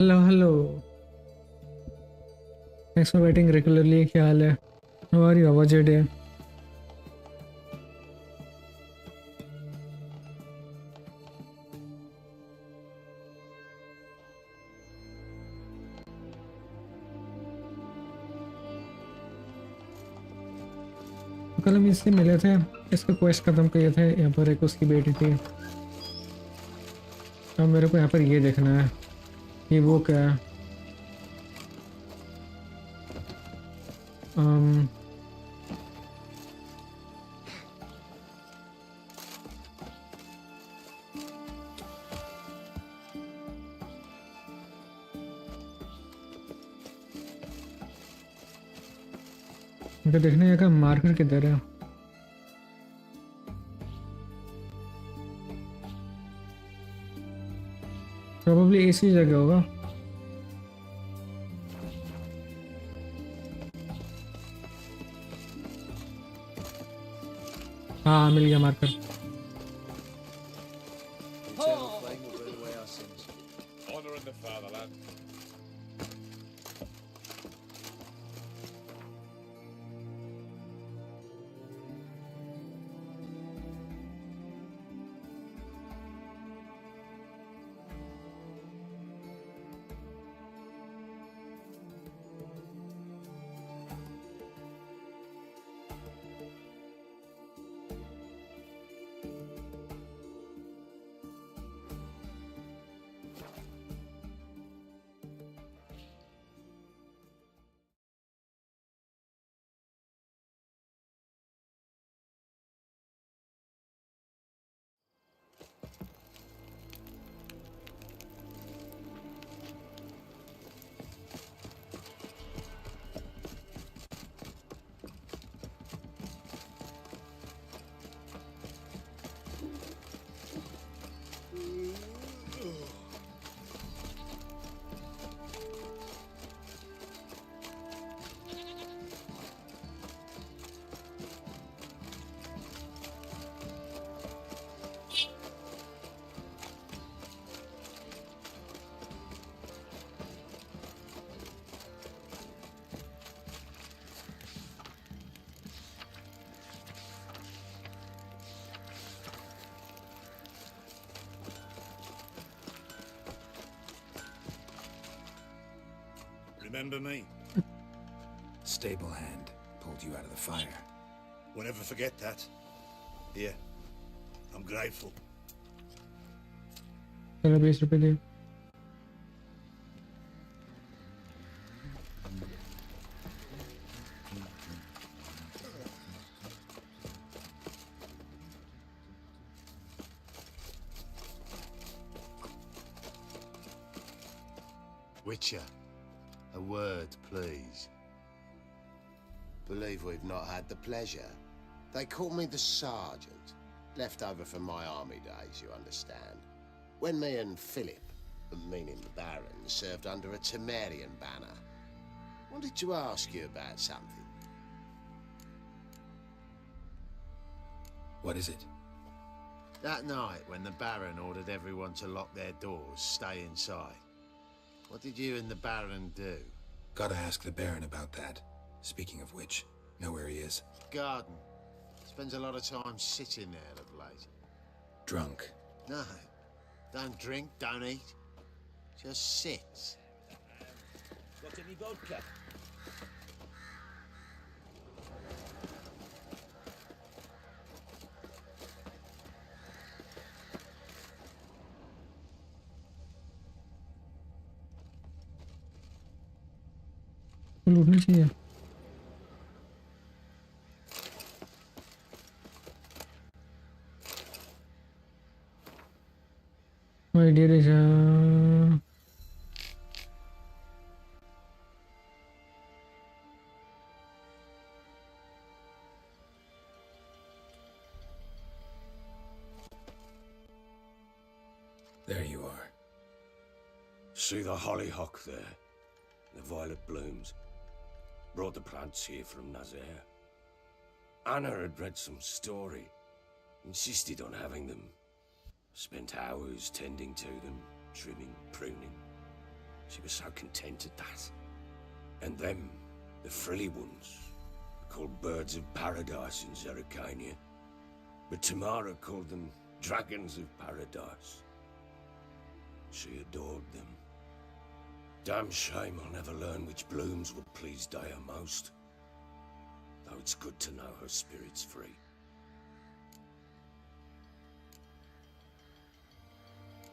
Hello hello. Thanks for waiting regularly. क्या हाल है? How are you? How was your day? कल हम इससे मिले थे, इसका क्वेस्ट खत्म किए थे। यहाँ पर एक उसकी बेटी थी। अब मेरे को यहाँ पर ये देखना है कि वो क्या है। um, मुझे देखने का मार्कर किधर है? प्रोबेबली इसी जगह होगा। हाँ, मिल गया marker. Honor in the fatherland. Remember me? Stable hand pulled you out of the fire. We'll never forget that. Here, I'm grateful. चलो 20 रुपए दे। Witcher, a word, please. Believe we've not had the pleasure. They call me the Sergeant. Left over from my army days, you understand. When me and Philip, meaning the Baron, served under a Temerian banner. Wanted to ask you about something. What is it? That night when the Baron ordered everyone to lock their doors, stay inside. What did you and the Baron do? Gotta ask the Baron about that. Speaking of which, know where he is? Garden. Spends a lot of time sitting there of late. Drunk. No. Don't drink, don't eat. Just sits. Got any vodka? लूटना चाहिए। My dear Rishabh. There you are. See the hollyhock there? The violet blooms. Brought the plants here from Nazaire. Anna had read some story. Insisted on having them. Spent hours tending to them, trimming, pruning. She was so content at that. And them, the frilly ones, called birds of paradise in Zerrikania. But Tamara called them dragons of paradise. She adored them. Damn shame I'll never learn which blooms would please Dea most. Though it's good to know her spirit's free.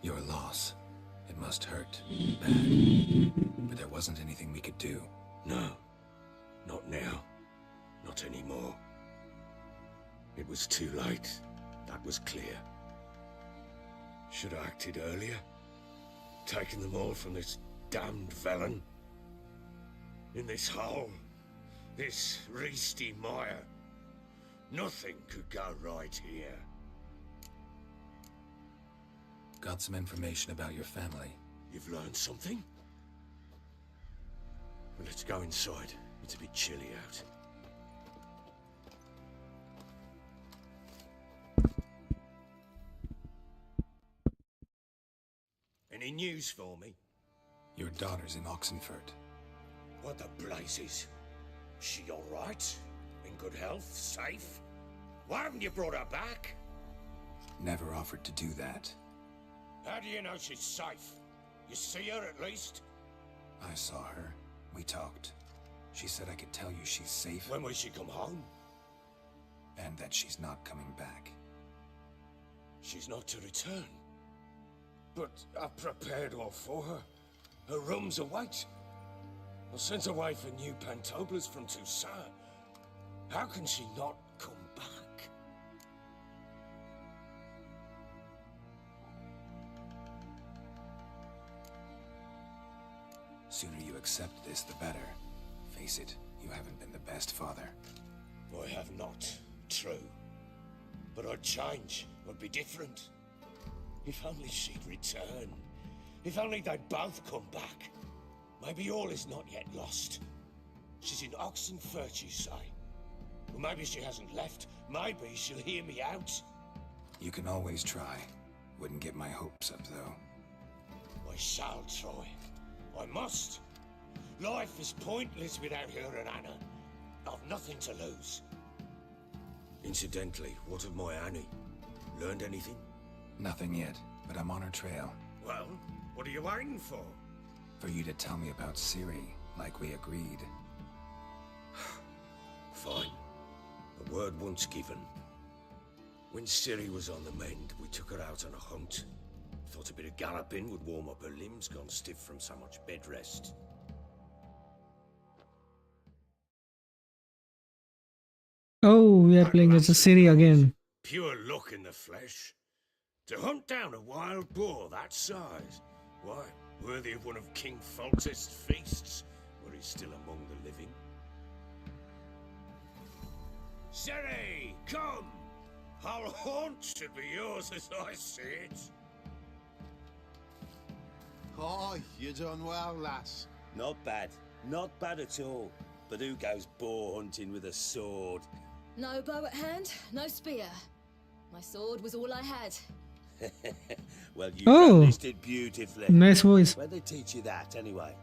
Your loss. It must hurt. Bad. But there wasn't anything we could do. No. Not now. Not anymore. It was too late. That was clear. Should have acted earlier. Taken them all from this damned felon. In this hole. This reesty mire. Nothing could go right here. Got some information about your family. You've learned something? Well, let's go inside. It's a bit chilly out. Any news for me? Your daughter's in Oxenfurt. What the blazes? She all right? In good health? Safe? Why haven't you brought her back? Never offered to do that. How do you know she's safe? You see her at least? I saw her. We talked. She said I could tell you she's safe. When will she come home? And that she's not coming back. She's not to return. But I've prepared all for her. Her room's await. I sent away for new pantoblas from Toussaint. How can she not come back? Sooner you accept this, the better. Face it, you haven't been the best father. I have not. True. But I'd change. I'd be different. If only she'd return. If only they'd both come back. Maybe all is not yet lost. She's in Oxenfurt, you say? Well, maybe she hasn't left. Maybe she'll hear me out. You can always try. Wouldn't get my hopes up, though. I shall try. I must. Life is pointless without her and Anna. I've nothing to lose. Incidentally, what of my Annie? Learned anything? Nothing yet, but I'm on her trail. Well, what are you waiting for? For you to tell me about Ciri, like we agreed. Fine. A word once given. When Ciri was on the mend, we took her out on a hunt. Thought a bit of galloping would warm up her limbs, gone stiff from so much bed rest. Oh, we are playing as a Ciri again. Pure luck in the flesh. To hunt down a wild boar that size. Why, worthy of one of King Foltest's feasts, where he's still among the living. Ciri, come! Our haunt should be yours as I see it. Hi, you done well, lass. Not bad. Not bad at all. But who goes boar hunting with a sword? No bow at hand, no spear. My sword was all I had. Well, you Oh. practiced it beautifully. Nice voice. Where'd they teach you that, anyway?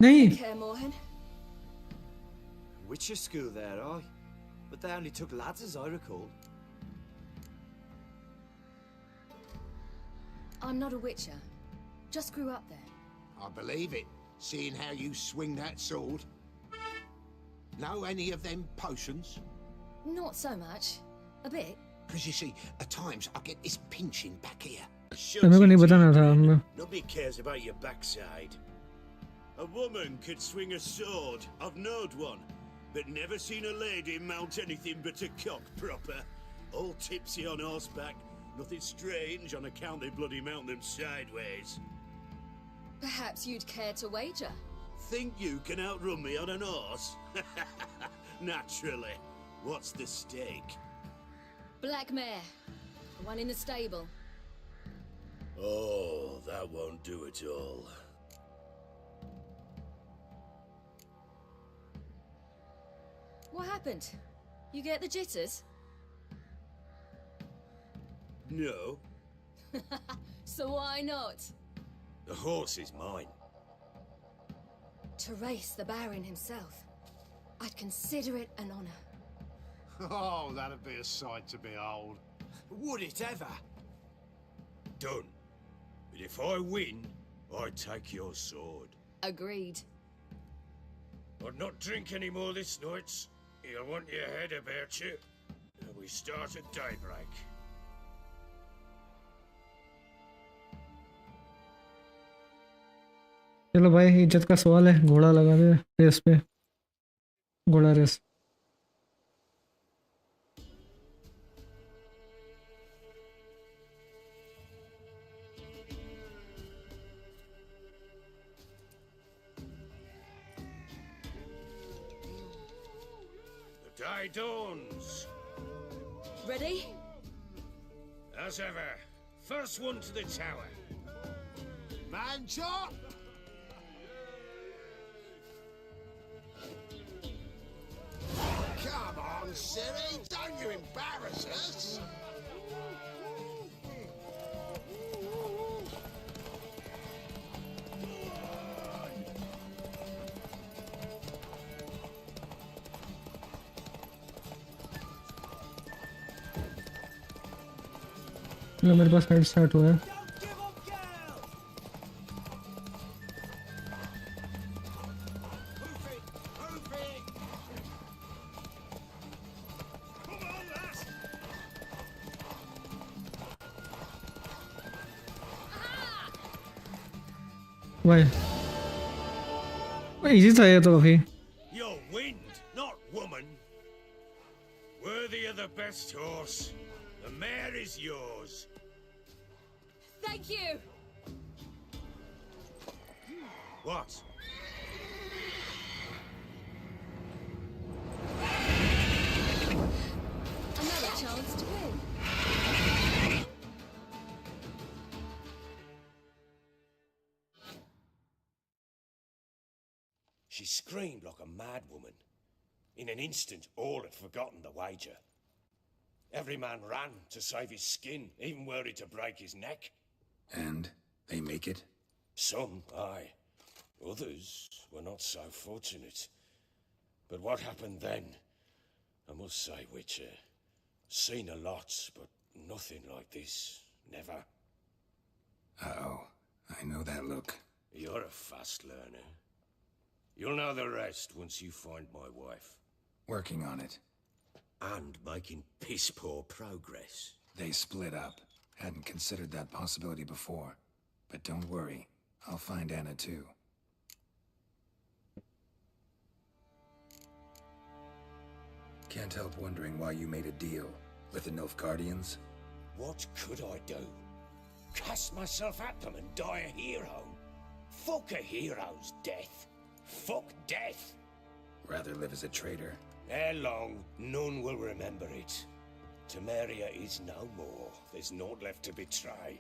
नहीं Care, Morhen? Witcher school there, aye. But they only took lads, as I recall. I'm not a witcher. Just grew up there. I believe it, seeing how you swing that sword. Know any of them potions? Not so much. A bit. Because you see, at times I get this pinching back here. Shut मेरे को नहीं your बताना teeth, था man. हमने Nobody cares about your backside. A woman could swing a sword. I've knowed one. But never seen a lady mount anything but a cock proper. All tipsy on horseback. Nothing strange on account they bloody mount them sideways. Perhaps you'd care to wager. Think you can outrun me on an horse? Naturally. What's the stake? Black mare. The one in the stable. Oh, that won't do at all. What happened? You get the jitters? No, So why not? the horse is mine. To race the Baron himself. I'd consider it an honor. Oh, that'd be a sight to behold. Would it ever? Done. But if I win, I take your sword. Agreed. I'd not drink any more this night. You'll want your head about you. And we start at daybreak. चलो भाई, इज्जत का सवाल है, घोड़ा लगा दे race पे, घोड़ा race. The day dawns. Ready? As ever, first one to the tower. Man chop! Come on, Siri, don't you embarrass us! चलो मेरे पास फाइट स्टार्ट हुआ है। भाई इजी था ये तो काफी। You're wind, not woman. Worthy of the best horse. The mare is yours. Thank you! What? Another chance to win. She screamed like a mad woman. In an instant, all had forgotten the wager. Every man ran to save his skin, even worried to break his neck. And they make it? Some, aye. Others were not so fortunate. But what happened then? I must say, Witcher, seen a lot, but nothing like this. Never. Uh-oh. I know that look. You're a fast learner. You'll know the rest once you find my wife. Working on it. And making piss-poor progress. They split up. Hadn't considered that possibility before. But don't worry. I'll find Anna too. Can't help wondering why you made a deal with the Nilfgaardians. What could I do? Cast myself at them and die a hero? Fuck a hero's death. Fuck death. Rather live as a traitor. Ere long, none will remember it. Temeria is no more. There's naught left to betray.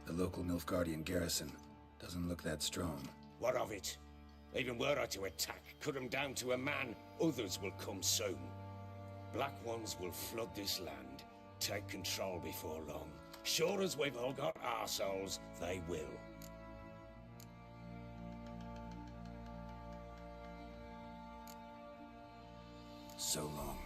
The local Nilfgaardian garrison doesn't look that strong. What of it? Even were I to attack, cut them down to a man, others will come soon. Black ones will flood this land, take control before long. Sure as we've all got arseholes, they will. So long.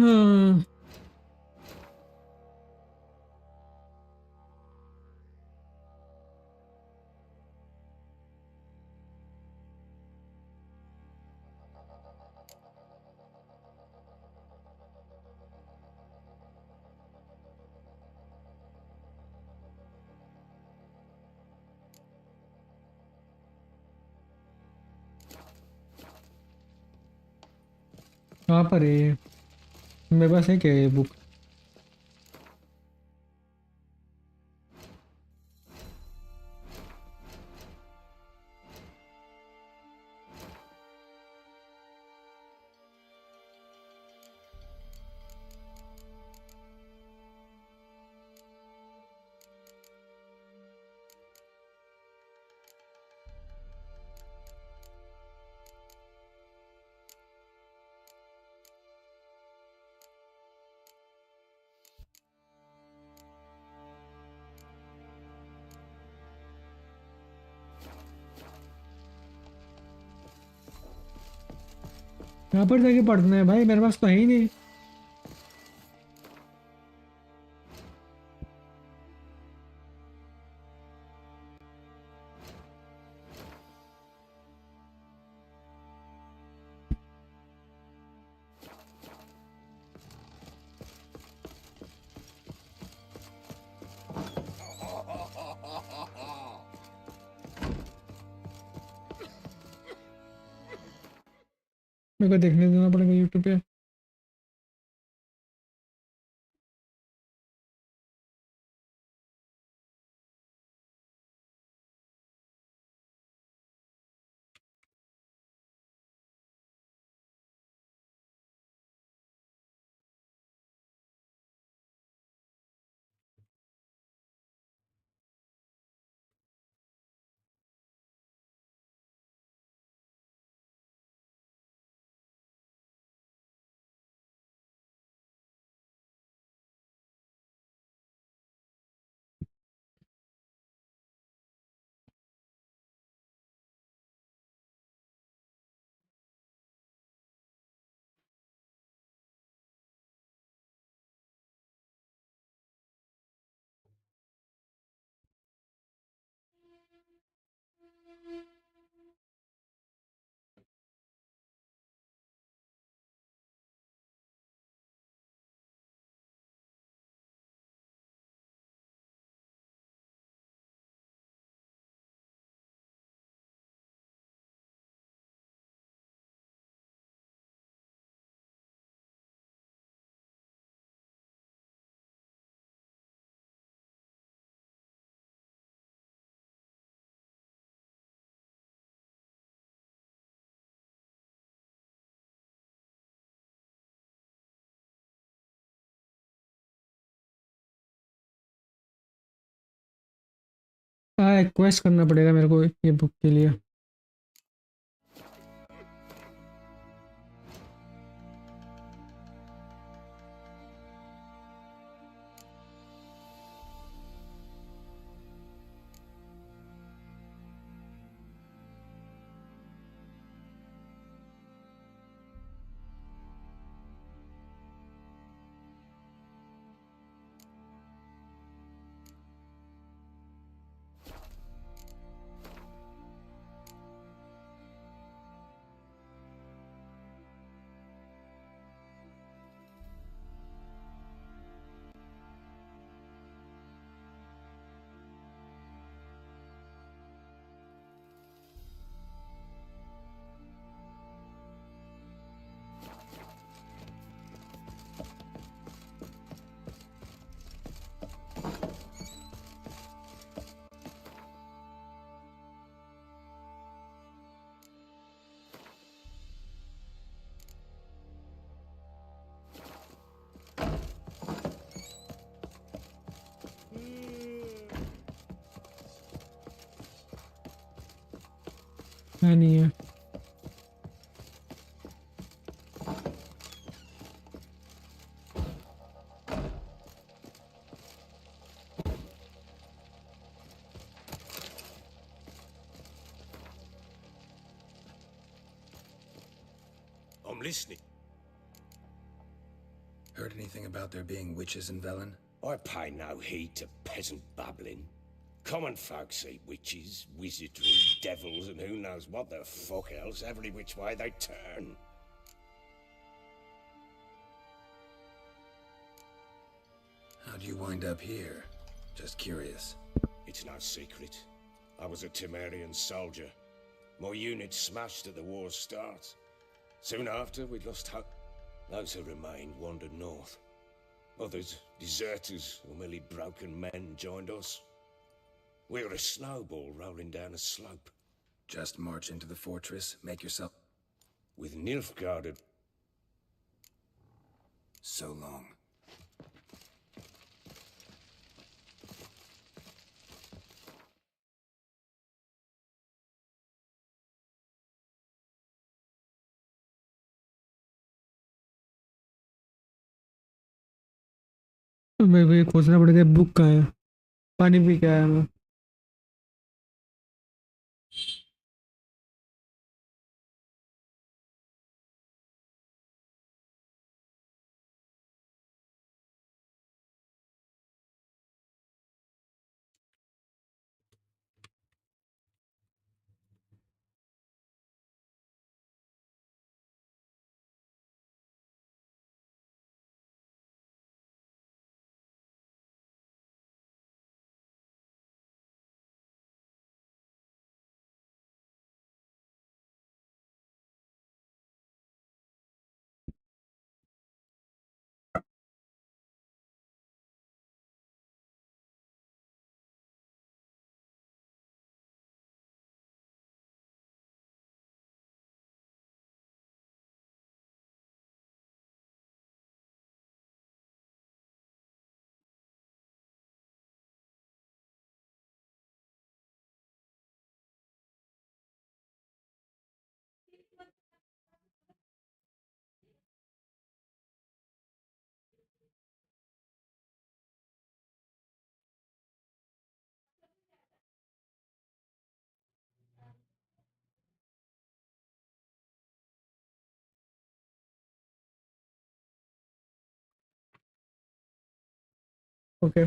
हाँ कहाँ पर है ये? मेरे पास है क्या ये book? यहाँ पर जाके पढ़ना है भाई, मेरे पास तो है ही नहीं। मेरे को देखने देना पड़ेगा यूट्यूब पे। हाँ, एक क्वेस्ट करना पड़ेगा मेरे को ये बुक के लिए। है नहीं है। I'm listening. Heard anything about there being witches in Velen? I pay no heed to peasant babbling. Common folk see witches, wizardry, devils, and who knows what the fuck else every which way they turn. How'd you wind up here? Just curious. It's no secret. I was a Temerian soldier. My unit smashed at the war's start. Soon after, we'd lost hope. Those who remained wandered north. Others, deserters or merely broken men, joined us. We were a snowball rolling down a slope. Just march into the fortress, make yourself... With Nilfgaard. So long. मेरे को ये खोजना पड़ेगा book कहाँ है पानी P के आया मैं ओके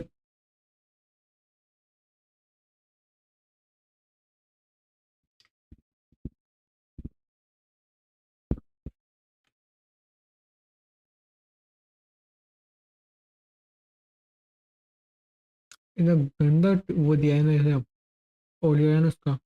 इतना गंदा वो दिया है ना इसे ऑडियो है ना उसका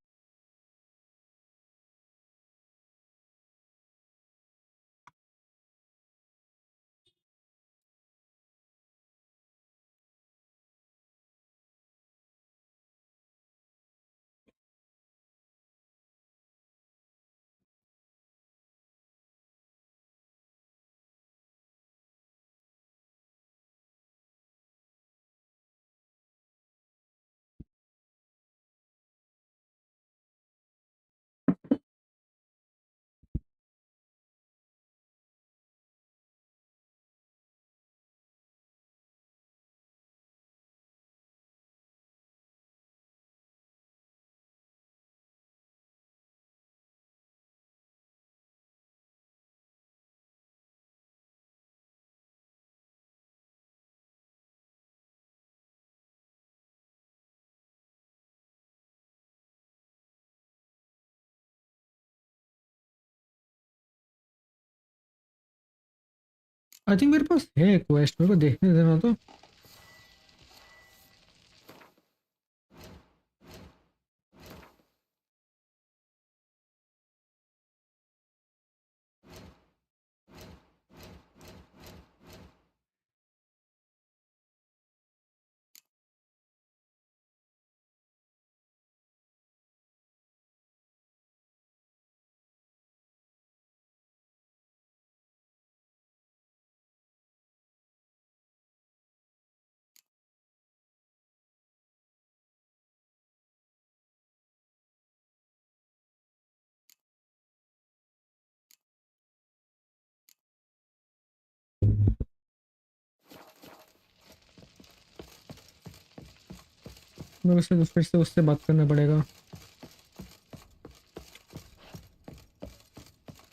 आई थिंक मेरे पास है क्वेस्ट मेरे को देखने देना तो मेरे को फिर से उससे बात करना पड़ेगा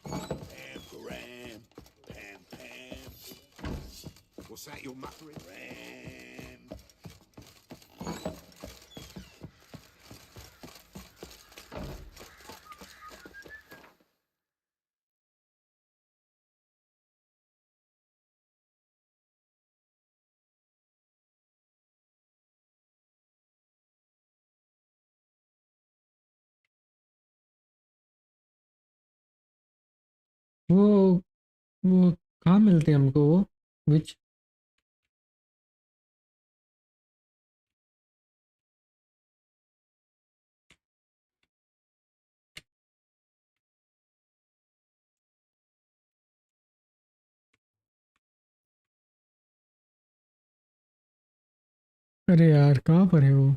Pam, pam, pam, pam. your muttering. Ram. वो कहाँ मिलते हैं हमको वो विच? अरे यार कहाँ पर है वो?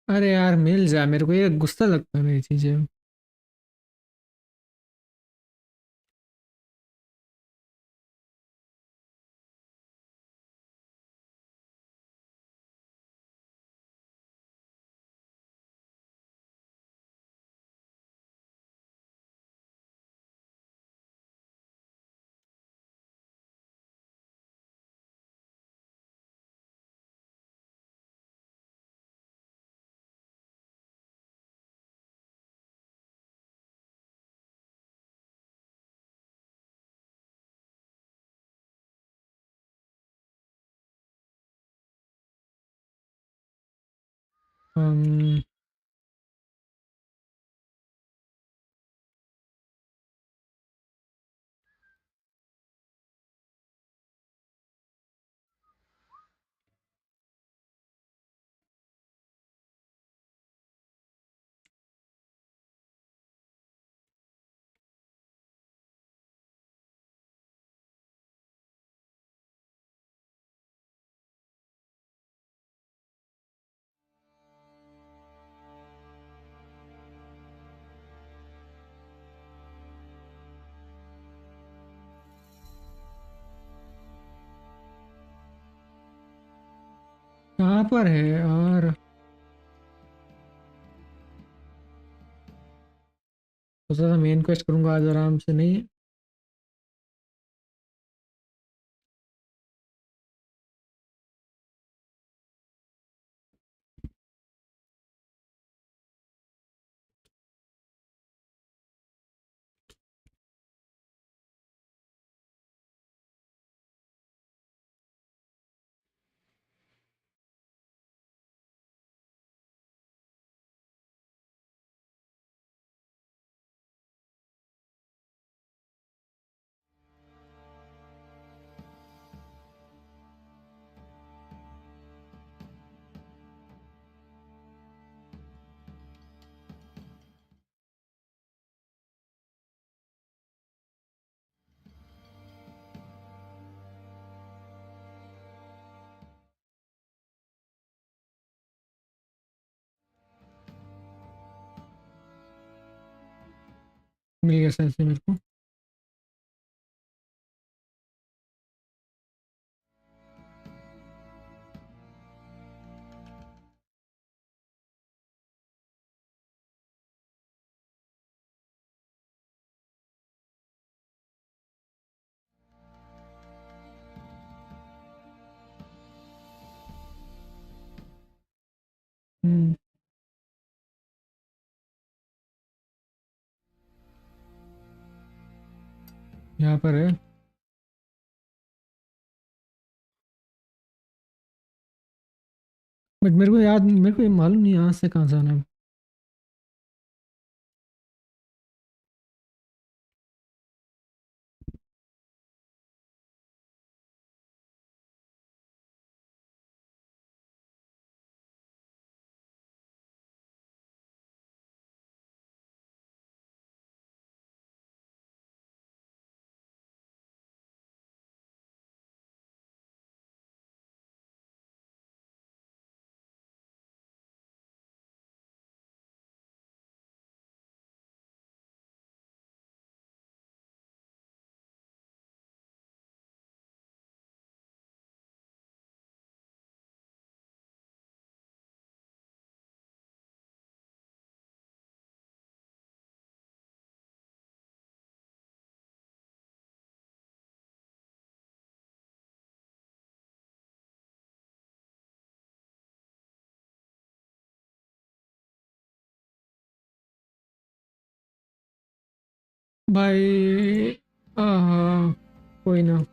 अरे यार मिल जा, मेरे को ये गुस्सा लगता है ये चीजें। अम, कहाँ पर है यार? सोचा था मेन क्वेस्ट करूंगा आज आराम से, नहीं। मिल गया सेंस मेरे को। हम्म, यहाँ पर है। बट मेरे को ये मालूम नहीं यहाँ से कहाँ से आना है। भाई हाँ, कोई ना।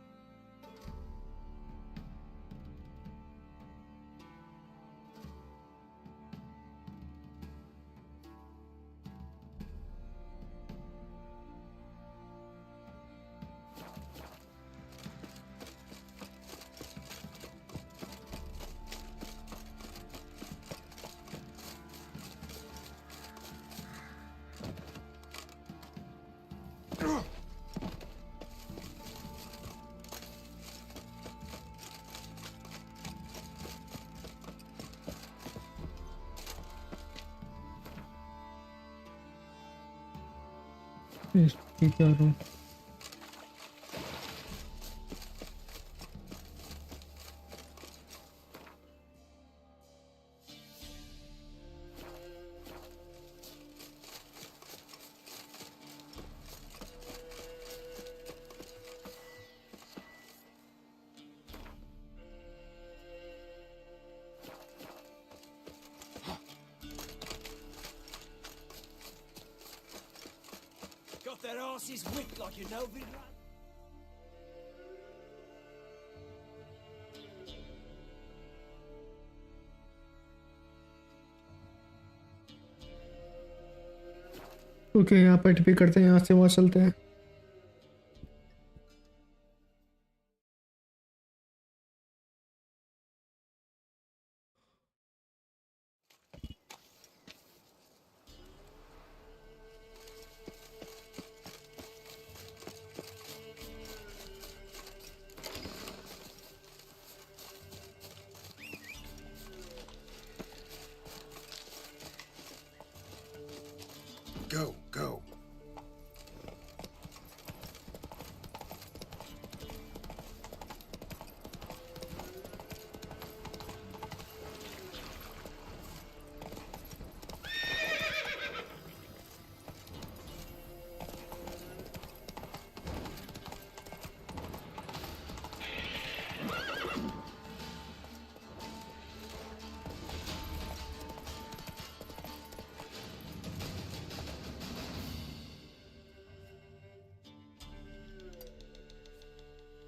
ठीक है। Got their asses whipped like a Novi lad. Okay, यहाँ पर टिपी करते हैं, यहाँ से वहाँ चलते हैं। Go, go.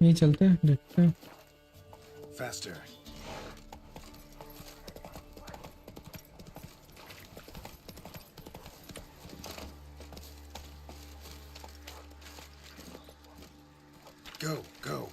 यहीं चलते हैं, देखते हैं। Faster. Go, go.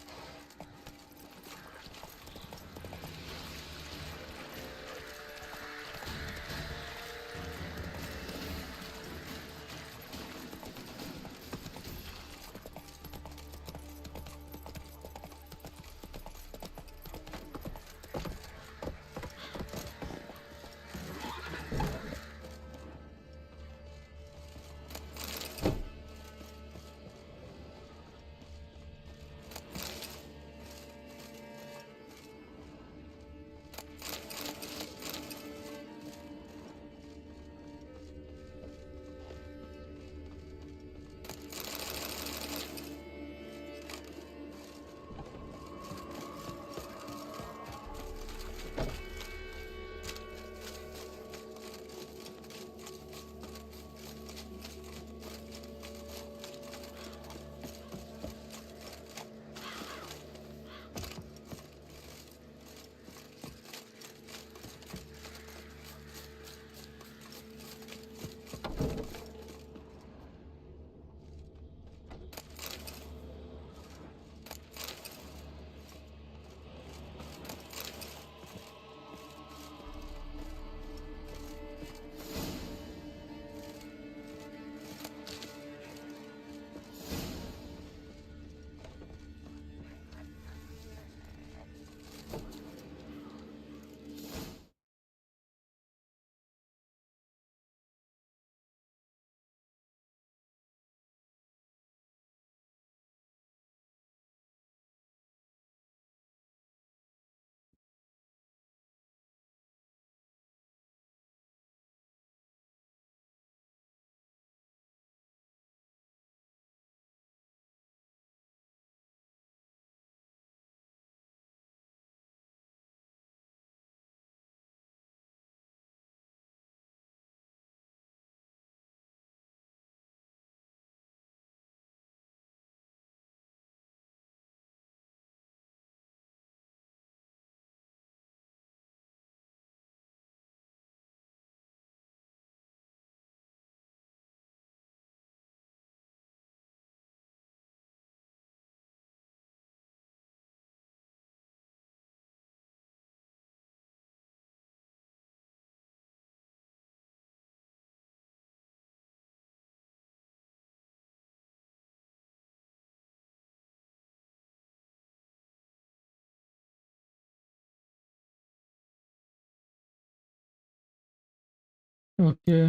Okay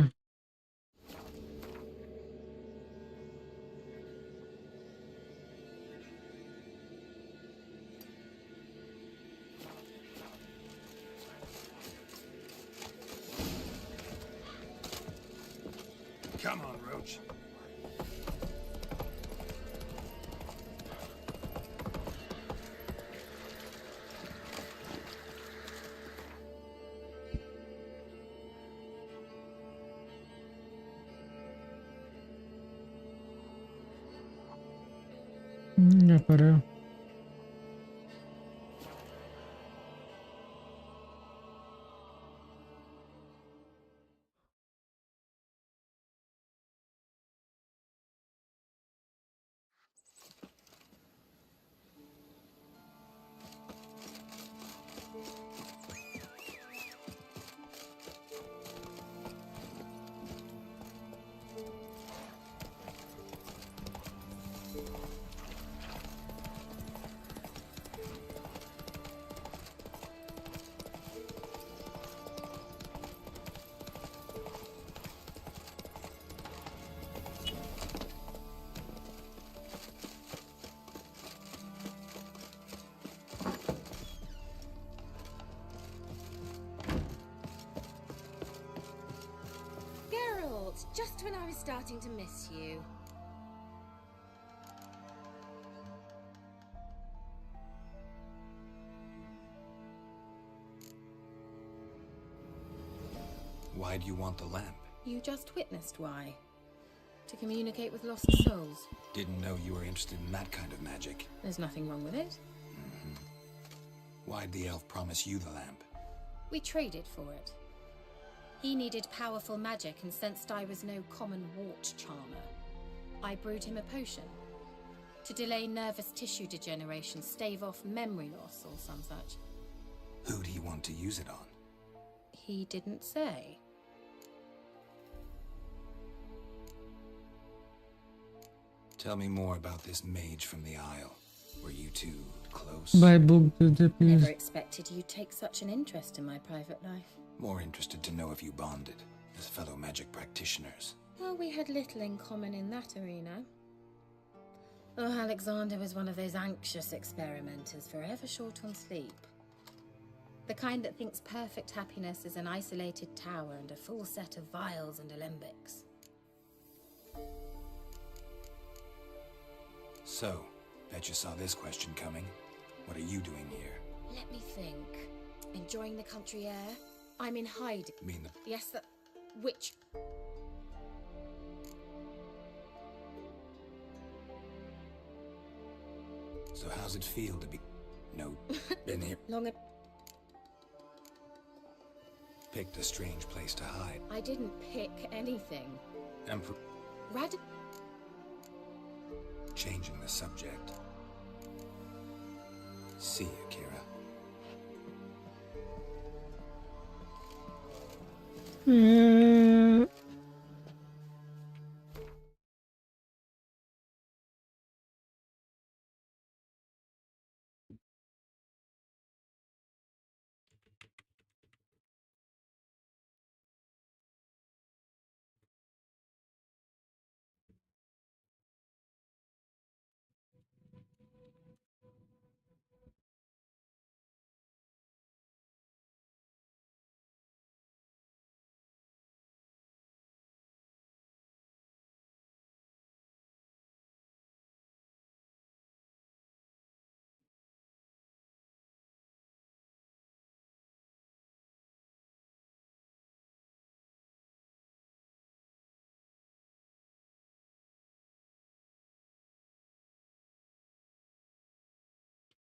Come on, Roach. यहाँ पर है Geralt, just when I was starting to miss you. Why do you want the lamp? You just witnessed why. To communicate with lost souls. Didn't know you were interested in that kind of magic. There's nothing wrong with it. Why'd the elf promise you the lamp? We traded for it. He needed powerful magic and sensed I was no common wart charmer. I brewed him a potion. To delay nervous tissue degeneration, stave off memory loss or some such. Who'd he want to use it on? He didn't say. Tell me more about this mage from the Isle. Were you two close? बाय बुक दे please Never expected you'd take such an interest in my private life. More interested to know if you bonded as fellow magic practitioners. Well, we had little in common in that arena. Oh, Alexander was one of those anxious experimenters, forever short on sleep. The kind that thinks perfect happiness is an isolated tower and a full set of vials and alembics. So, bet you saw this question coming. What are you doing here? Let me think. Enjoying the country air? I'm in hiding. Mean the... Yes, that... Which... So how's it feel to be... No, been here. Long... Picked a strange place to hide. I didn't pick anything. Emperor... Changing the subject. See you, Kira.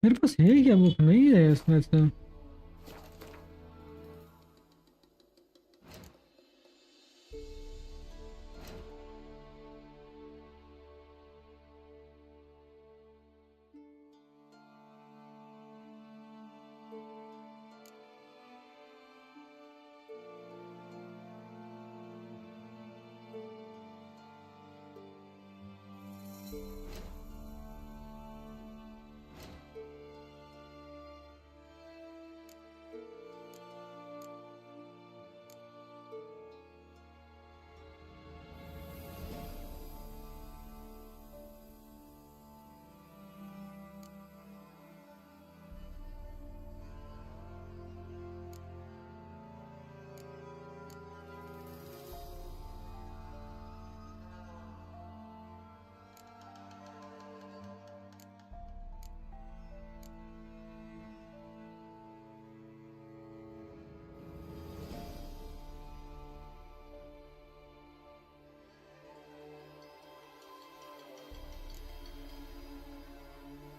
मेरे पास है क्या book नहीं है इसमें से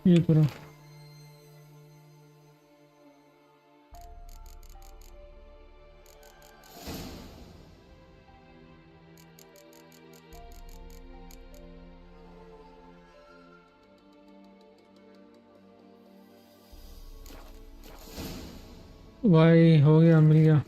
ये पूरा भाई हो गया, मिल गया।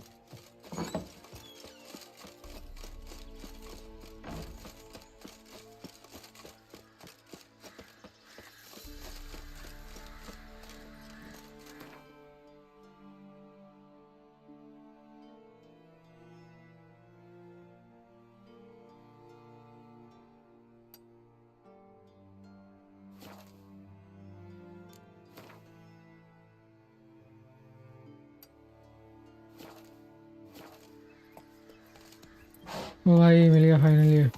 भाई मिल गया फाइनली।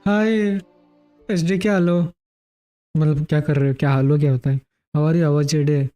हाय एसडी, क्या हाल हो? मतलब क्या कर रहे हो, क्या हाल हो, क्या होता है? हमारी आवाज चढ़े।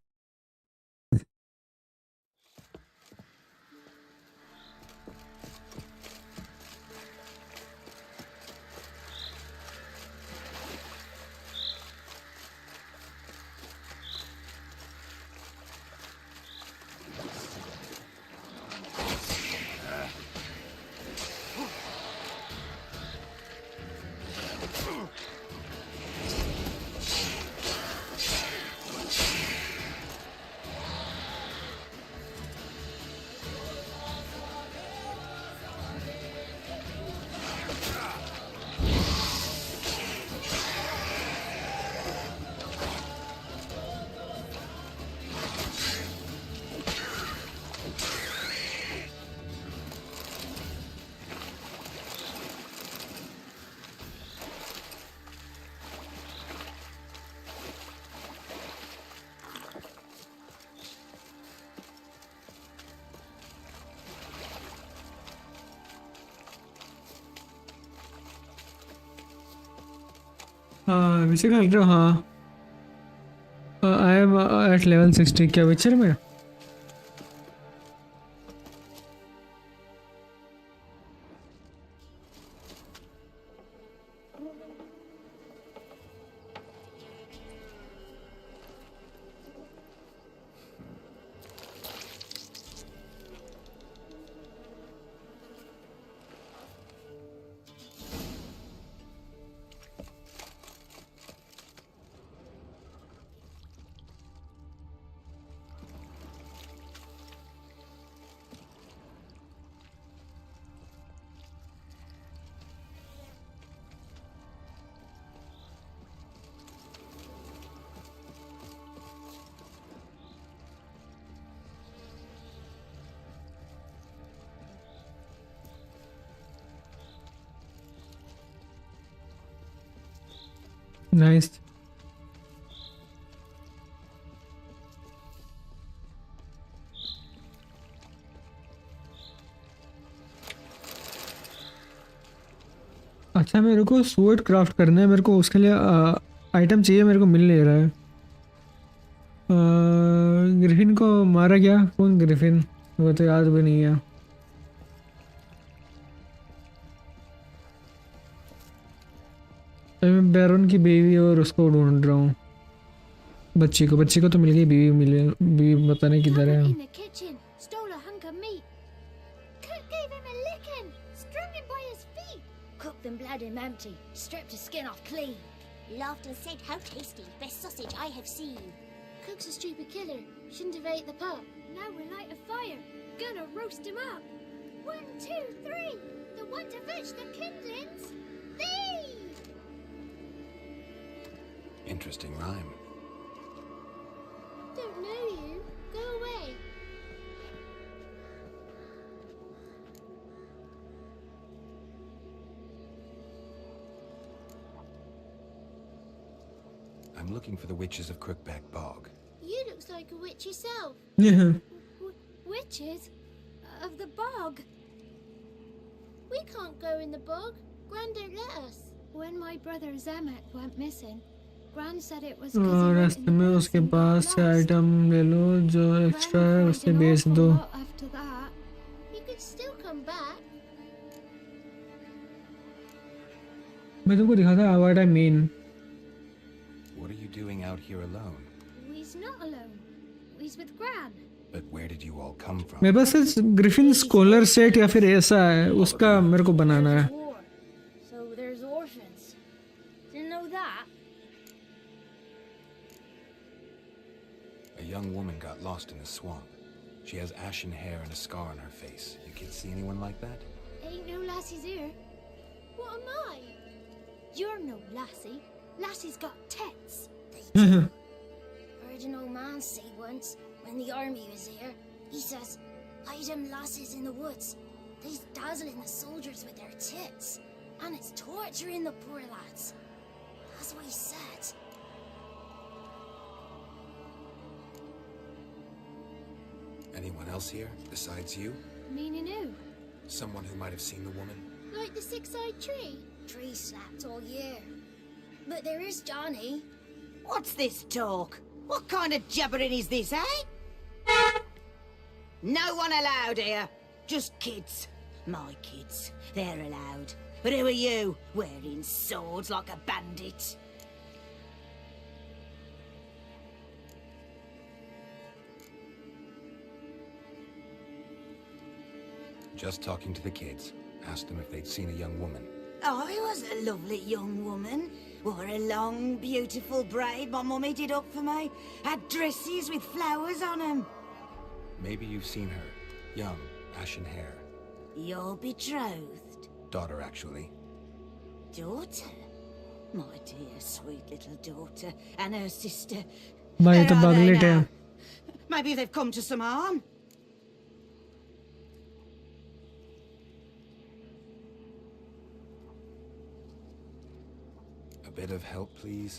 हाँ विचर खेल रहे हो? हाँ आई एम एट लेवल 60। क्या विचर में? नाइस। अच्छा मेरे को स्वॉर्ड क्राफ्ट करना है, मेरे को उसके लिए आइटम चाहिए, मेरे को मिल नहीं रहा है। ग्रिफिन को मारा क्या? कौन ग्रिफिन? वो तो याद भी नहीं है। अभी मैं बैरन की बीवी और उसको ढूंढ रहा हूँ। बच्ची को तो मिल गई, बीवी मिले, बीवी पता नहीं किधर है। In the kitchen, stole a hunk of meat. Cook gave him a licking, strung him by his feet. Cooked and bled him empty, stripped his skin off clean. Laughed and said, "How tasty, best sausage I have seen." Cook's a stupid killer, shouldn't have ate the pup. Now we'll light a fire, gonna roast him up. 1, 2, 3, the one to fetch the kindlings. Thee! Interesting rhyme. Don't know you. Go away. I'm looking for the witches of Crookback Bog. You looks like a witch yourself. Yeah. Witches? Of the bog? We can't go in the bog. Gran don't let us. When my brother Zemek went missing, Gran said it was 'cause he went रास्ते in the में woods उसके and got पास से lost. Item ले लो जो extra है Gran उसे cried an बेच awful दो. lot after that. You could still come back. मैं तुमको दिखाता हूँ what I mean. What are you doing out here alone? He's not alone. He's with Gran. But where did you all come from? मेरे पास Griffin scholar set या फिर ऐसा है उसका मेरे को बनाना है. War. So there's orphans. Didn't know that. A young woman got lost in the swamp. She has ashen hair and a scar on her face. You kids see anyone like that? Ain't no lassies here. What am I? You're no lassie. Lassie's got tits. Heard an old man say once when the army was here. He says, "Hide them lasses in the woods. They's dazzling the soldiers with their tits, and it's torturing the poor lads." That's what he said. Anyone else here besides you? Meaning who? Someone who might have seen the woman? Like the six-eyed tree? Tree slapped all year. But there is Johnny. What's this talk? What kind of jabbering is this, eh? No one allowed here. Just kids. My kids. They're allowed. But who are you, wearing swords like a bandit? Just talking to the kids. Asked them if they'd seen a young woman. I was a lovely young woman. Wore a long, beautiful braid my mummy did up for me. Had dresses with flowers on them. Maybe you've seen her. Young, ashen hair. You're betrothed? Daughter, actually. Daughter? My dear, sweet little daughter. And her sister. भाई Where तो are they बगलेट है. now? Maybe they've come to some harm. A bit of help, please?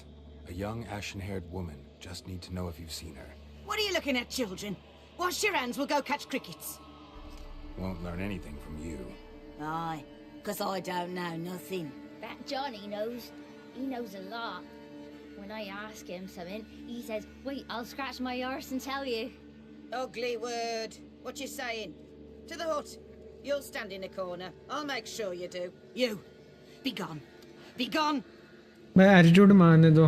A young, ashen-haired woman. Just need to know if you've seen her. What are you looking at, children? Wash your hands, we'll go catch crickets. Won't learn anything from you. Aye, 'cause I don't know nothing. That Johnny knows. He knows a lot. When I ask him something, he says, "Wait, I'll scratch my arse and tell you." Ugly word. What you saying? To the hut. You'll stand in a corner. I'll make sure you do. You, be gone. Be gone. भाई attitude मारने दो.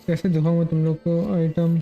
कैसे दिखाऊंगा तुम लोग को item.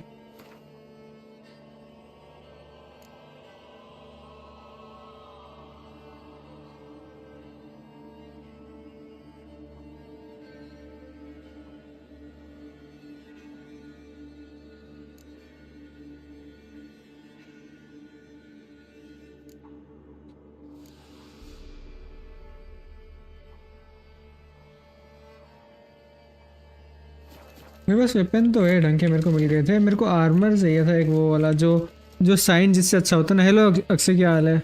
मेरे पास weapon तो है ढंग के मेरे को मिल गए थे. मेरे को आर्मर चाहिए था एक वो वाला जो जो साइन जिससे अच्छा होता है ना. हेलो अक्सर क्या हाल है.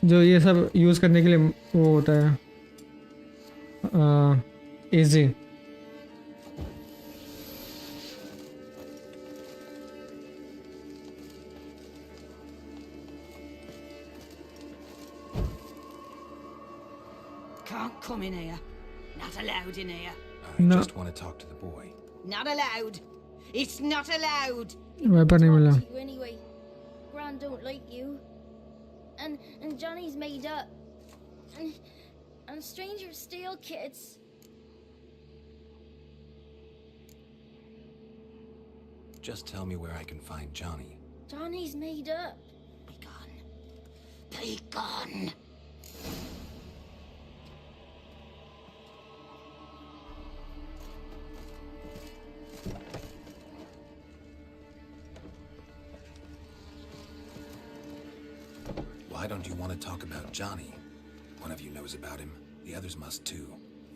जो ये सब यूज़ करने के लिए वो होता है easy. Can't come in here. Not allowed in here. I No. just want to talk to the boy. Not allowed. It's not allowed. Weapon नहीं मिला. Talk to you anyway. Gran don't like you. And Johnny's made up. And strangers steal kids. Just tell me where I can find Johnny. Johnny's made up. Be gone. Be gone. Why don't you want to talk about Johnny? One of you knows about him. The others must too.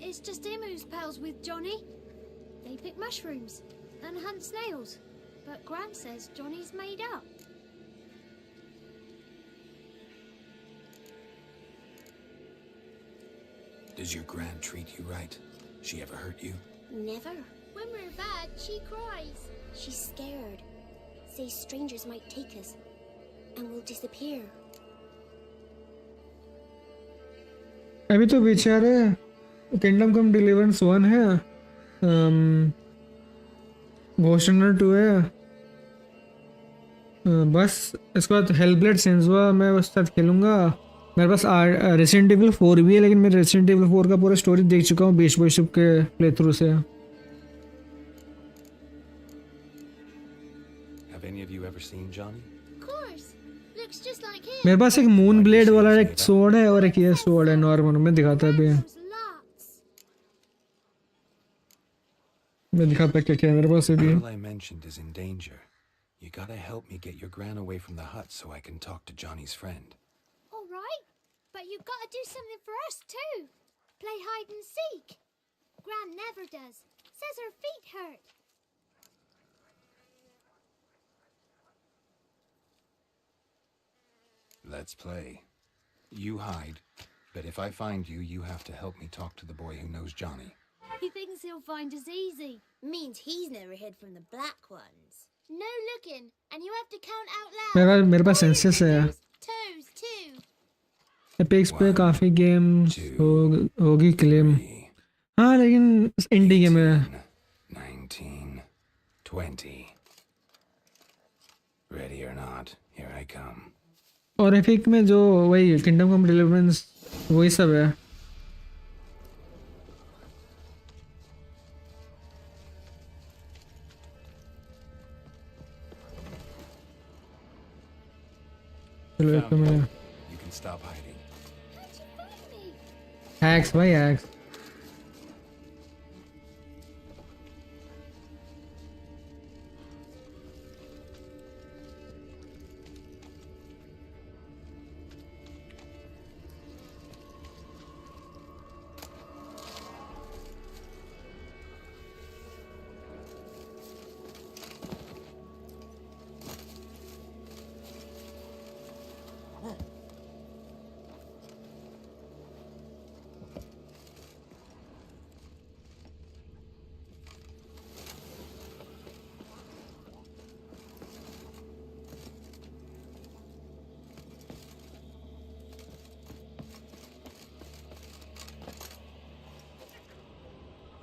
It's just him who's pals with Johnny. They pick mushrooms and hunt snails. But Gran says Johnny's made up. Does your Gran treat you right? She ever hurt you? Never. When we're bad, she cries. She's scared. Says strangers might take us. And we'll disappear. अभी तो बेचारे kingdom कम deliverance 1 है, ghost runner 2 है, बस इसके बाद Hellblade सेंसुआ मैं बस साथ खेलूँगा। मेरे पास रेसिडेंट एविल 4 भी है, लेकिन मैं रेसिडेंट एविल 4 का पूरा स्टोरी देख चुका हूँ बीच बॉयशिप के प्ले थ्रू से। Have any of you ever seen Johnny? Of course. Looks just like him. मेरे पास एक मून ब्लेड वाला एक स्वॉर्ड है और एक ये स्वॉर्ड है नॉर्मल, मैं दिखाता भी है। मैं दिखाता क्या क्या मेरे पास भी है। All I mentioned is in danger. You gotta help me get your Gran away from the hut so I can talk to Johnny's friend. All right, but you've got to do something for us too. Play hide and seek. Gran never does. Says her feet hurt. Let's play. You hide, but if I find you, you have to help me talk to the boy who knows Johnny. He thinks he'll find us easy. Means he's never hid from the black ones. No looking, and you have to count out loud. मेरे पास census है। Toes, two. Epics पे काफी games होगी claim. हाँ लेकिन इंडी game है। 19, 20. Ready or not, here I come. और epic में जो वही किंगडम कम डिलीवरेंस वही सब है। चलो एक तो मैं You can stop hiding. Hacks भाई हैक्स।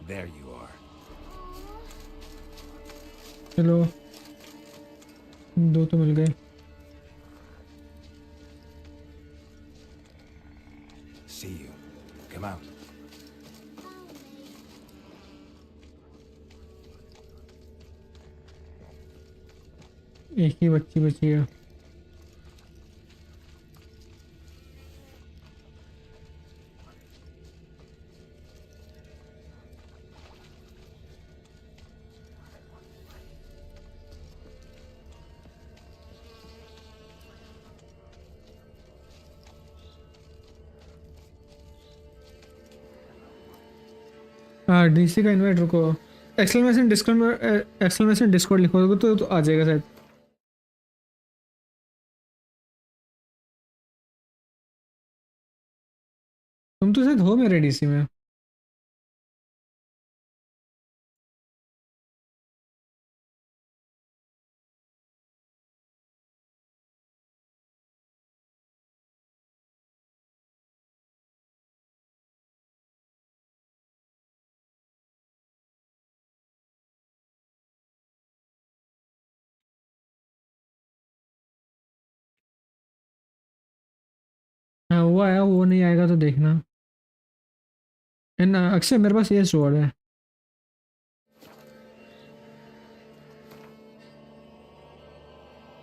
There you are. चलो 2 तो मिल गए। See you. Come out. एक ही बच्ची बची है। हाँ डीसी का इन्वाइट रुको, एक्सक्लेमेशन डिस्कॉर्ड लिखोगे तो आ जाएगा शायद। तुम तो शायद हो मेरे डीसी में। हाँ वो आया, वो नहीं आएगा तो देखना। अक्षय मेरे पास ये स्वॉर्ड है।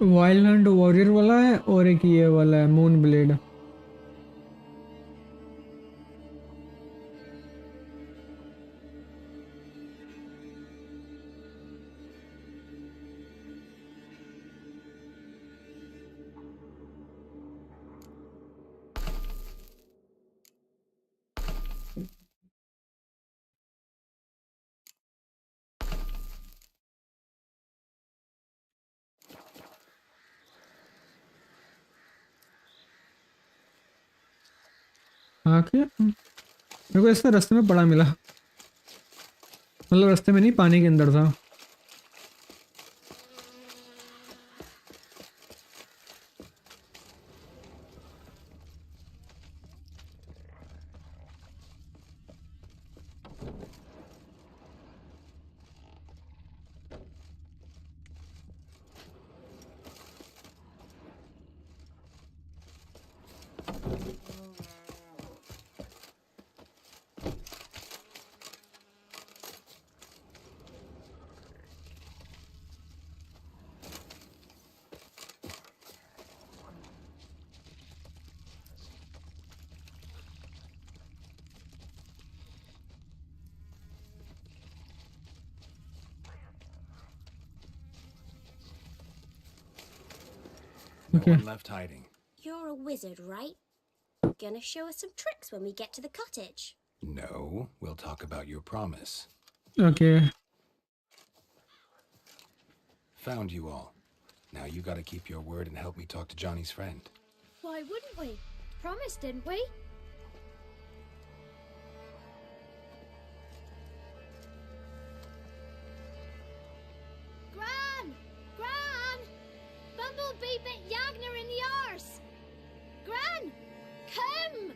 वाइल्ड हंट वॉरियर वाला है और एक ये वाला है मून ब्लेड। हाँ क्या मेरे को इसका रास्ते में पड़ा मिला, मतलब रास्ते में नहीं, पानी के अंदर था। No Okay. one left hiding. You're a wizard, right? Gonna show us some tricks when we get to the cottage. No, we'll talk about your promise. Okay. Found you all. Now you gotta keep your word and help me talk to Johnny's friend. Why wouldn't we? Promised, didn't we? Gran! Gran! Bumblebee bit Yagner in the arse! Gran! Come!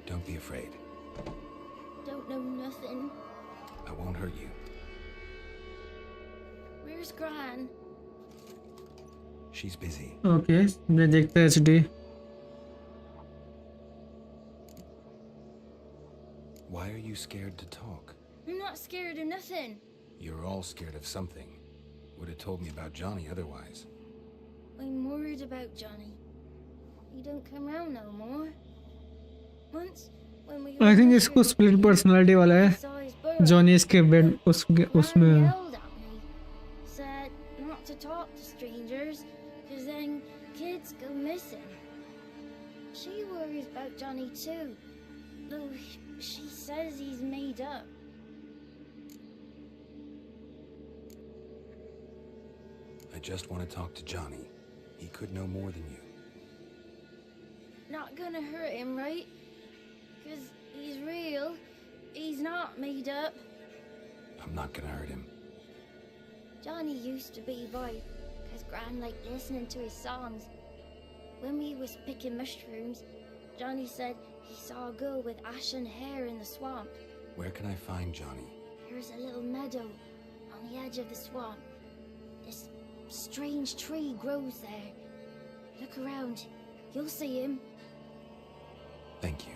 Don't be afraid. Don't know nothing. I won't hurt you. Where's Gran? She's busy. Okay. मैं देखता है HD. Why are you scared to talk? I'm not scared of nothing. You're all scared of something. Would have told me about Johnny otherwise. I'm worried about Johnny. He don't come round no more. Once, when we I think इसको split personality वाला है. saw his burrow, Johnny इसके bed उसमें yelled at me. Said not to talk to strangers, cause then kids go missing. She worries about Johnny too, though she says he's made up. I just want to talk to Johnny. He could know more than you. Not gonna hurt him, right? Cause he's real. He's not made up. I'm not gonna hurt him. Johnny used to be boy, cause Gran liked listening to his songs. When we was picking mushrooms, Johnny said he saw a girl with ashen hair in the swamp. Where can I find Johnny? There's a little meadow on the edge of the swamp. This strange tree grows there. Look around. You'll see him. Thank you.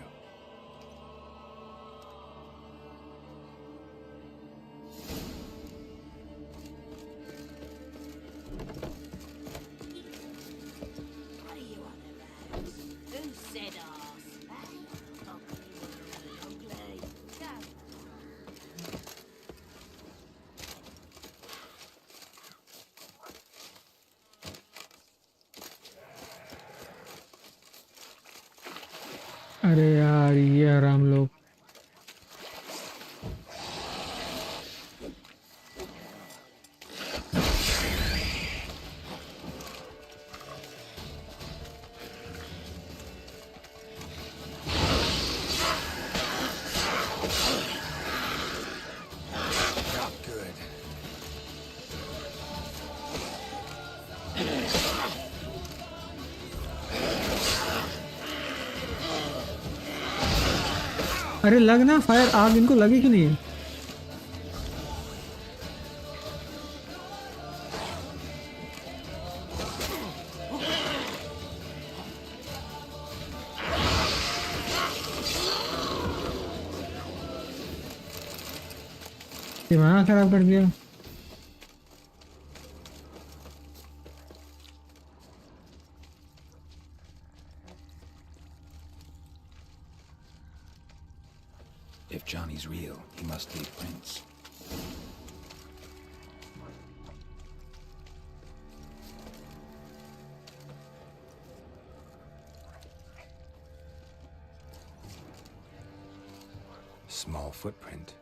What are you on about? Who said arse? Ugly. Go. अरे यार ये आराम लोग. Not good. अरे लग ना fire, आग इनको लगी क्यों नहीं है? दिमाग खराब कर दिया. If Johnny's real, he must leave prints. Small footprint.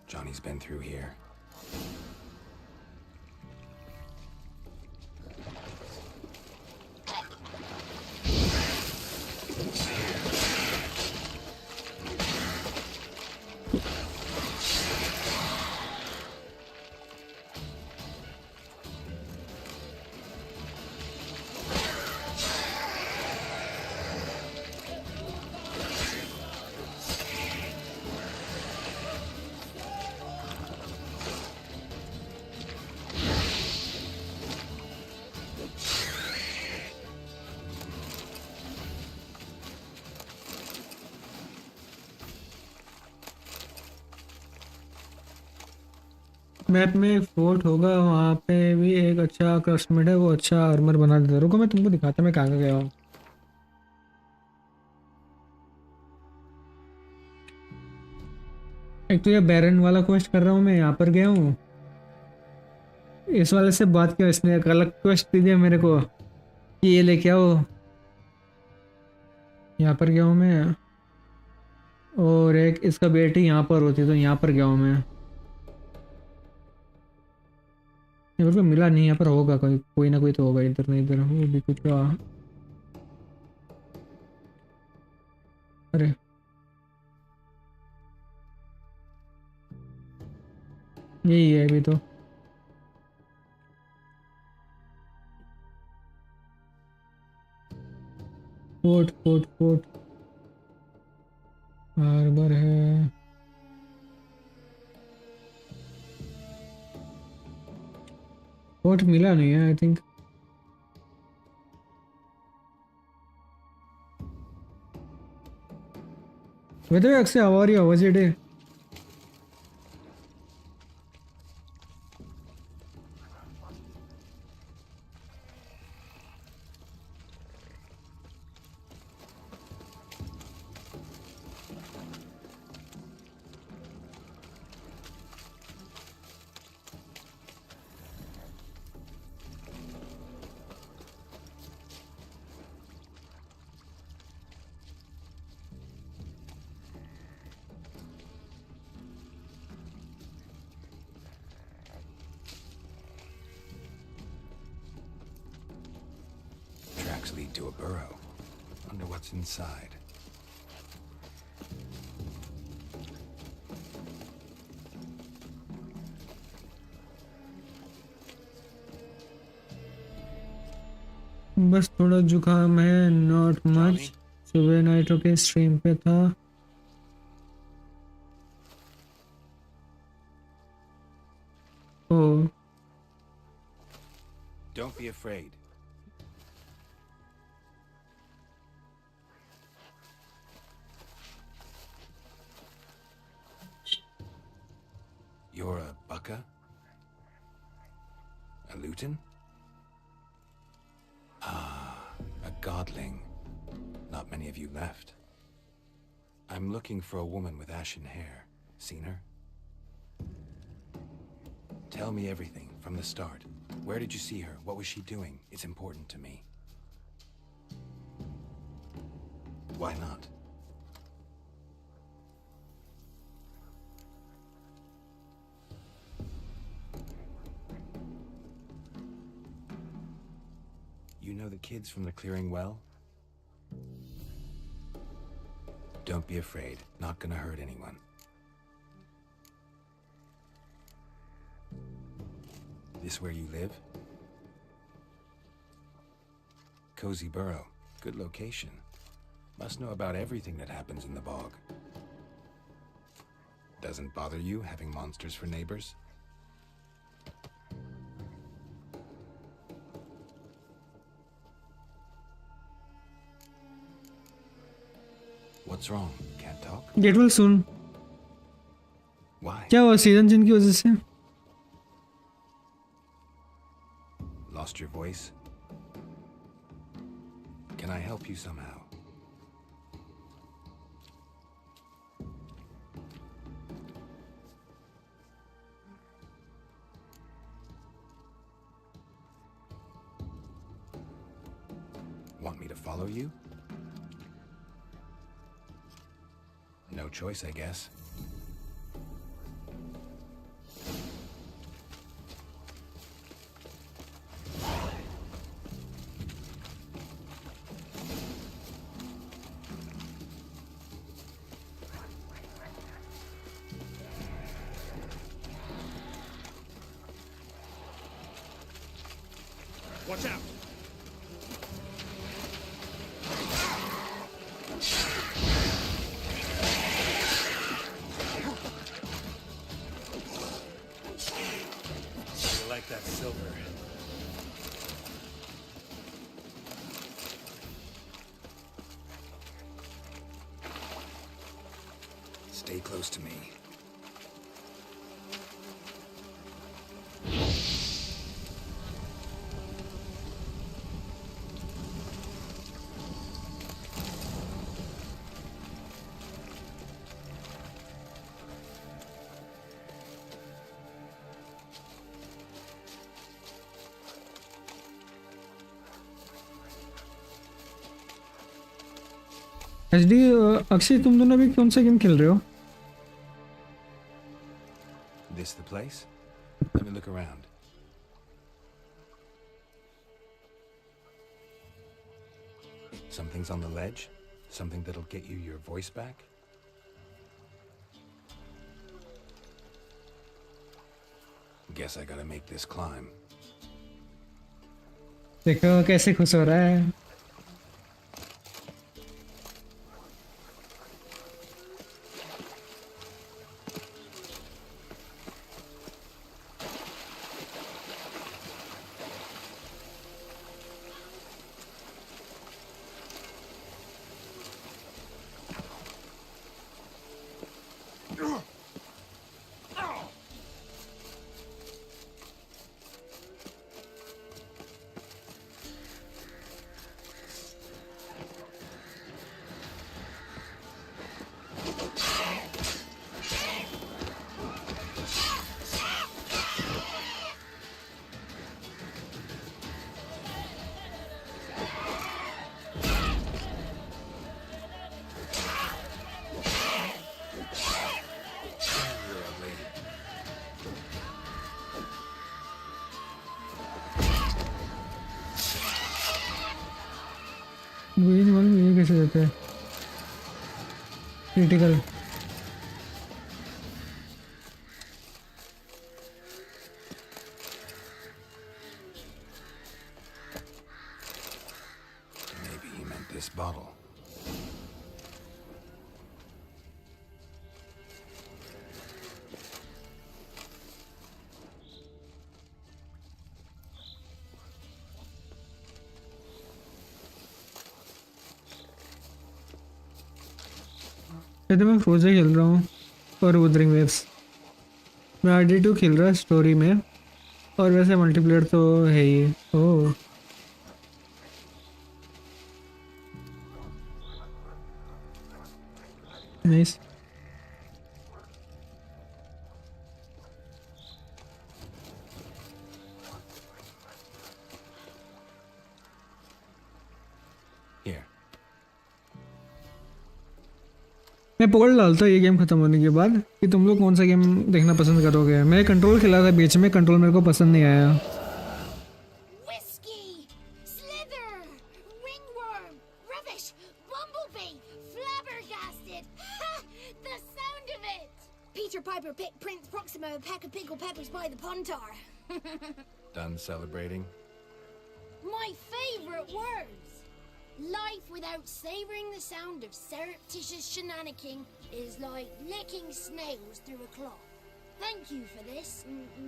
Johnny's been through here. Map में एक फोर्ट होगा, वहाँ पे भी एक अच्छा क्रस्टमेट है, वो अच्छा आर्मर बना देता है। रुको मैं तुमको दिखाता मैं कहाँ गया हूँ। एक तो ये बैरन वाला क्वेस्ट कर रहा हूँ मैं, यहाँ पर गया हूँ। इस वाले से बात किया, इसने एक अलग क्वेस्ट दे दिया मेरे को कि ये लेके आओ। यहाँ पर गया हूँ मैं, और एक इसका बेटी यहाँ पर होती तो यहाँ पर गया हूँ मैं। यहाँ पर मिला नहीं, यहाँ पर होगा कोई कोई ना कोई तो होगा इधर नहीं इधर, वो भी कुछ हुआ। अरे यही है अभी तो। फोर्ट फोर्ट फोर्ट हार्बर है। फोर्ट मिला नहीं है आई थिंक। वैसे अक्सर आवारी आवाज day Lead to a burrow. Wonder what's inside. बस थोड़ा जुकाम है, नॉट मच। सुबह नाइट्रो के स्ट्रीम पे था। ओ Don't be afraid. You're a Bucka? A Luton? Ah, a godling. Not many of you left. I'm looking for a woman with ashen hair. Seen her? Tell me everything, from the start. Where did you see her? What was she doing? It's important to me. Why not? You know the kids from the clearing well? Don't be afraid. Not gonna hurt anyone. This where you live? Cozy burrow. Good location. Must know about everything that happens in the bog. Doesn't bother you having monsters for neighbors? What's wrong? Can't talk? Get well soon. Why? क्या हुआ season जिन की वजह से? Lost your voice? Can I help you somehow? Want me to follow you? No choice, I guess. Watch out! You like that silver? Stay close to me. HD Akshay तुम दोनों अभी कौन सा गेम खेल रहे हो? This the place? Let me look around. Something's on the ledge? Something that'll get you your voice back? Guess I gotta make this climb. देखो कैसे खुश हो रहा है. मुझे नहीं मालूम ये कैसे देते हैं. Critical. Maybe he meant this bottle. कहते मैं फ्रोजा खेल रहा हूँ और वुदरिंग वेव्स. मैं RD2 खेल रहा स्टोरी में और वैसे मल्टीप्लेयर तो है ही. Oh nice. Here. मैं पोल डालता हूँ ये गेम खत्म होने के बाद कि तुम लोग कौन सा गेम देखना पसंद करोगे. मैं कंट्रोल खेला था बीच में. कंट्रोल मेरे को पसंद नहीं आया. Whiskey! Slither! Ringworm! Rubbish! Bumblebee! Flabbergasted! Ha! The sound of it! Peter Piper picked Prince Proximo a pack of pickled peppers by the pontar. Done celebrating? My favourite words! Life without savouring the sound of surreptitious shenanigans is like licking snails through a cloth. Thank you for this,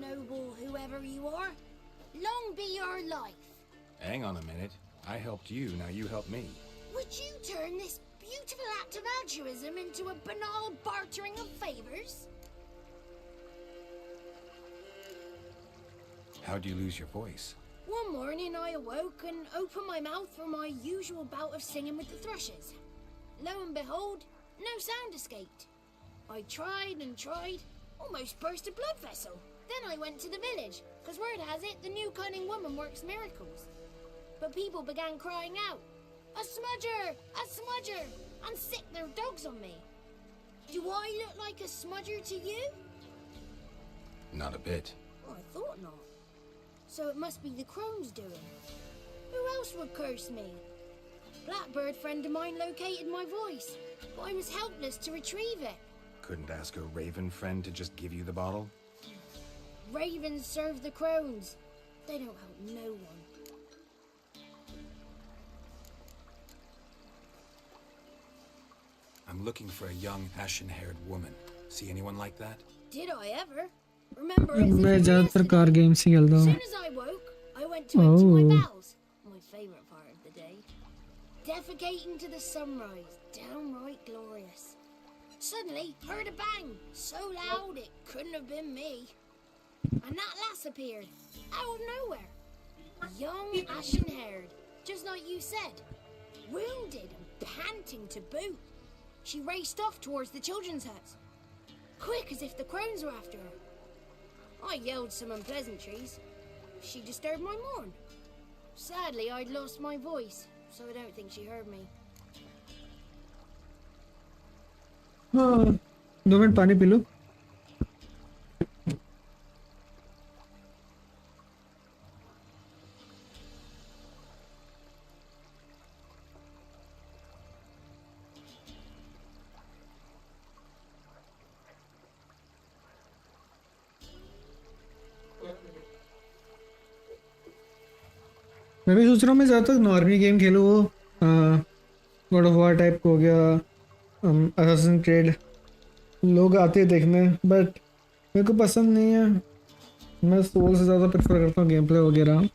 noble whoever you are. Long be your life. Hang on a minute. I helped you, now you help me. Would you turn this beautiful act of altruism into a banal bartering of favours? How'd you lose your voice? One morning I awoke and opened my mouth for my usual bout of singing with the thrushes. Lo and behold, no sound escaped. I tried and tried, almost burst a blood vessel. Then I went to the village, because word has it the new cunning woman works miracles. But people began crying out, "A smudger! A smudger!" and sicked their dogs on me. Do I look like a smudger to you? Not a bit. Oh, I thought not. So it must be the crone's doing. Who else would curse me? Blackbird friend of mine located my voice, but I was helpless to retrieve it. Couldn't ask a raven friend to just give you the bottle? Ravens serve the crones. They don't help no one. I'm looking for a young, ashen-haired woman. See anyone like that? Did I ever? Remember it as if मैं it were ज़्यादातर yesterday. Car games ही खेलता As हूँ. soon as I woke, I went to empty my Oh. bowels. My favourite part of the day. Defecating to the sunrise. Downright glorious. Suddenly, heard a bang. So loud it couldn't have been me. And that lass appeared. Out of nowhere. Young, ashen-haired. Just like you said. Wounded and panting to boot. She raced off towards the children's huts. Quick as if the crones were after her. I yelled some unpleasantries. She disturbed my morn. Sadly, I'd lost my voice, so I don't think she heard me. हाँ 2 minute पानी P low. मैं भी सोच रहा हूँ मैं ज़्यादातर normal game खेलूँ. वो गॉड ऑफ वॉर टाइप हो गया, असैसिन क्रीड. लोग आते हैं देखने बट मेरे को पसंद नहीं है. मैं सोल से ज़्यादा प्रेफर करता हूँ गेम प्ले वगैरह.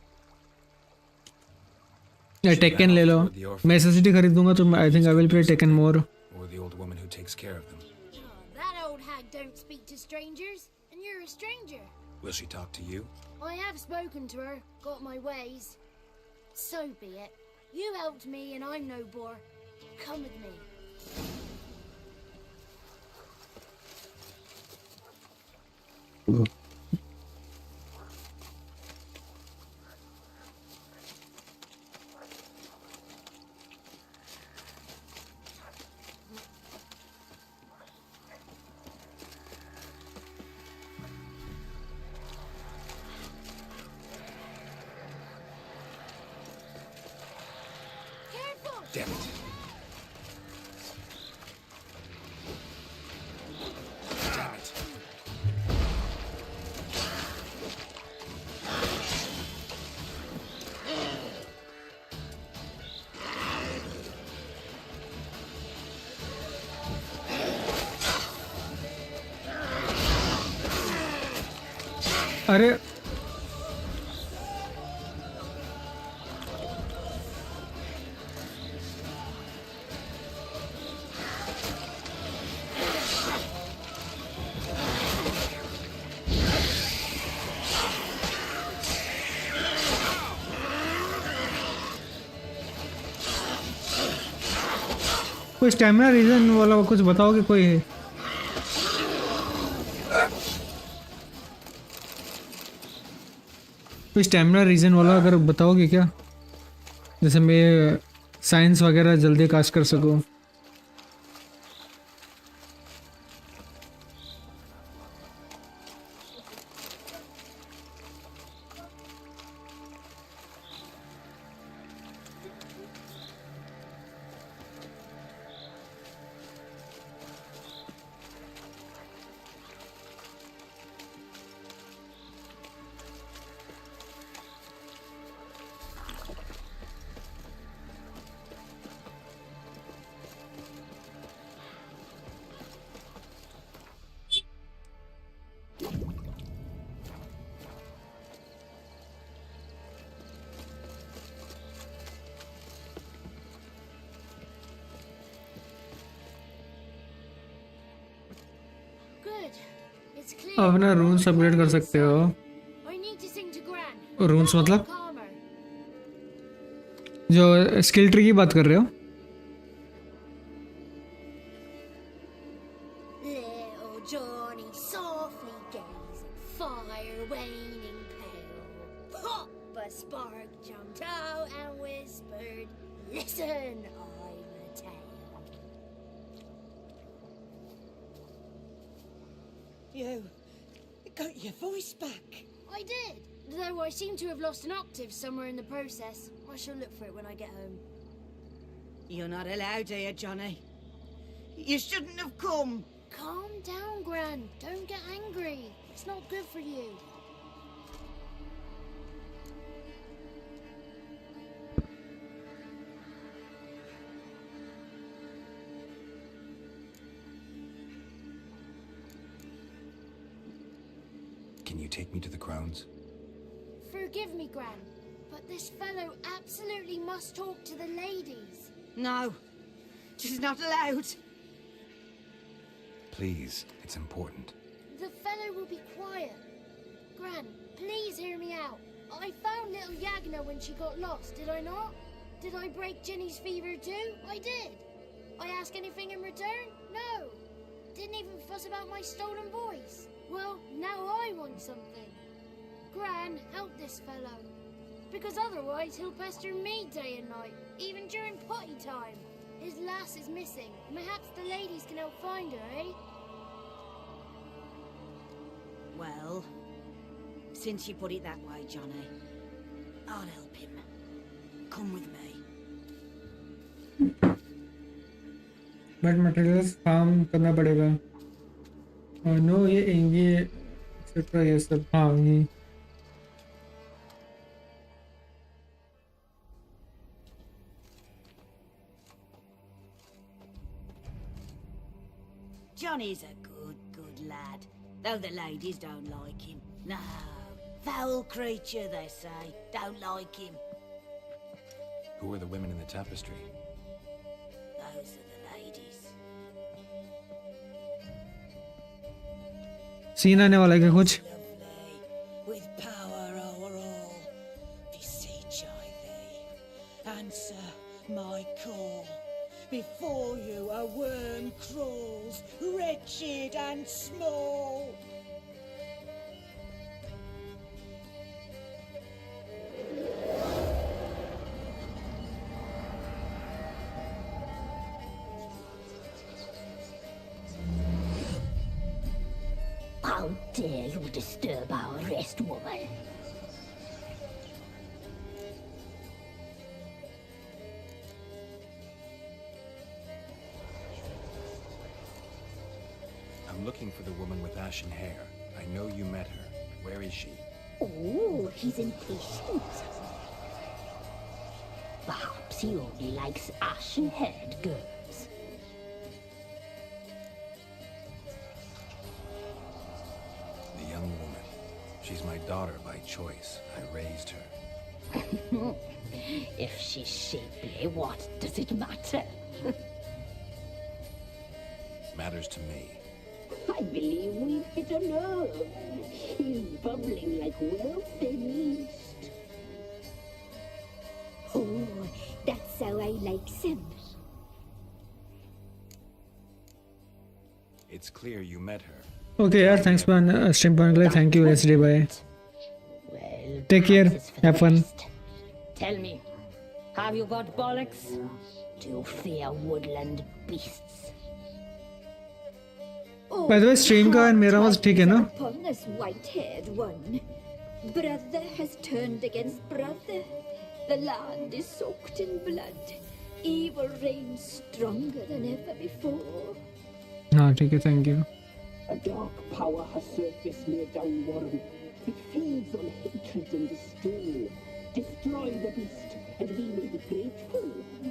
टेकन ले लो. मैं एसएसडी खरीदूंगा तो I think I will play taken more. Or the old woman who takes care of them? That old hag don't speak to strangers, and you're a stranger. Will she talk to you? I have spoken to her, got my ways. So be it. You helped me, and I'm no bore. Come with me. Careful! Damn it. Damn it. अरे कोई stamina reason वाला कुछ बताओगे कोई है? कोई stamina reason वाला अगर बताओगे क्या, जैसे मैं साइंस वगैरह जल्दी कास्ट कर सकूं. Good. It's clear. अपना रून्स अपग्रेड कर सकते हो. I need to sing to Gran. रून्स मतलब Calmer. जो स्किल ट्री की बात कर रहे हो? Little Johnny softly gazing, fire waning pale. Pop! A spark jumped out and whispered, "Listen, I'm a tale." You got your voice back. I did, though I seem to have lost an octave somewhere in the process. I shall look for it when I get home. You're not allowed here, Johnny. You shouldn't have come. Calm down, Gran. Don't get angry. It's not good for you. Can you take me to the Crones? Forgive me, Gran, but this fellow absolutely must talk to the ladies. No, she's not allowed. Please, it's important. The fellow will be quiet. Gran, please hear me out. I found little Yagna when she got lost, did I not? Did I break Ginny's fever too? I did. I ask anything in return? No. Didn't even fuss about my stolen voice. Well, now I want something. Gran, help this fellow. Because otherwise he'll pester me day and night, even during potty time. His lass is missing. Perhaps the ladies can help find her, eh? Well, since you put it that way, Johnny, I'll help him. Come with me. But materials form करना पड़ेगा। No ये etcetera ये सब। हाँ ये Johnny's a good lad, though the ladies don't like him. No, foul creature, they say. Don't like him. Who are the women in the tapestry? Those are the ladies. Scene आने वाला है क्या कुछ? Lovely, with power over all. Beseech I thee, answer my call. Before you a worm crawls, wretched and small. How dare you disturb our rest, woman? I'm looking for the woman with ashen hair. I know you met her. Where is she? Oh, he's impatient. Perhaps he only likes ashen-haired girls. The young woman. She's my daughter by choice. I raised her. If she's shapely, what does it matter? Matters to me. I believe we've hit a nerve. He's bubbling like well-fed yeast. Oh, that's how I like him. It's clear you met her. Okay यार, thanks for stream point के लिए। Thank you SD भाई। Take care, have fun. Tell me, have you got bollocks? Do you fear woodland beasts? By the way stream का and मेरा आवाज ठीक है ना? Upon this white-haired one, brother has turned against brother. The land is soaked in blood. Evil reigns stronger than ever before. हाँ ठीक है, thank you. A dark power has surfaced near Downwarren. It feeds on hatred and disdain. Destroy the beast, and we may be grateful.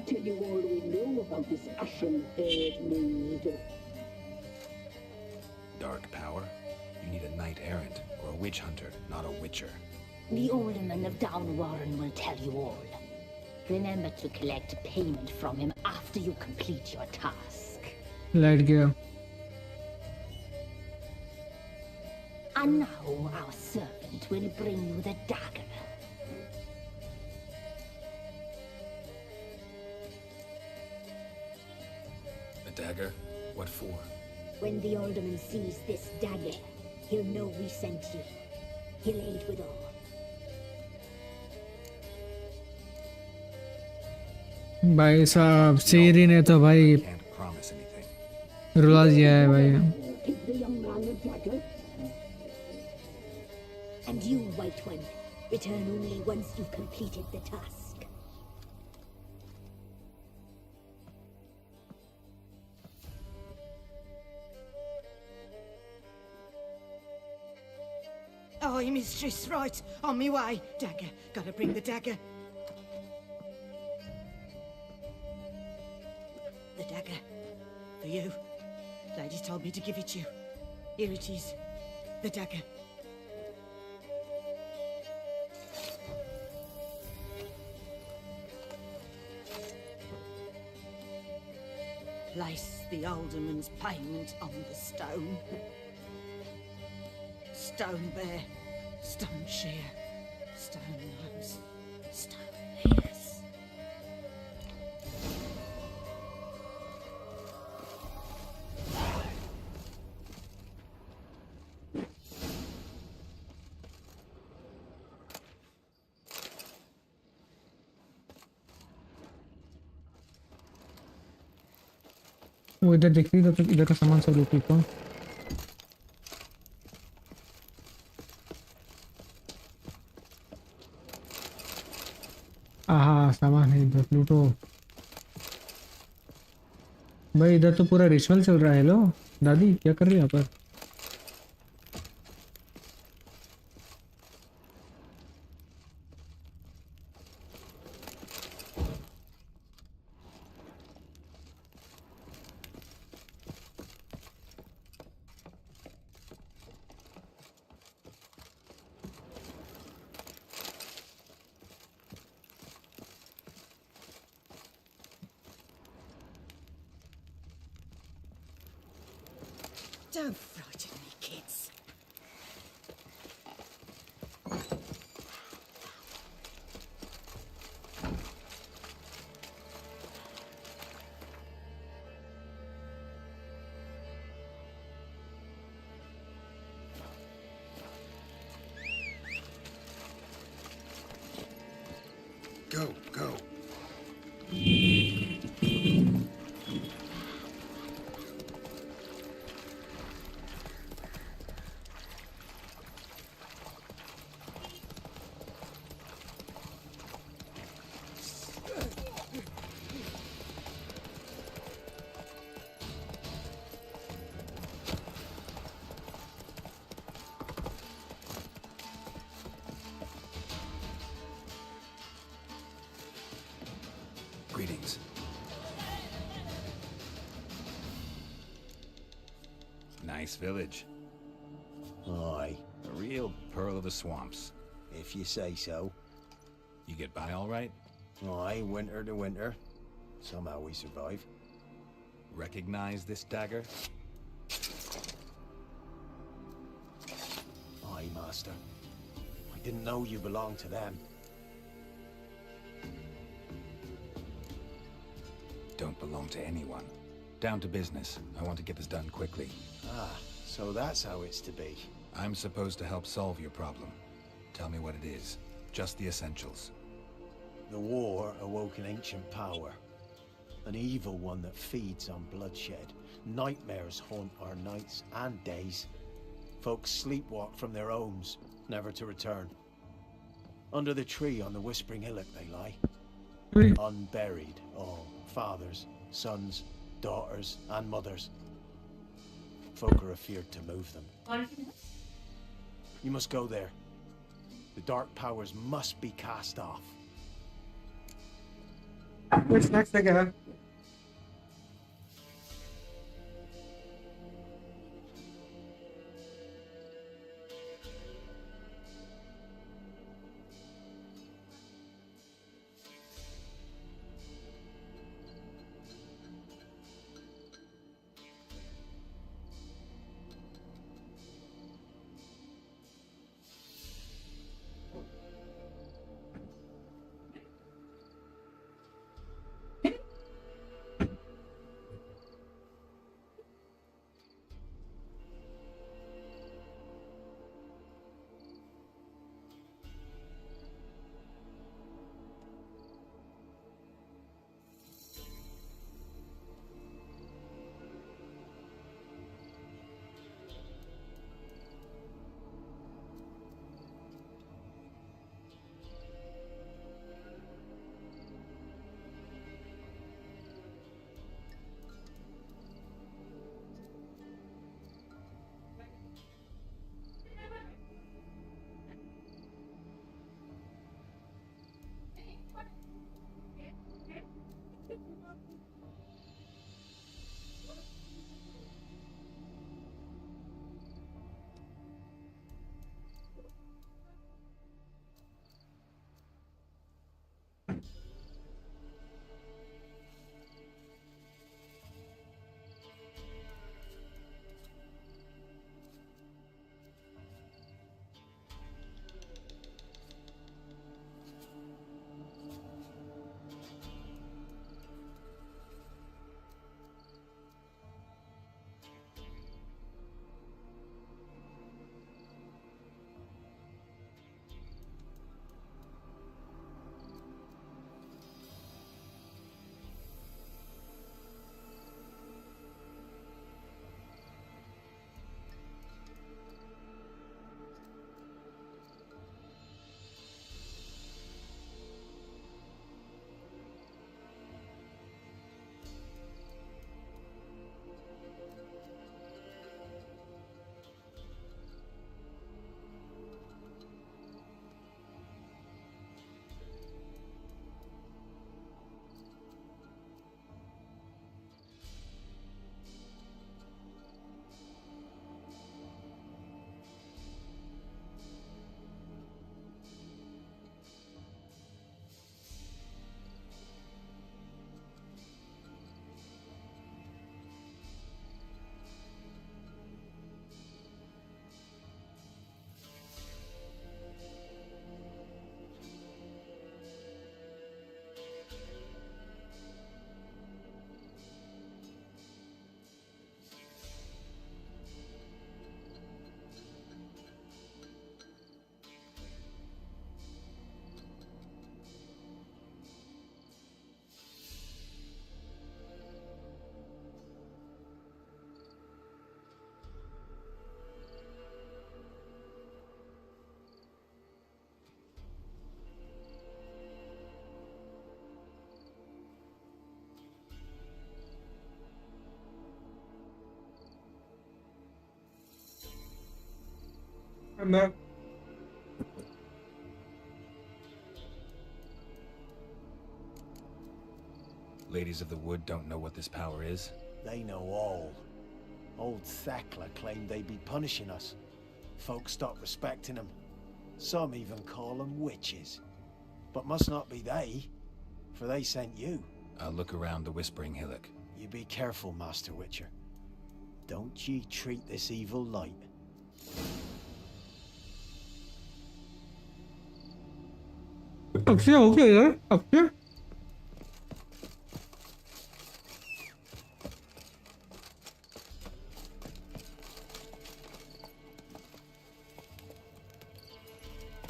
Tell you all we know about this ashen-haired maid. Dark power? You need a knight errant or a witch hunter, not a witcher. The alderman of Downwarren will tell you all. Remember to collect payment from him after you complete your task. Light गया। And now our servant will bring you the dagger. A dagger? What for? When the alderman sees this dagger, he'll know we sent you. He'll aid with all. भाई साहब सीरी ने तो भाई Can't promise anything. रुला दिया है भाई। Give the young man the dagger. And you, White One, return only once you've completed the task. Aye, mistress, right. On me way. Dagger. Gotta bring the dagger. The dagger. For you. Ladies told me to give it you. Here it is. The dagger. Place the alderman's payment on the stone. Stone bear, stone shear, stone nose, stone ears. वो इधर दिख रही है, तो इधर का सामान सब लूट लेता हूँ। आहा, सामान है इधर, लूटो भाई। इधर तो पूरा रिचुअल चल रहा है। लो दादी, क्या कर रही है यहाँ पर? Don't frighten me, kids. Go, go. Greetings. Nice village. Aye. A real pearl of the swamps. If you say so. You get by all right? Aye, winter to winter. Somehow we survive. Recognize this dagger? Aye, master. I didn't know you belonged to them. Don't belong to anyone. Down to business. I want to get this done quickly. Ah, so that's how it's to be. I'm supposed to help solve your problem. Tell me what it is. Just the essentials. The war awoke an ancient power. An evil one that feeds on bloodshed. Nightmares haunt our nights and days. Folks sleepwalk from their homes, never to return. Under the tree on the Whispering Hillock they lie. Unburied, all. Fathers, sons, daughters, and mothers. Folk are afeared to move them. You must go there. The dark powers must be cast off. What's next, guy? I'm back. Ladies of the Wood don't know what this power is? They know all. Old Thekla claimed they'd be punishing us. Folks stopped respecting them. Some even call them witches. But must not be they, for they sent you. I'll look around the Whispering Hillock. You be careful, Master Witcher. Don't ye treat this evil light. Akshay, okay यार, Akshay.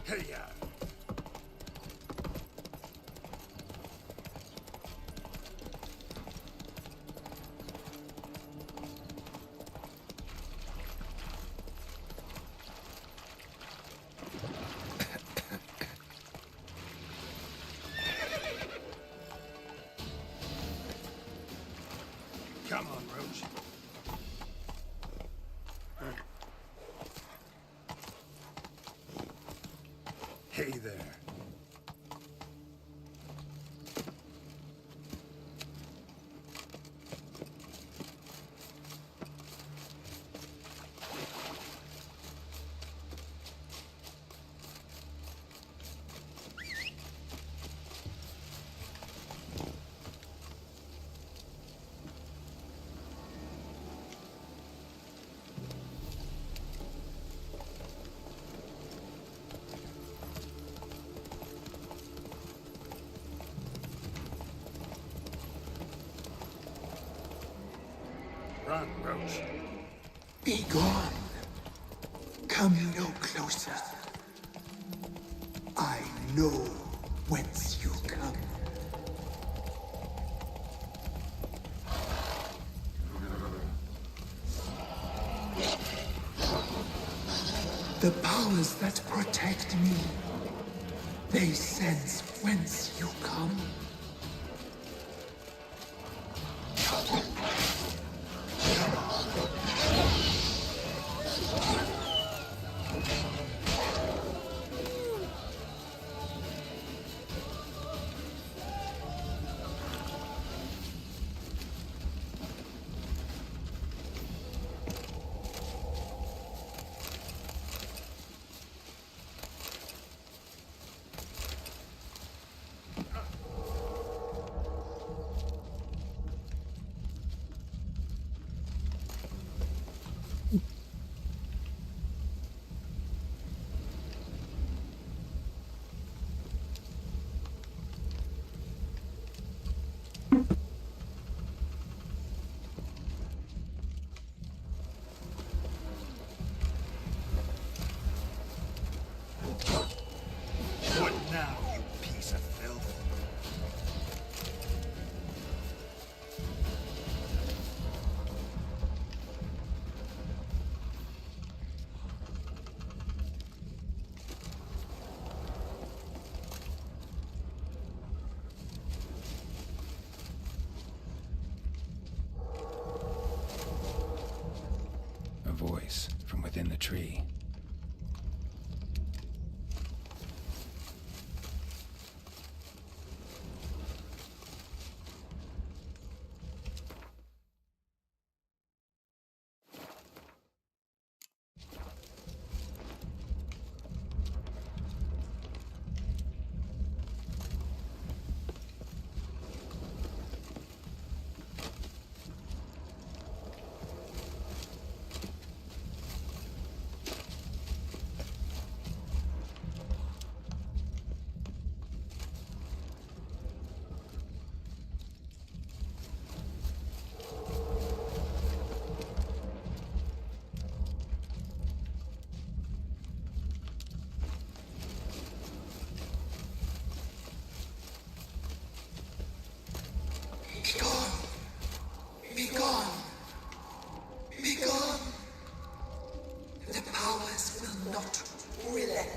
Hey-ya! Come on, Roach. Hey there. Run, Roach. Be gone. Come no closer. I know whence you come. The powers that protect me, they sense whence you come. What now, you piece of filth? A voice from within the tree. Be gone. Be gone. Be gone. The powers will not relent.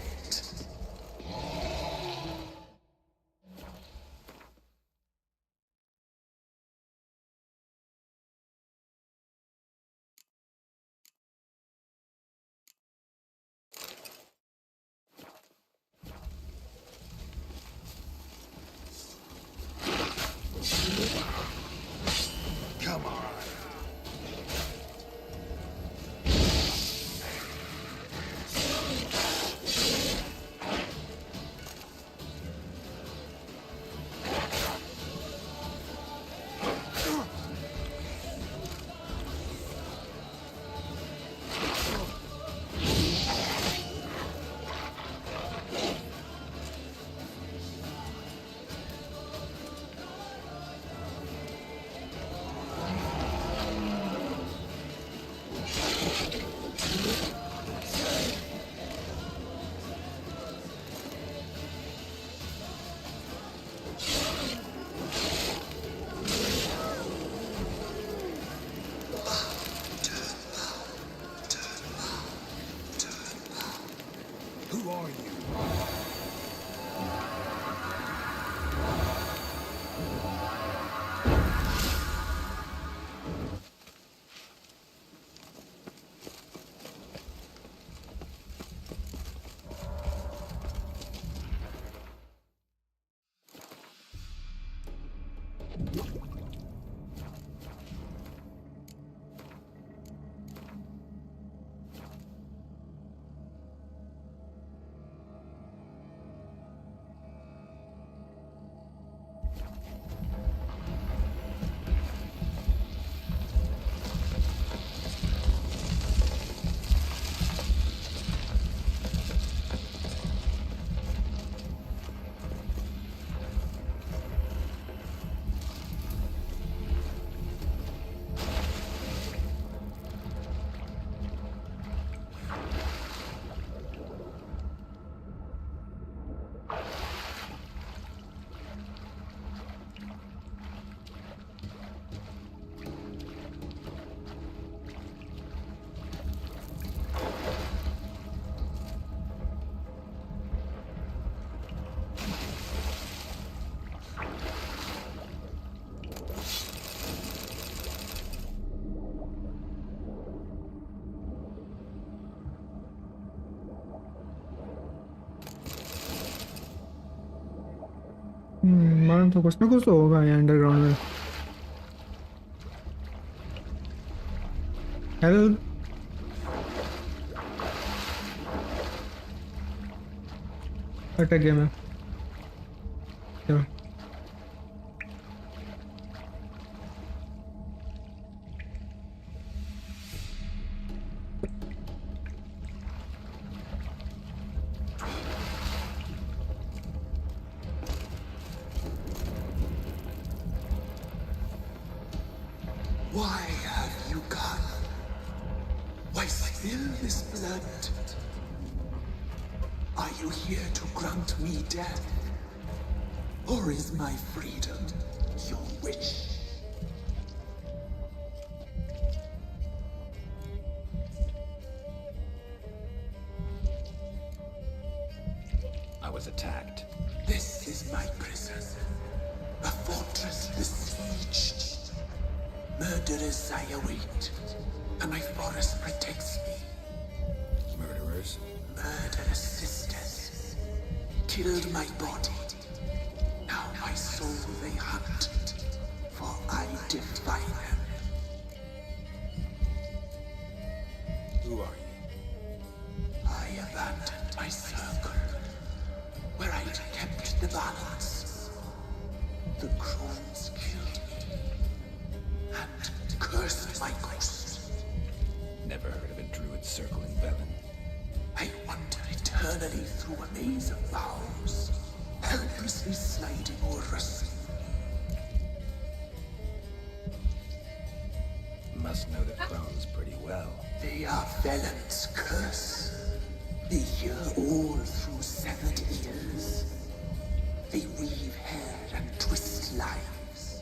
Who are you? मालूम तो कुछ ना कुछ तो होगा यहाँ underground में। Help. अटक गया मैं। चलो। Why have you gone? Why spill this blood? Are you here to grant me death? Or is my freedom your wish? I was attacked. This is my prison. A fortress besieged. Murderers I await, and my forest protects me. Murderers? Murderous sisters killed my body. Now my soul they hunt, for I defy them. Who are you? I abandoned my circle, where I'd kept the balance. The crones killed me, and cursed my ghost. Never heard of a druid circling Velen. I wander eternally through a maze of vows, helplessly sliding over a sea. Must know the crones pretty well. They are Velen's curse. They hear all through severed ears. They weave hair and twist lives.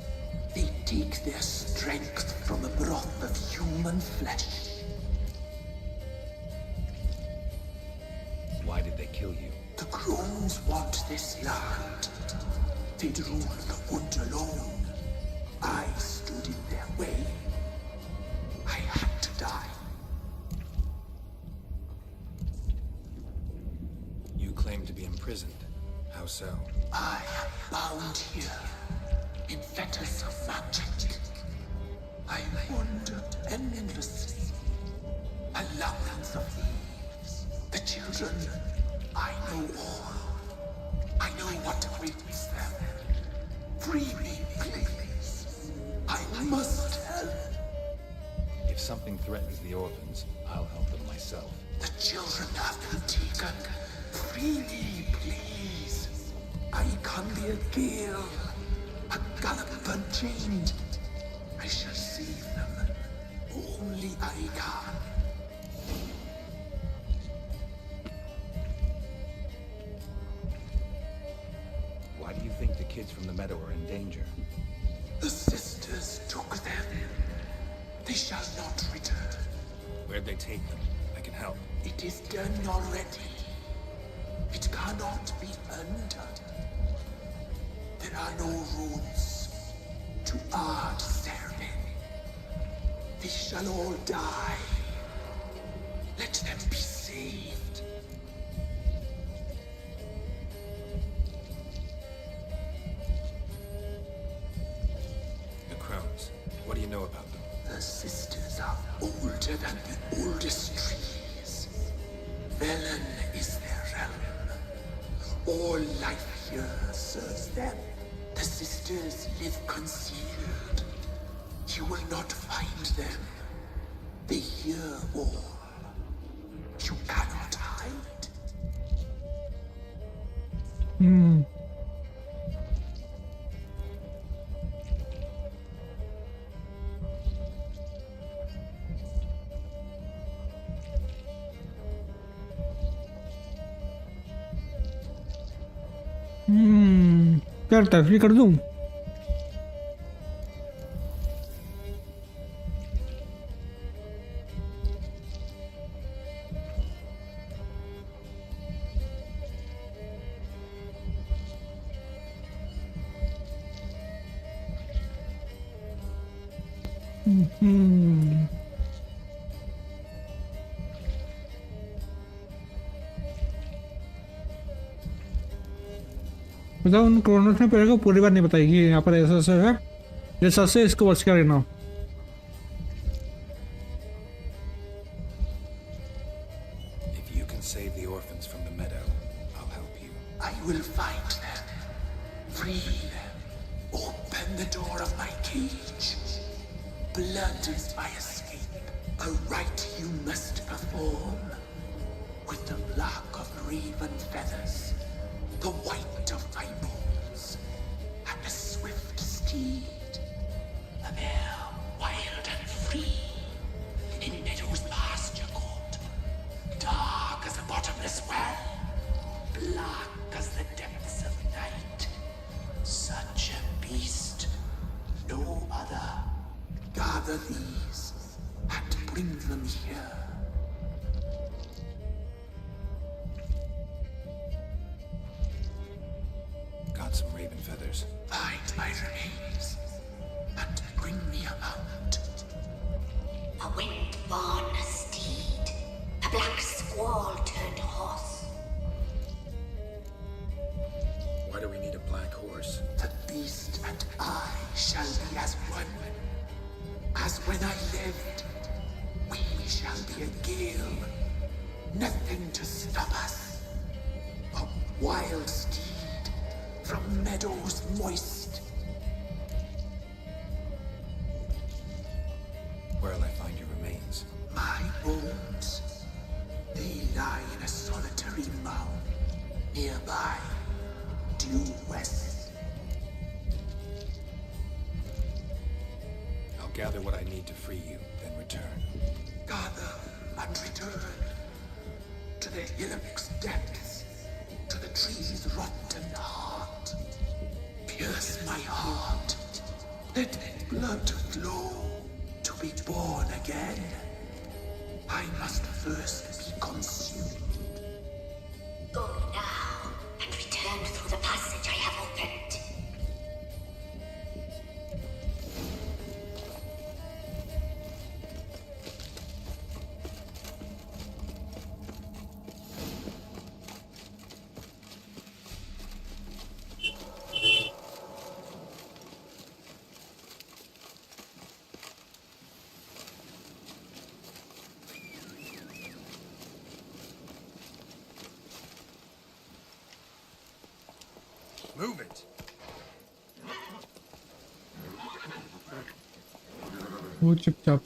They take their strength from the broth of human flesh. Why did they kill you? The crones want this land. They'd rule the wood alone. I stood in their way. I had to die. You claim to be imprisoned. How so? I am bound here, in fetters of magic. I wander endlessly, a labyrinth of leaves. The children, I know all. I know what awaits them. Free me, please. I must help. If something threatens the orphans, I'll help them myself. The children have been taken. Free me, please. I can be a gale, a gallop unchained. I shall save them. Only I can. Why do you think the kids from the meadow are in danger? The sisters took them. They shall not return. Where'd they take them? I can help. It is done already. It cannot be undone. There are no rules to art serving. They shall all die. Let them be saved. The crones. What do you know about them? The sisters are older than the oldest trees. Velen is their realm. All life here serves them. The sisters live concealed. You will not find them. They hear all. You cannot hide. करता free कर दूं मतलब उन Kronos ने पहले को पूरी बात नहीं बताई कि यहाँ पर ऐसा ऐसा है जैसा से इसको वर्ष कर ना If you can save the orphans from the meadow, I'll help you. I will find them. Free them. Open the door of my cage. Blood is my escape. A rite you must perform. With the black of raven feathers, the white of my bones, and a swift steed. A mare, wild and free, in meadows pasture court, dark as a bottomless well, black as the depths of night. Such a beast, no other. Gather these and bring them here. Got some raven feathers. Find my remains and bring me a mount. A wind-born steed, a black squall turned horse. Why do we need a black horse? The beast and I shall be as one. As when I lived, we shall be a gale. Nothing to stop us. A wild steed from meadows moist. Where'll I find your remains? My bones, they lie in a solitary mound nearby, due west. I'll gather what I need to free you, then return. Gather and return to the Hillock's depths, to the tree's rotten heart. Pierce my heart, let blood flow to be born again. I must first be consumed. Go now and return through the passage I have opened. Move it! वो चुपचाप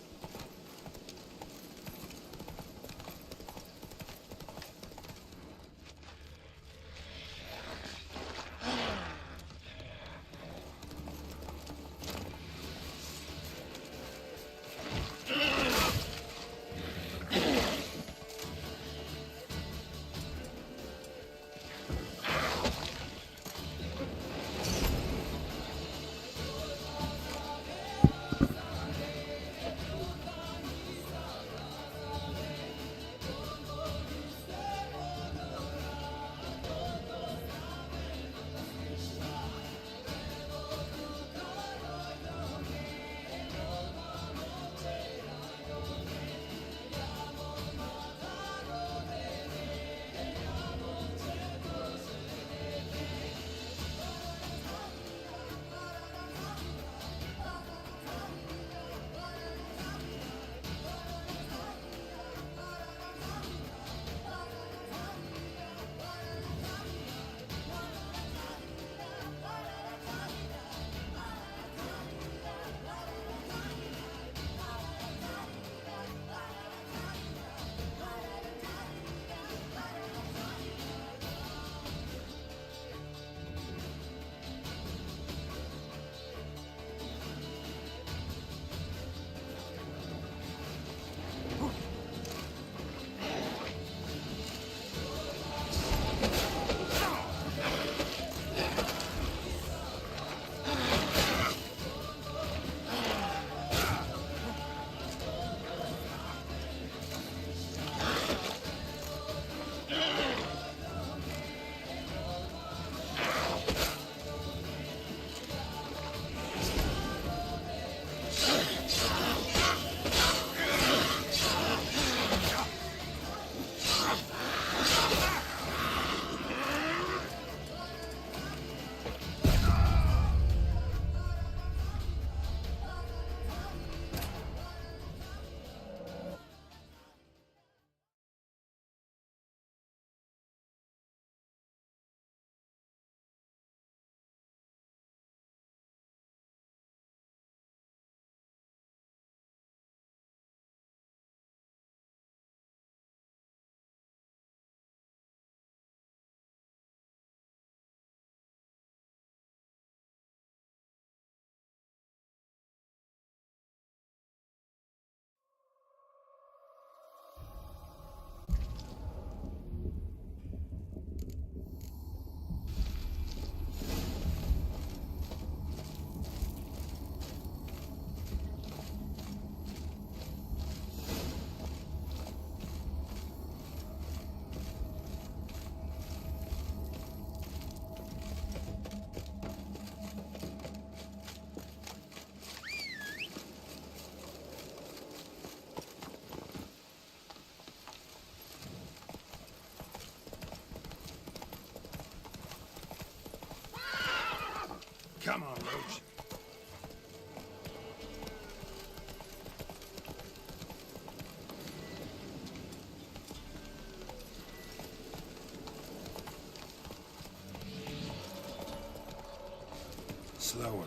Come on, Roach. Slower.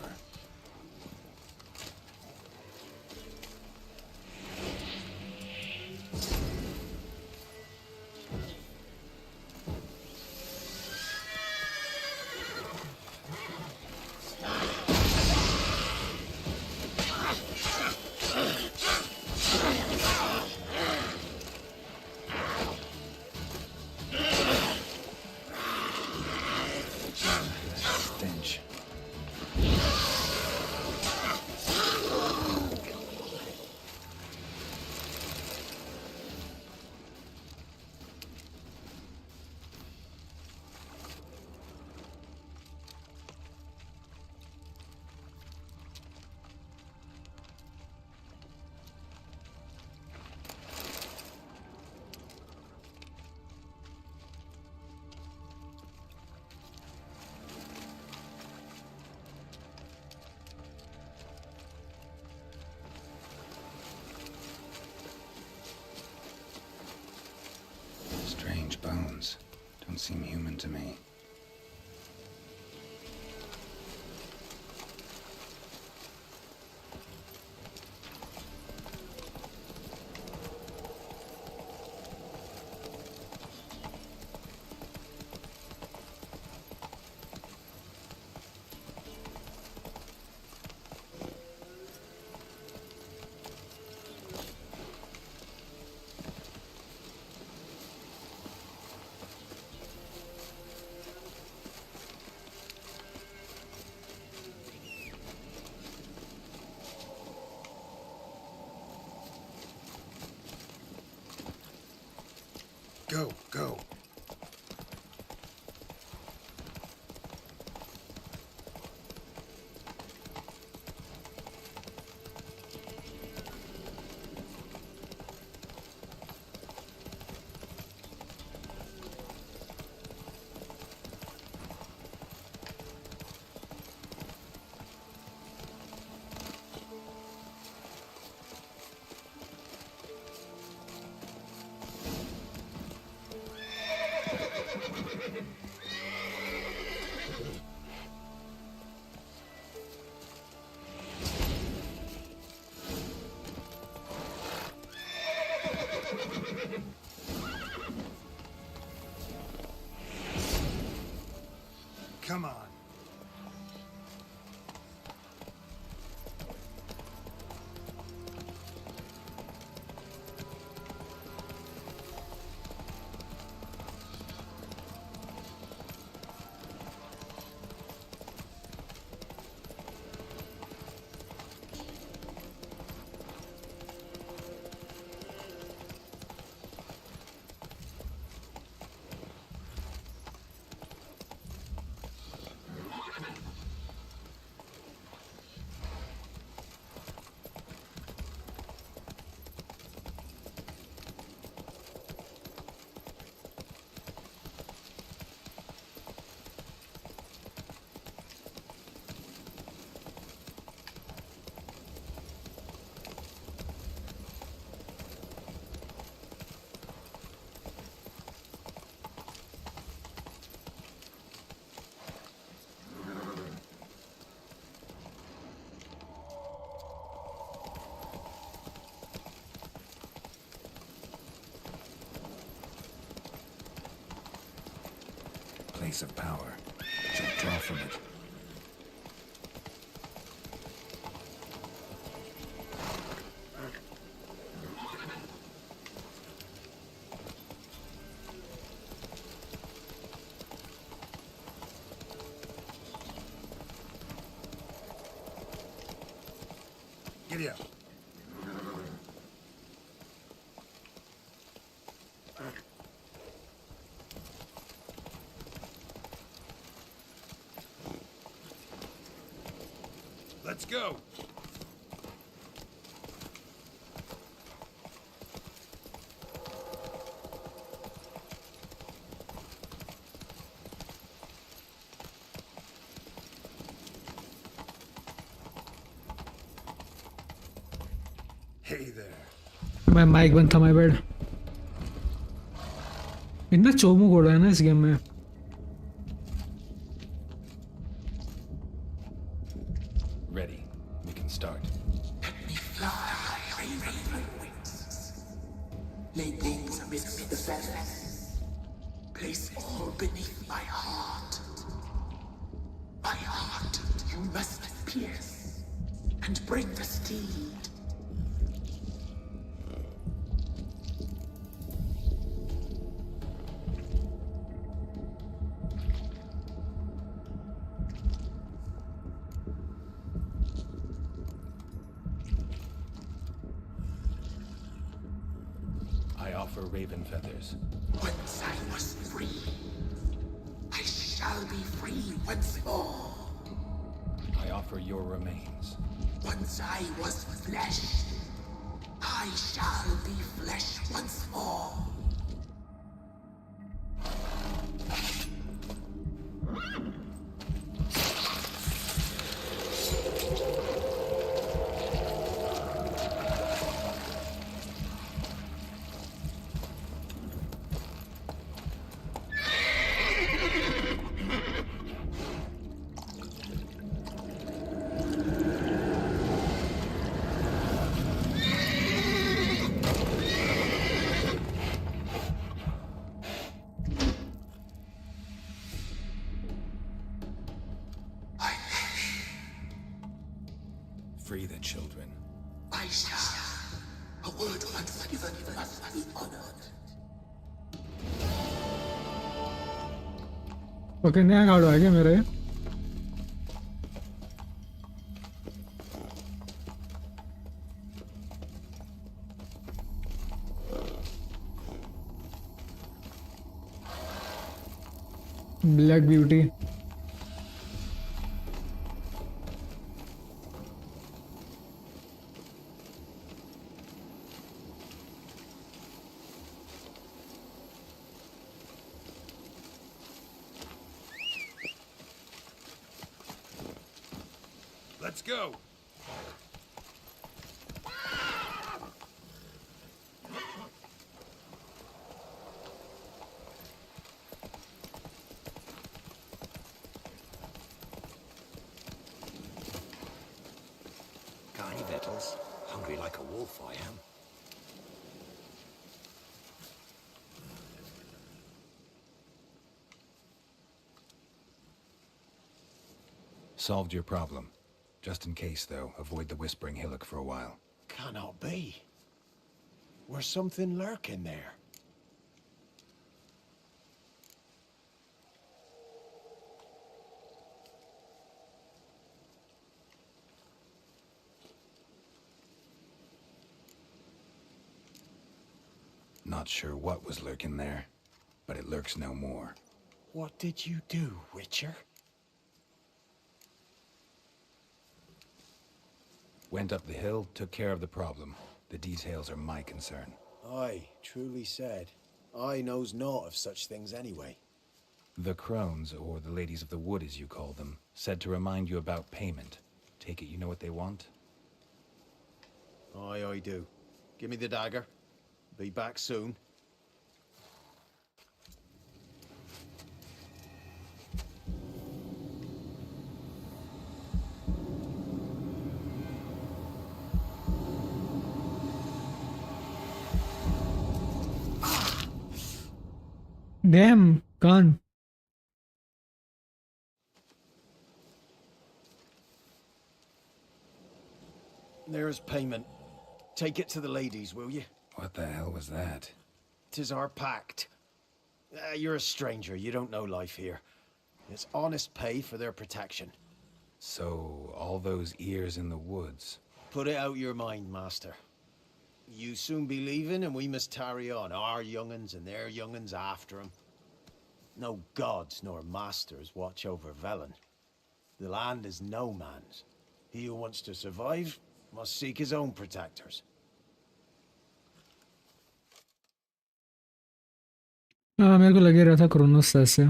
Stench. Strange bones. Don't seem human to me. Go, go. Come on. Place of power. Should draw from it. Giddy up. Let's go. मैं mic बंद था my bad. इतना चोमू कोड़ा है ना इस game में। Ready. We can start. Lay things amidst the feathers. Place all beneath my heart. My heart you must pierce and bring the steed. I offer raven feathers. Once I was free, I shall be free once more. I offer your remains. Once I was flesh, I shall be flesh once more. Free the children. I shall. A word once given must be honored. Okay नया card आ गया मेरे। Black beauty. Let's go. Got any victuals? Hungry like a wolf, I am. Solved your problem. Just in case, though, avoid the Whispering Hillock for a while. Cannot be. Where's something lurking there? Not sure what was lurking there, but it lurks no more. What did you do, Witcher? Went up the hill, took care of the problem. The details are my concern. Aye, truly said. I knows naught of such things anyway. The crones, or the ladies of the wood as you call them, said to remind you about payment. Take it you know what they want? Aye, I do. Give me the dagger. Be back soon. Damn, gone. There's payment. Take it to the ladies, will you? What the hell was that? 'Tis our pact. You're a stranger, you don't know life here. It's honest pay for their protection. So, all those ears in the woods. Put it out your mind, master. You soon be leaving and we must tarry on, our young'uns and their young'uns after 'em. No gods nor masters watch over Velen. The land is no man's. He who wants to survive must seek his own protectors. हाँ मेरे को लगे रहा था Kronos ऐसे।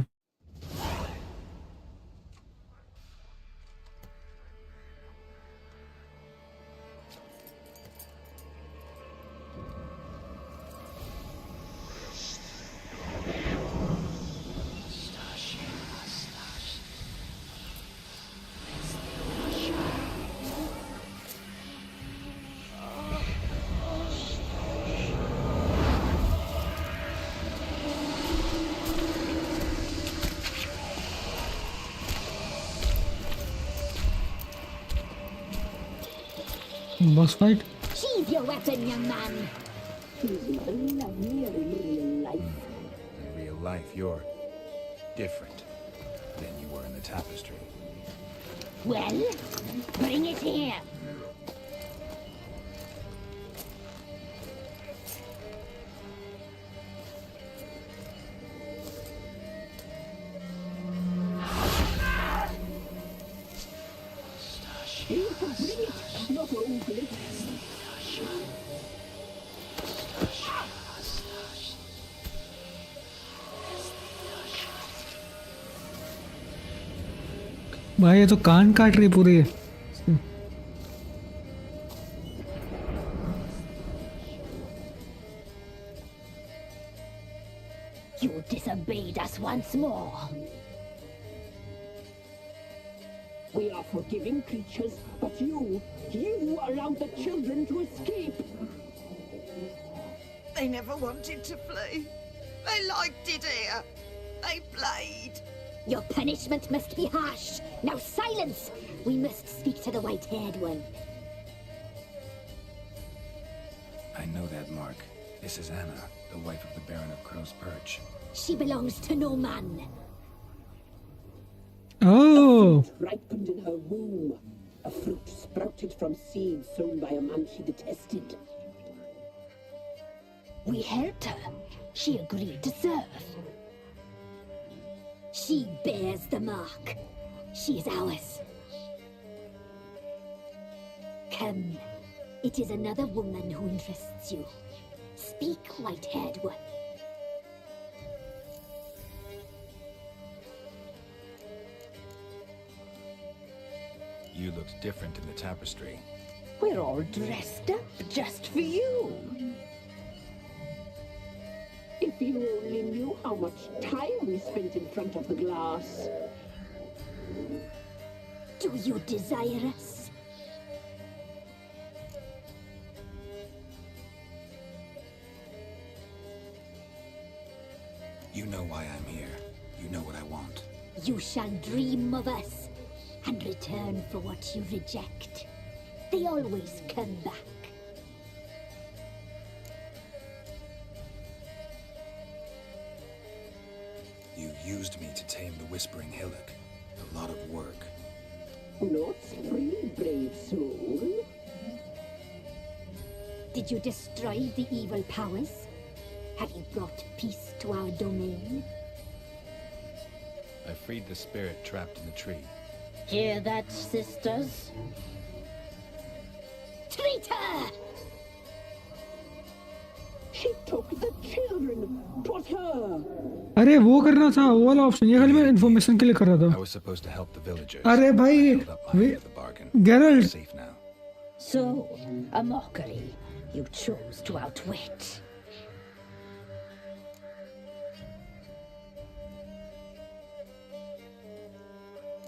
Boss fight? Sheathe your weapon, young man. She's even lovelier in real life. In real life, you're different than you were in the tapestry. Well, bring it here. You can bring it, not only. भाई ये तो कान काट रही पूरी. You disobeyed us once more. We are forgiving creatures, but you allowed the children to escape. They never wanted to flee. They liked it here. They played. Your punishment must be harsh. Now silence! We must speak to the white-haired one. I know that mark. This is Anna, the wife of the Baron of Crow's Perch. She belongs to no man. Oh! Ripened in her womb. A fruit sprouted from seeds sown by a man she detested. We helped her. She agreed to serve. She bears the mark. She is ours. Come. It is another woman who interests you. Speak, white-haired one. You looked different in the tapestry. We're all dressed up just for you. If you only knew how much time we spent in front of the glass. Do you desire us? You know why I'm here. You know what I want. You shall dream of us and return for what you reject. They always come back. You used me to tame the Whispering Hillock. A lot of work. Not free, brave soul. Did you destroy the evil powers? Have you brought peace to our domain? I freed the spirit trapped in the tree. Hear that, sisters? Traitor! She took the children. 'Twas her. अरे वो करना था वो वाला option. ये खाली मैं information के लिए कर रहा I था. was supposed to help the villagers. अरे भाई I held up my end of the bargain. Geralt. Safe now. So, a mockery you chose to outwit.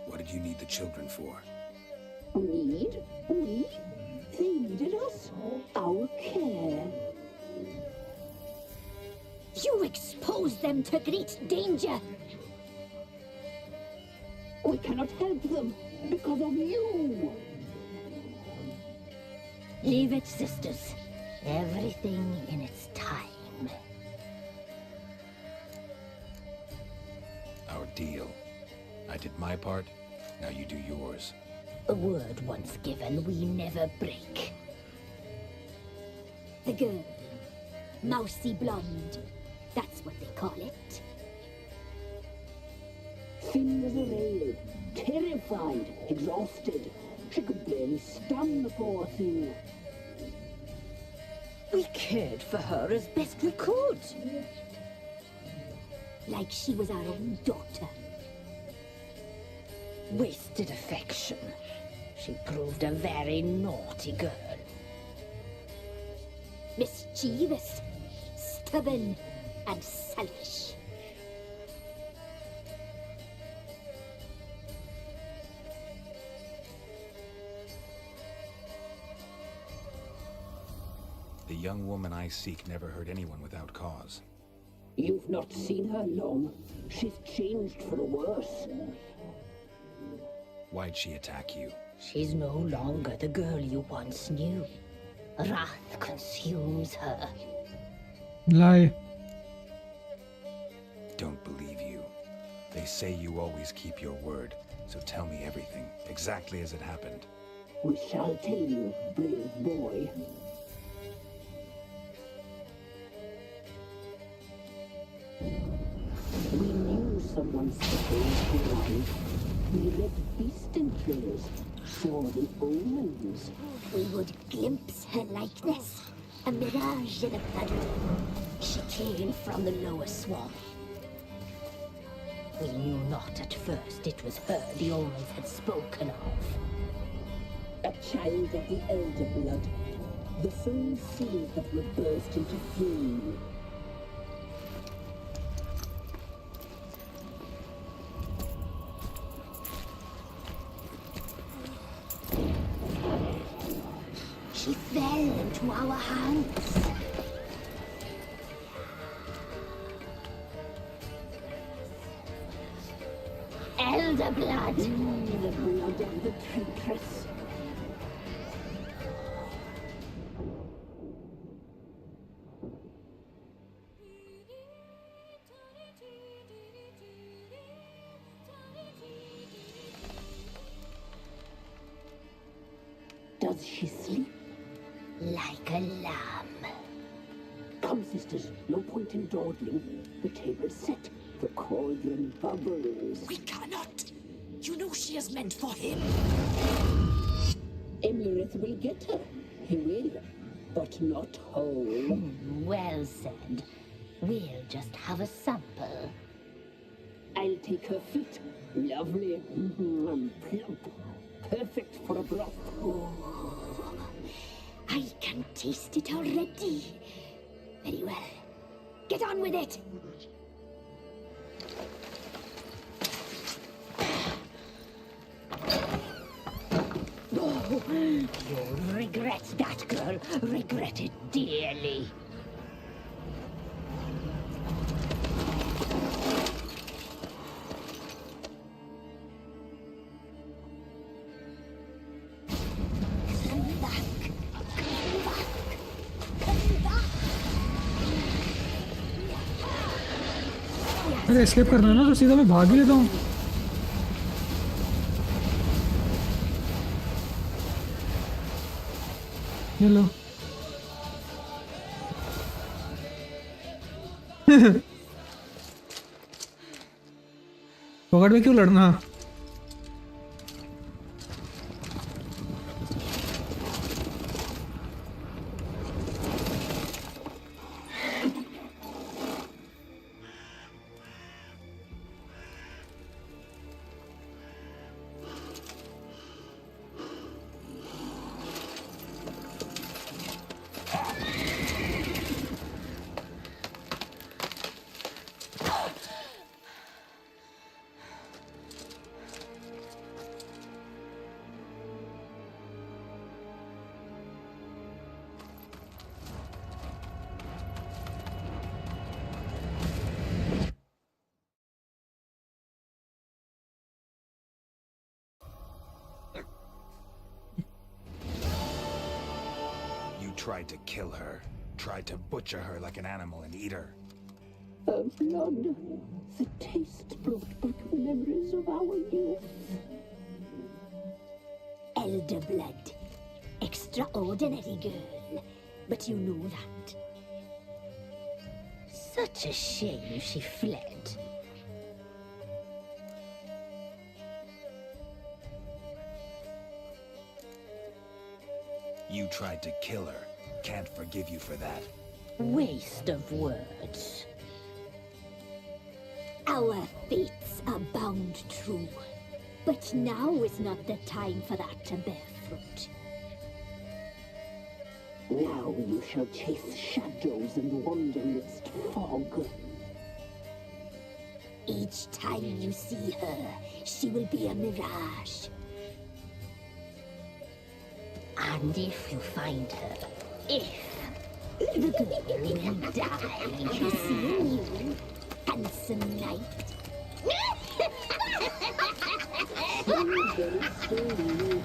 What did you need the children for? Need? We? They needed us. Our care. You exposed them to great danger. We cannot help them because of you. Leave it, sisters. Everything in its time. Our deal. I did my part, now you do yours. A word once given, we never break. The girl. Mousy blonde. That's what they call it. Thin as a rail, terrified, exhausted. She could barely stand, the poor thing. We cared for her as best we could. Like she was our own daughter. Wasted affection. She proved a very naughty girl. Mischievous, stubborn, and selfish. The young woman I seek never hurt anyone without cause. You've not seen her long. She's changed for the worse. Why'd she attack you? She's no longer the girl you once knew. Wrath consumes her. Lie. Don't believe you. They say you always keep your word, so tell me everything, exactly as it happened. We shall tell you, brave boy. We knew someone supposed to arrive. We read beast enclosures, saw the omens. We would glimpse her likeness, a mirage in a puddle. She came from the lower swamp. We knew not at first it was her the omens had spoken of. A child of the elder blood, the same seed that would burst into flame. She fell into our hands. Elder blood. The blood of the traitress. Does she sleep? Like a lamb. Come, sisters, no point in dawdling. The table's set, the cauldron bubbles. We cannot! You know she is meant for him! Emlyrith will get her. He will, but not whole. Well said. We'll just have a sample. I'll take her feet. Lovely. Plump. Perfect for a broth. I can taste it already. Very well. Get on with it. Oh, you'll regret that, girl. Regret it dearly. अरे escape करना है ना, तो सीधा मैं भाग ही लेता हूँ. ये लो. पकड़ में क्यों लड़ना? Tried to kill her. Tried to butcher her like an animal and eat her. Her blood. The taste brought back memories of our youth. Elder blood. Extraordinary girl. But you know that. Such a shame she fled. You tried to kill her. Can't forgive you for that. Waste of words. Our fates are bound true. But now is not the time for that to bear fruit. Now you shall chase shadows and wander amidst fog. Each time you see her, she will be a mirage. And if you find her, the girl will die. You see you, handsome knight. Very slowly.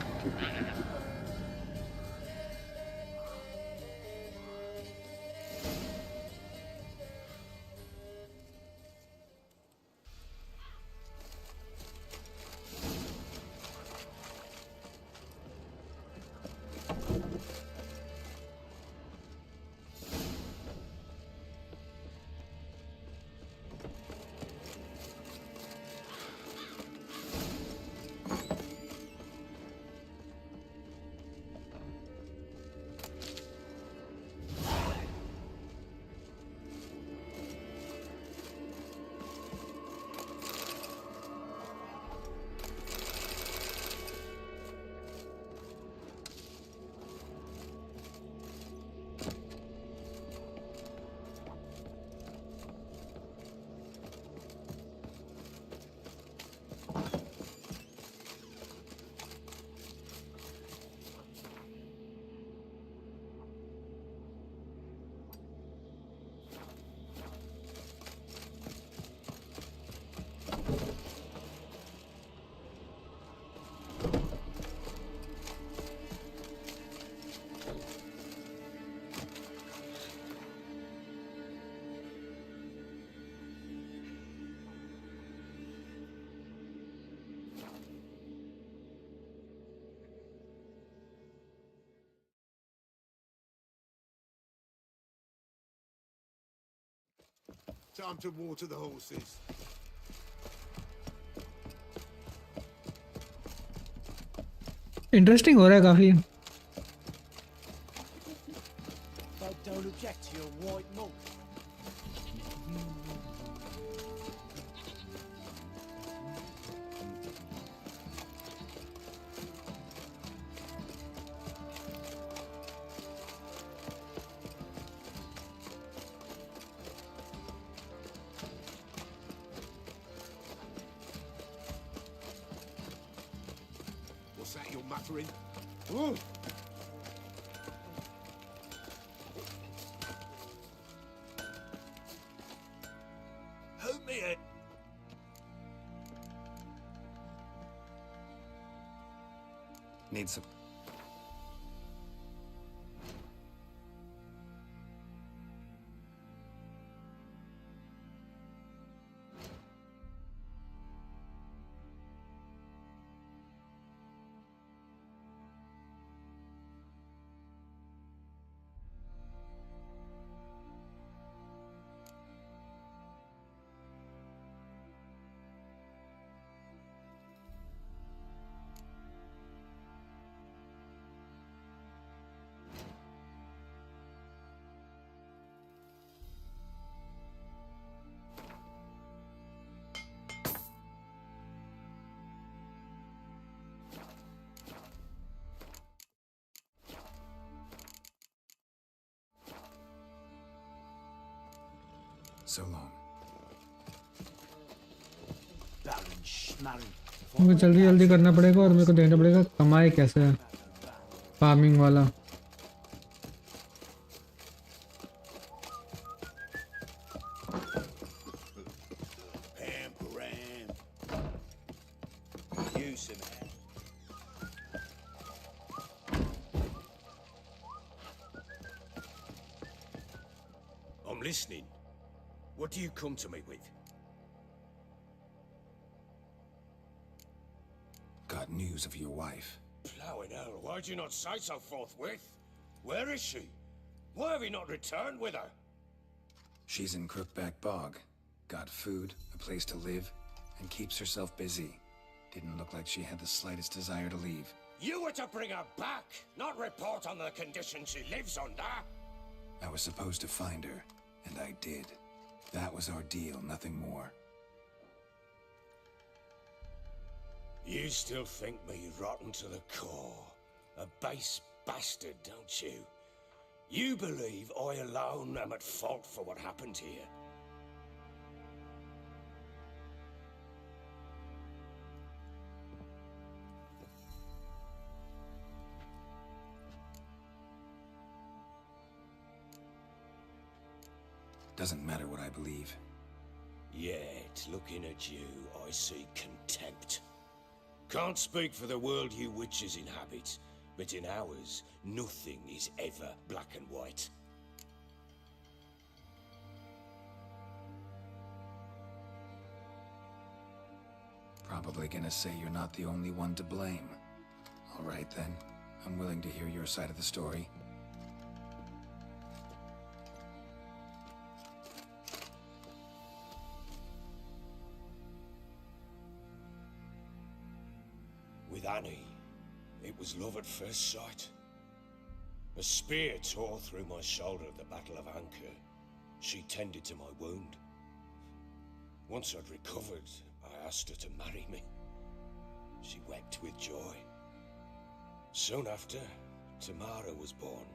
Time to water the horses. Interesting हो रहा है काफी. But don't object to your white monk. What's that you're muttering? Ooh. Help me in. Need some. So long. Baron Schmarren. मुझे जल्दी जल्दी करना पड़ेगा और मेरे को देखना पड़ेगा कमाई कैसे है फार्मिंग वाला. I'm listening. What do you come to me with? Got news of your wife. Plowing hell, why'd you not say so forthwith? Where is she? Why have you not returned with her? She's in Crookback Bog. Got food, a place to live, and keeps herself busy. Didn't look like she had the slightest desire to leave. You were to bring her back, not report on the conditions she lives under. I was supposed to find her, and I did. That was our deal, nothing more. You still think me rotten to the core. A base bastard, don't you? You believe I alone am at fault for what happened here. Doesn't matter what I believe. Yet, looking at you, I see contempt. Can't speak for the world you witches inhabit, but in ours, nothing is ever black and white. Probably gonna say you're not the only one to blame. All right then, I'm willing to hear your side of the story. With Annie, it was love at first sight. A spear tore through my shoulder at the Battle of Anchor. She tended to my wound. Once I'd recovered, I asked her to marry me. She wept with joy. Soon after, Tamara was born.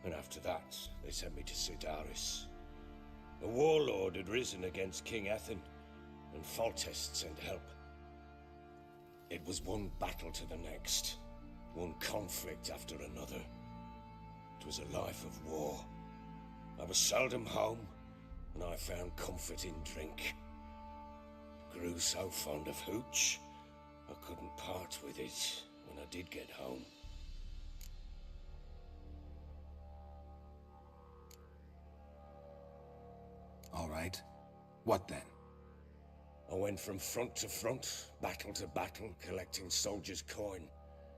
And after that, they sent me to Sidaris. A warlord had risen against King Ethan, and Foltest sent help. It was one battle to the next, one conflict after another. It was a life of war. I was seldom home, and I found comfort in drink. Grew so fond of hooch, I couldn't part with it when I did get home. All right. What then? I went from front to front, battle to battle, collecting soldiers' coin,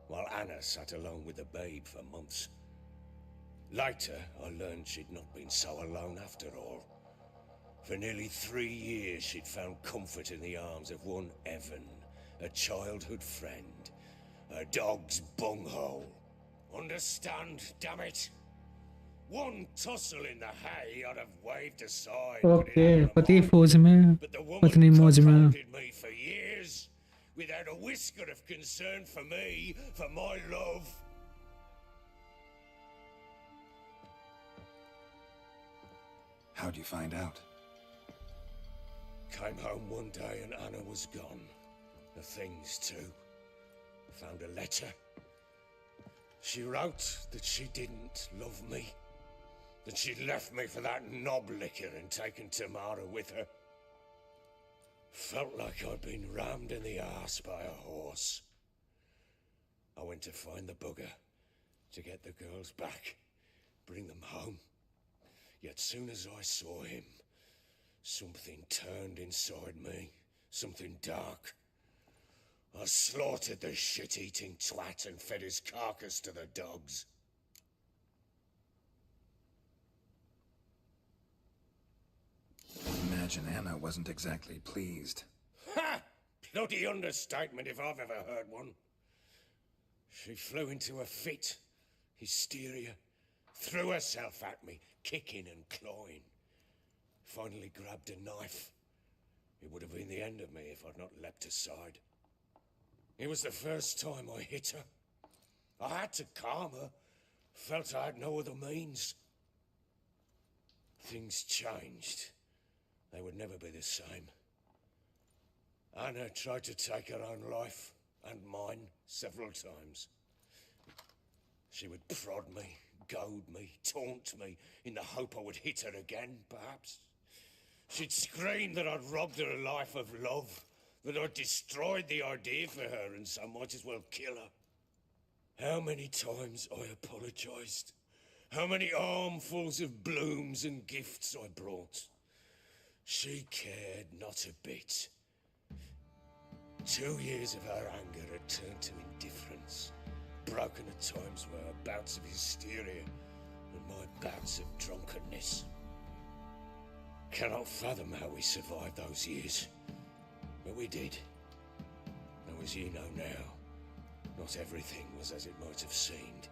while Anna sat alone with the babe for months. Later, I learned she'd not been so alone after all. For nearly 3 years, she'd found comfort in the arms of one Evan, a childhood friend, a dog's bunghole. Understand, damn it? One tussle in the hay I'd have waved aside. Okay, पति फौज में, पत्नी मौज में. Me for years, without a whisker of concern for me, for my love. How'd you find out? Came home one day and Anna was gone. The things too. Found a letter. She wrote that she didn't love me. That she'd left me for that knob licker and taken Tamara with her. Felt like I'd been rammed in the arse by a horse. I went to find the bugger, to get the girls back, bring them home. Yet soon as I saw him, something turned inside me, something dark. I slaughtered the shit-eating twat and fed his carcass to the dogs. Imagine Anna wasn't exactly pleased. Ha! Bloody understatement if I've ever heard one. She flew into a fit, hysteria, threw herself at me, kicking and clawing. Finally grabbed a knife. It would have been the end of me if I'd not leapt aside. It was the first time I hit her. I had to calm her. Felt I had no other means. Things changed. They would never be the same. Anna tried to take her own life, and mine, several times. She would prod me, goad me, taunt me, in the hope I would hit her again, perhaps. She'd scream that I'd robbed her life of love, that I'd destroyed the idea for her, and so might as well kill her. How many times I apologized. How many armfuls of blooms and gifts I brought. She cared not a bit. 2 years of her anger had turned to indifference, broken at times by her bouts of hysteria and my bouts of drunkenness. Cannot fathom how we survived those years, but we did. Though as you know now, not everything was as it might have seemed.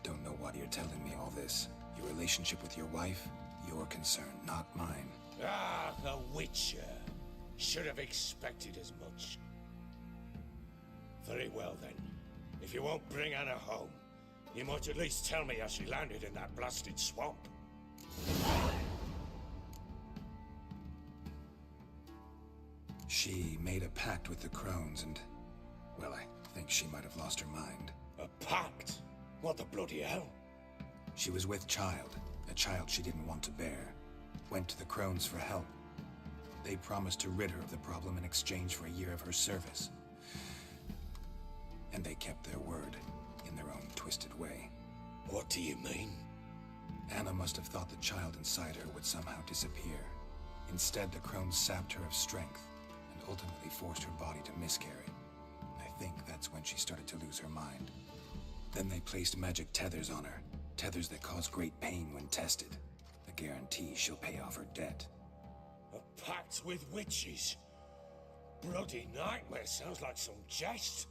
Don't know why you're telling me all this. Your relationship with your wife, your concern, not mine. Ah, the Witcher. Should have expected as much. Very well then. If you won't bring Anna home, you might at least tell me how she landed in that blasted swamp. She made a pact with the crones and, well, I think she might have lost her mind. A pact? What the bloody hell? She was with child, a child she didn't want to bear. Went to the crones for help. They promised to rid her of the problem in exchange for a year of her service. And they kept their word, in their own twisted way. What do you mean? Anna must have thought the child inside her would somehow disappear. Instead, the crones sapped her of strength, and ultimately forced her body to miscarry. I think that's when she started to lose her mind. Then they placed magic tethers on her, tethers that cause great pain when tested. A guarantee she'll pay off her debt. A pact with witches? Bloody nightmare, sounds like some jest.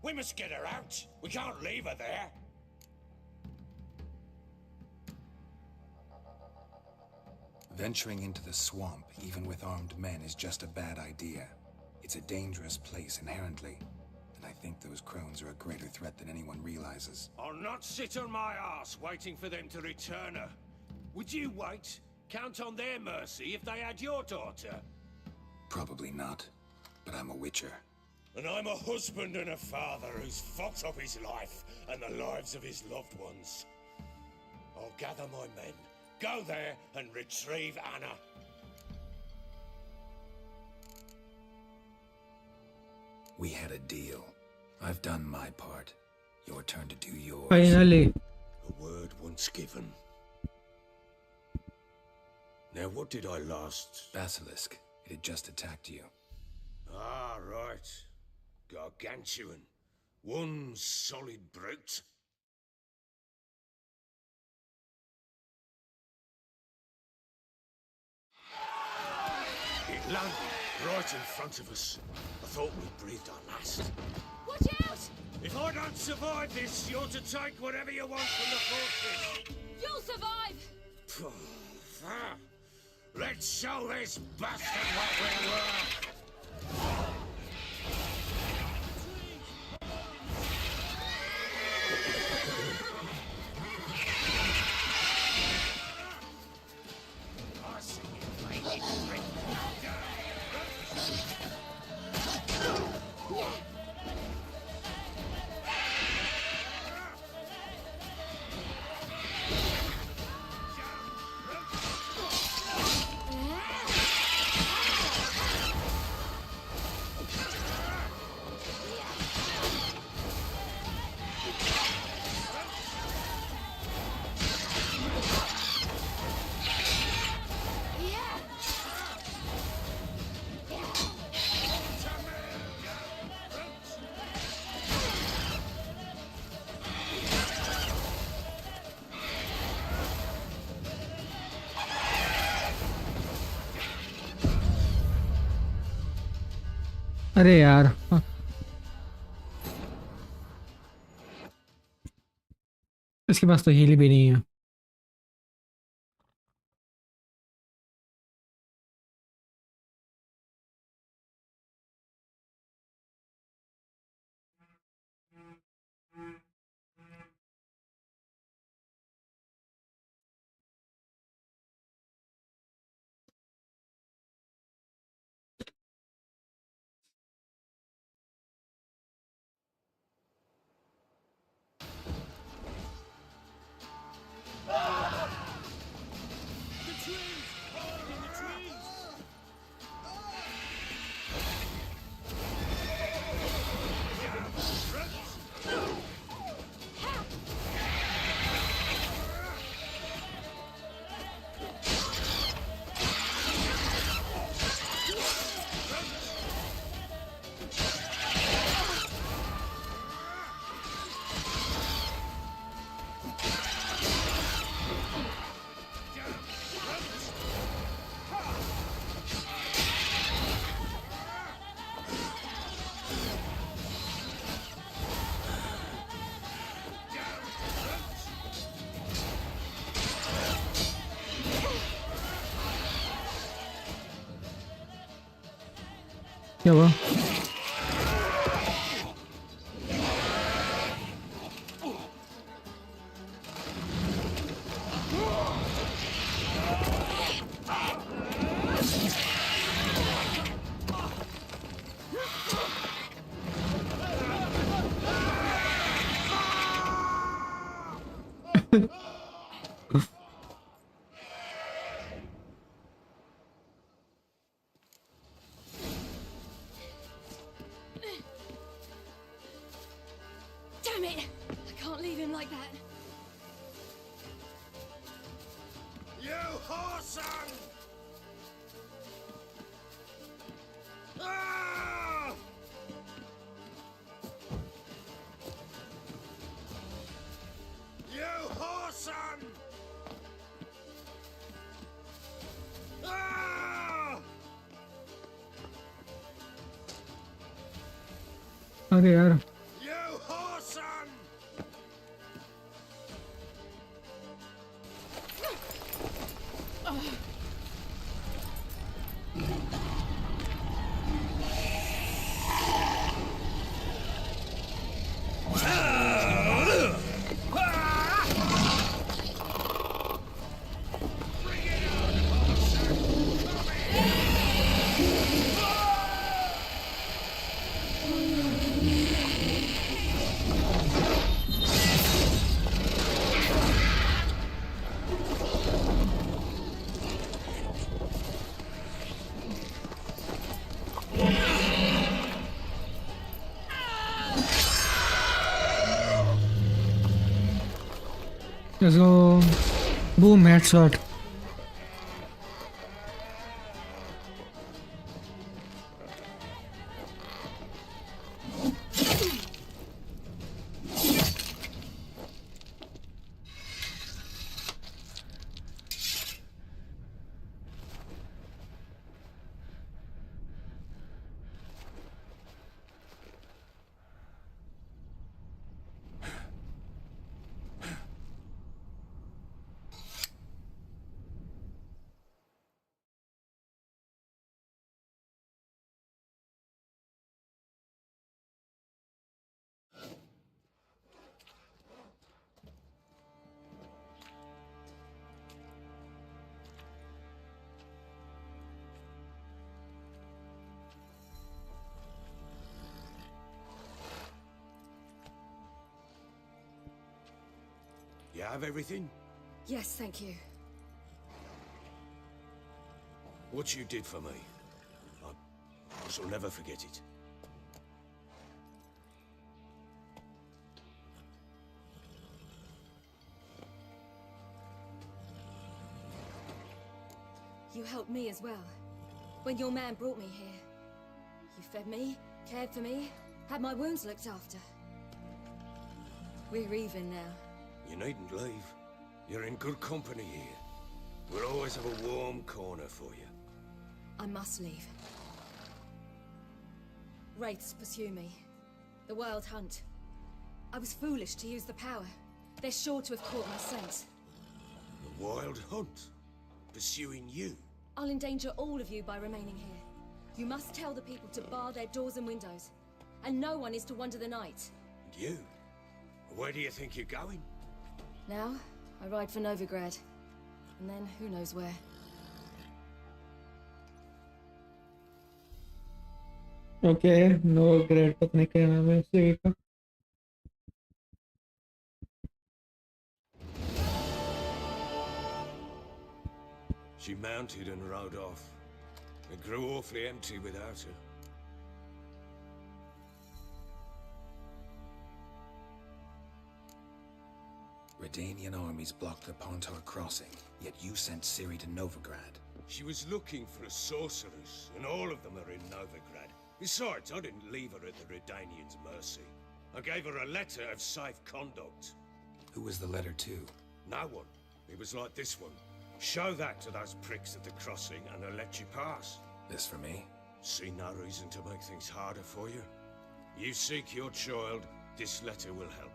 We must get her out. We can't leave her there. Venturing into the swamp, even with armed men, is just a bad idea. It's a dangerous place inherently, and I think those crones are a greater threat than anyone realizes. I'll not sit on my ass waiting for them to return her. Would you wait? Count on their mercy if they had your daughter? Probably not, but I'm a witcher. And I'm a husband and a father who's fucked up his life and the lives of his loved ones. I'll gather my men, go there and retrieve Anna. We had a deal. I've done my part. Your turn to do yours. Finally. A word once given. Now what did I last... Basilisk. It had just attacked you. Ah, right. Gargantuan. One solid brute. It landed right in front of us. I thought we breathed our last. Watch out! If I don't survive this, you're to take whatever you want from the fortress. You'll survive! Let's show this bastard what we're worth! अरे यार इसके पास तो heal भी नहीं है. क्या हुआ? whoreson! Ah! You whoreson! Ah! अरे यार You whoreson! let's go. Boom, headshot. You have everything? Yes, thank you. What you did for me, I shall never forget it. You helped me as well. When your man brought me here. You fed me, cared for me, had my wounds looked after. We're even now. You needn't leave. You're in good company here. We'll always have a warm corner for you. I must leave. Wraiths pursue me. The Wild Hunt. I was foolish to use the power. They're sure to have caught my scent. The Wild Hunt? Pursuing you? I'll endanger all of you by remaining here. You must tell the people to bar their doors and windows. And no one is to wander the night. And you? Where do you think you're going? Now, I ride for Novigrad. And then, who knows where. Okay, no great पत्नी का नाम है उसी का. She mounted and rode off. It grew awfully empty without her. Redanian armies blocked the Pontar crossing, yet you sent Ciri to Novigrad. She was looking for a sorceress, and all of them are in Novigrad. Besides, I didn't leave her at the Redanians' mercy. I gave her a letter of safe conduct. Who was the letter to? No one. It was like this one. Show that to those pricks at the crossing, and they'll let you pass. This for me? See no reason to make things harder for you. You seek your child, this letter will help.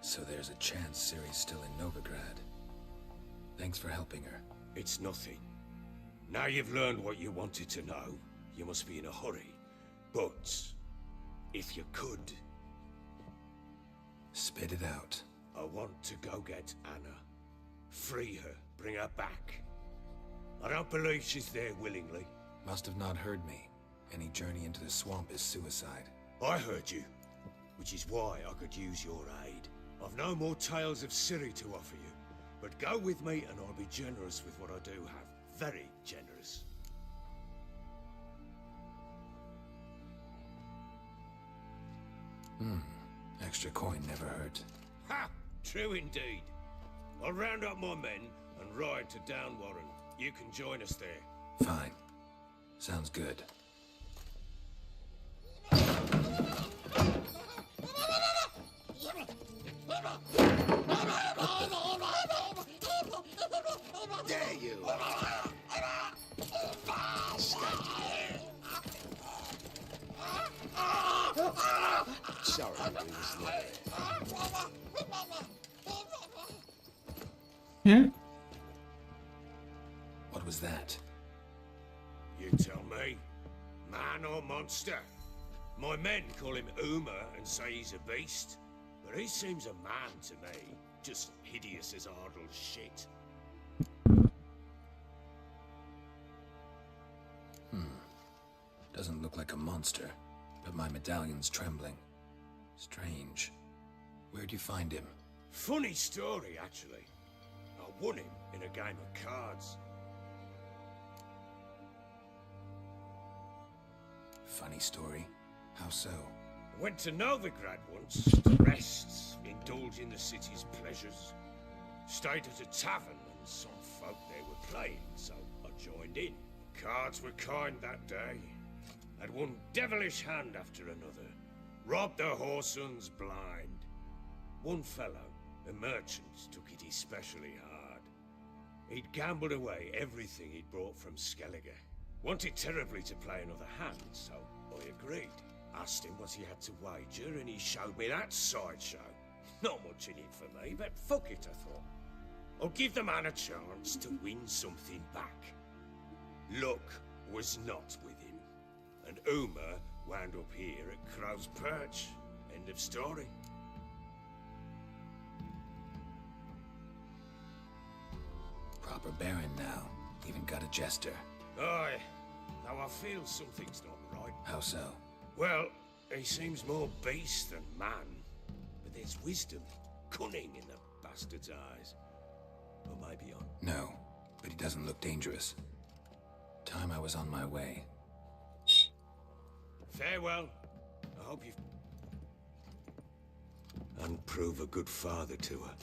So there's a chance Ciri's still in Novigrad. Thanks for helping her. It's nothing. Now you've learned what you wanted to know, you must be in a hurry. But, if you could... Spit it out. I want to go get Anna. Free her, bring her back. I don't believe she's there willingly. Must have not heard me. Any journey into the swamp is suicide. I heard you, which is why I could use your aid. I've no more tales of Ciri to offer you, but go with me and I'll be generous with what I do have. Very generous. Extra coin never hurt. Ha! True indeed. I'll round up my men and ride to Downwarren. You can join us there. Fine. Sounds good. There you are. Sorry, we was late. Yeah? What was that? You tell me. Man or monster? My men call him Uma and say he's a beast. But he seems a man to me. Just hideous as Ardle's shit. Doesn't look like a monster, but my medallion's trembling. Strange. Where'd you find him? Funny story, actually. I won him in a game of cards. Funny story? How so? Went to Novigrad once, to rest, indulge in the city's pleasures. Stayed at a tavern and some folk there were playing, so I joined in. Cards were kind that day. Had one devilish hand after another. Robbed the whoresons blind. One fellow, a merchant, took it especially hard. He'd gambled away everything he'd brought from Skellige. Wanted terribly to play another hand, so I agreed. Asked him what he had to wager, and he showed me that sideshow. Not much in it for me, but fuck it, I thought. I'll give the man a chance to win something back. Luck was not with him, and Uma wound up here at Crow's Perch. End of story. Proper baron now. Even got a jester. Aye. Now I feel something's not right. How so? Well, he seems more beast than man. But there's wisdom, cunning in the bastard's eyes. Or maybe on. No, but he doesn't look dangerous. Time I was on my way. Farewell. I hope you... And prove a good father to her.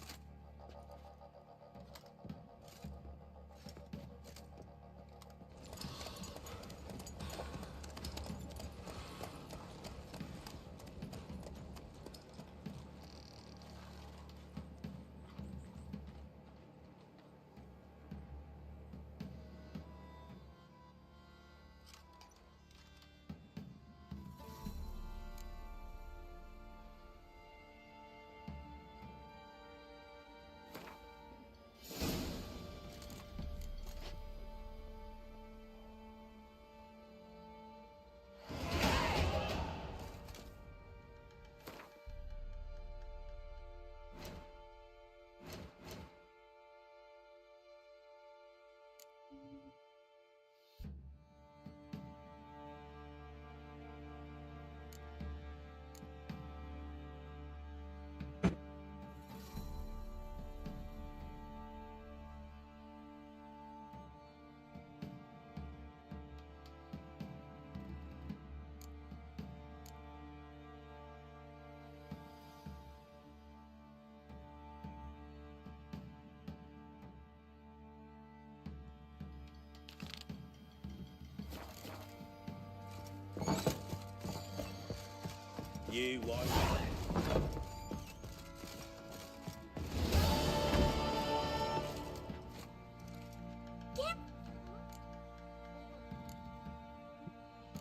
You won't.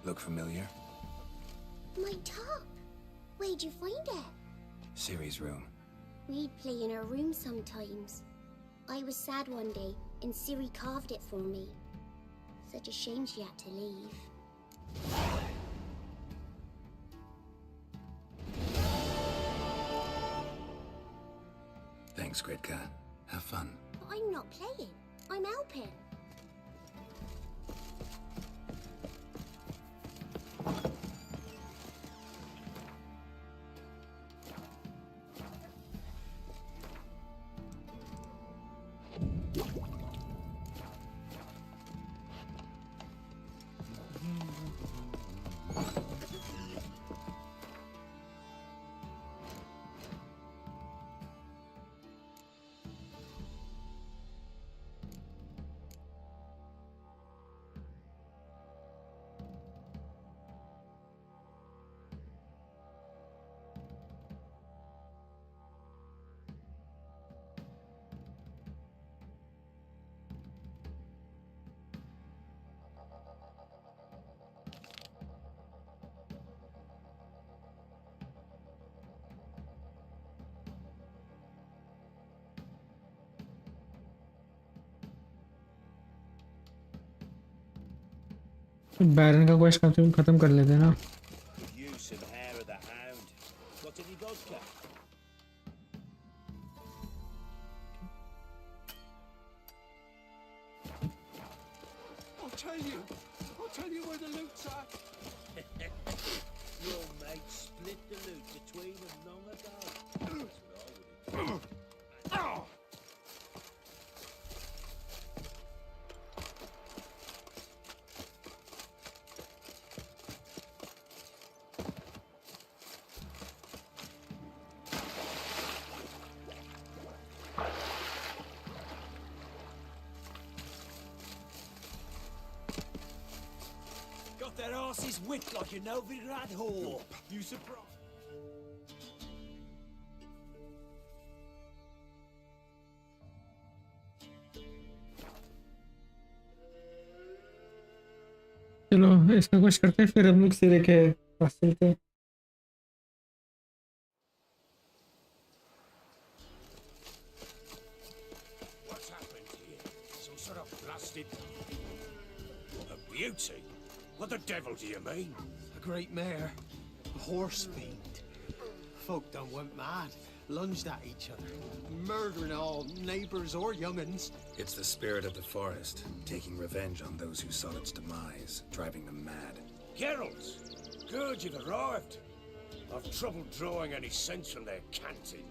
Look familiar? My top! Where'd you find it? Ciri's room. We'd play in her room sometimes. I was sad one day, and Ciri carved it for me. Such a shame she had to leave. Thanks, Gridka. Have fun. I'm not playing. I'm helping. बैरन का quest खत्म कर लेते हैं ना. Give you some hair of the hound. Got any vodka? I'll tell you where the loot's at. Your mate split the loot between them long ago. That's what I would have. Got their asses whipped like a Novigrad whore. You surprised? चलो इसका कुछ करते हैं फिर हम लोग सिरे के पास चलते हैं. What's happened here? Some sort of blasted... A beauty? What the devil do you mean? A great mare. A horse fiend. Folk done went mad. Lunged at each other. Murdering all neighbors or young'uns. It's the spirit of the forest, taking revenge on those who sought its demise, driving them mad. Geralt! Good, you've arrived. I've trouble drawing any sense from their canting.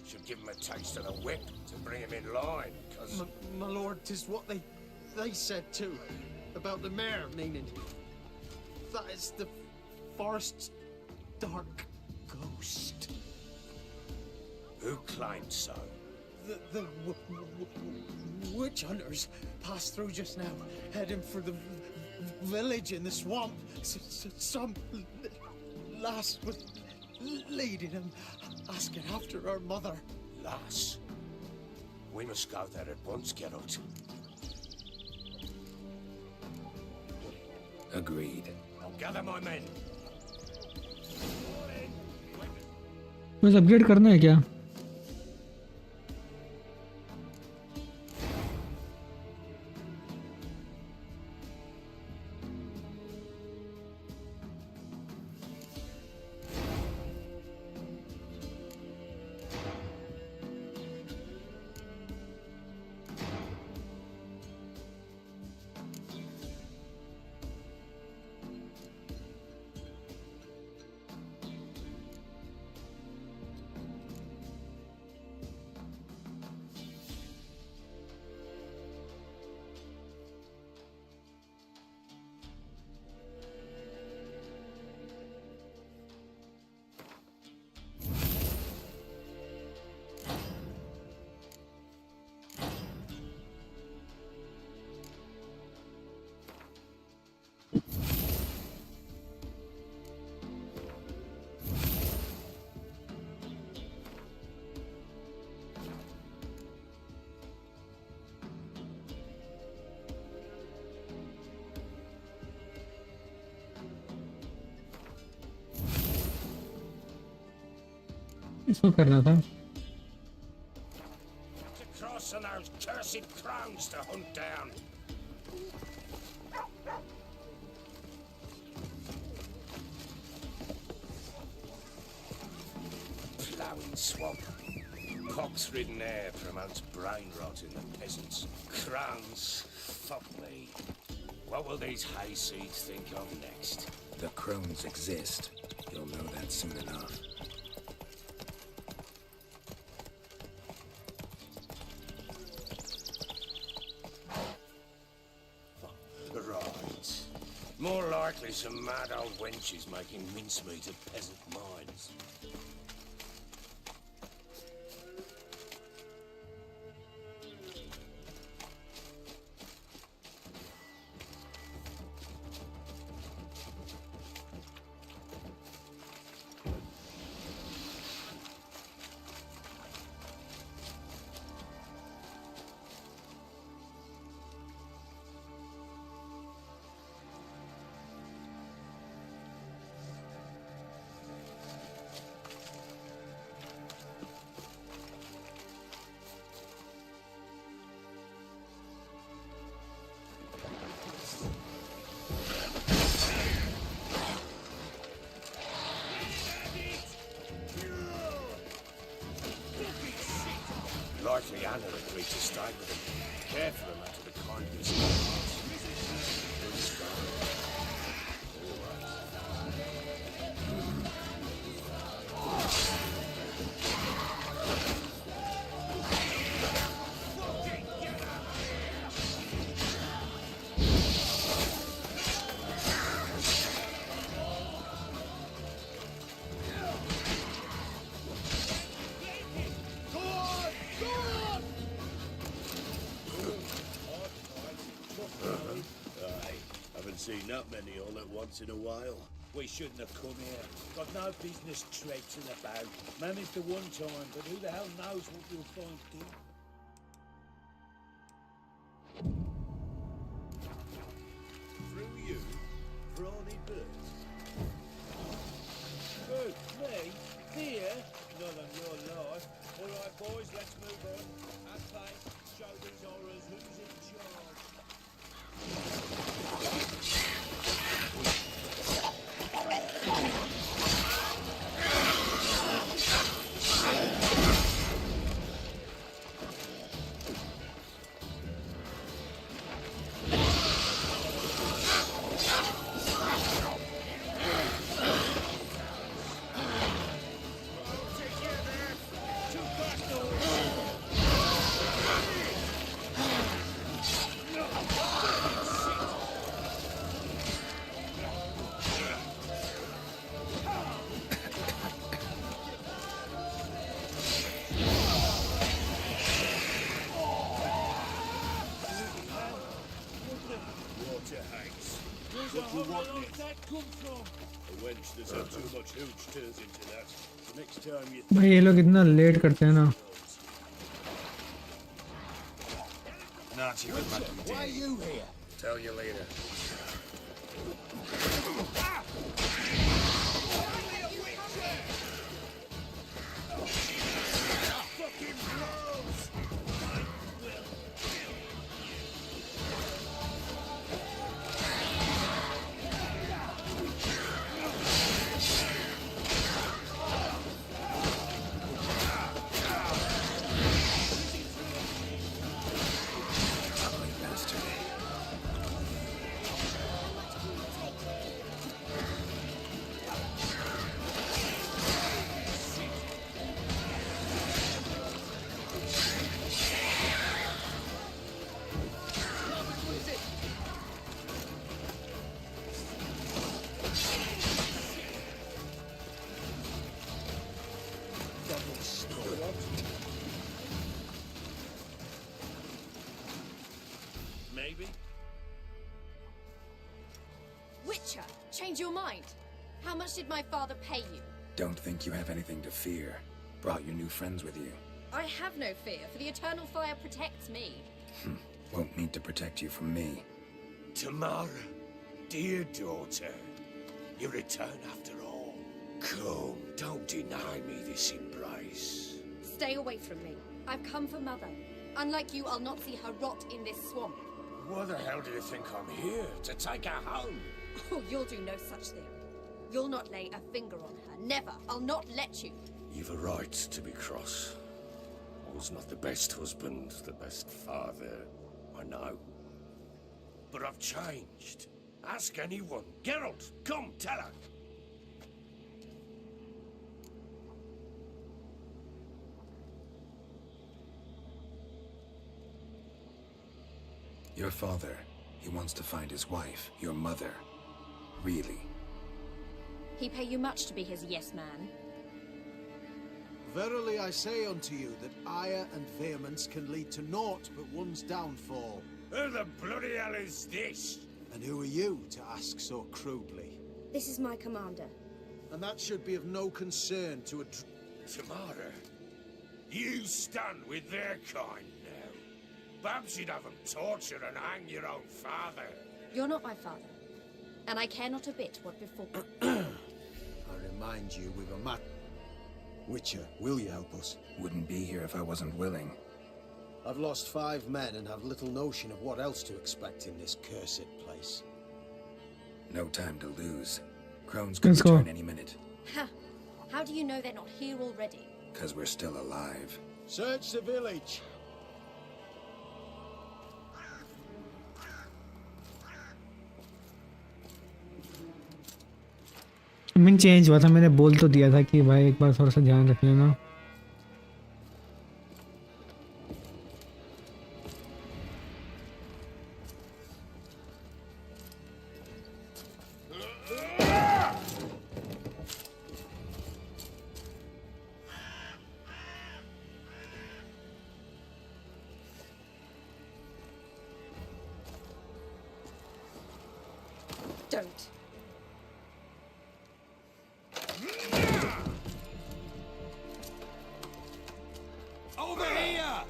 Should give them a taste of the whip to bring them in line, because... My lord, 'tis what they said too. About the mare, meaning... That is the forest's dark ghost. Who claimed so? The witch hunters passed through just now, heading for the village in the swamp. Some lass was leading them, asking after her mother. Lass? We must go there at once, Geralt. Agreed. Now gather my men. बस upgrade करना है क्या? इसको करना था. To cross on those cursed crowns to hunt down. Ploughing swamp. Pox-ridden air promotes brain rot in the peasants. Crowns, fuck me. What will these hayseeds think of next? The crones exist. You'll know that soon enough. Right. More likely some mad old wenches making mincemeat of peasant minds. Likely Anna agreed to stay with him, care for him out of the kindness of her heart. He's gone. All Seen that many all at once in a while. We shouldn't have come here. Got no business traipsing about. Managed the one time, but who the hell knows what you'll find here. Through you, brawny birds. Who? Me? Here? None of your life. All right, boys, let's move on. At pace, show these horrors who's in charge. भाई ये लोग इतना late करते हैं ना. Not even lucky day. Why are you here? Tell you later. Maybe? Witcher, change your mind. How much did my father pay you? Don't think you have anything to fear. Brought your new friends with you. I have no fear, for the eternal fire protects me. Won't need to protect you from me. Tamara, dear daughter, you return after all. Come, don't deny me this embrace. Stay away from me. I've come for Mother. Unlike you, I'll not see her rot in this swamp. What the hell do you think I'm here? To take her home? Oh, you'll do no such thing. You'll not lay a finger on her. Never. I'll not let you. You've a right to be cross. I was not the best husband, the best father, I know. But I've changed. Ask anyone. Geralt, come, tell her. Your father, he wants to find his wife, your mother. Really? He pay you much to be his yes man? Verily I say unto you that ire and vehemence can lead to naught but one's downfall. Who the bloody hell is this? And who are you to ask so crudely? This is my commander. And that should be of no concern to a... Tamara, you stand with their kind now. Perhaps you'd have them torture and hang your own father. You're not my father. And I care not a bit what before... I remind you, we've a Witcher, will you help us? Wouldn't be here if I wasn't willing. I've lost 5 men and have little notion of what else to expect in this cursed place. No time to lose. Crones could return any minute. Ha! How do you know they're not here already? 'Cause we're still alive. Search the village. Mean change हुआ था, मैंने बोल तो दिया था कि भाई एक बार थोड़ा सा ध्यान रख लेना. Don't. Over here!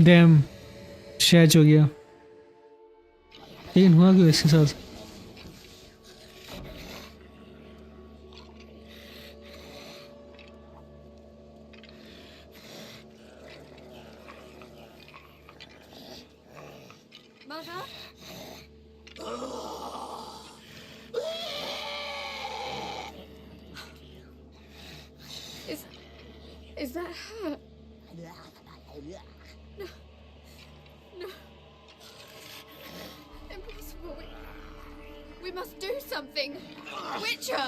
डैम शैच हो गया. लेकिन हुआ क्यों इसके साथ? Mother? Is that her? No. No. Impossible. We must do something. Witcher!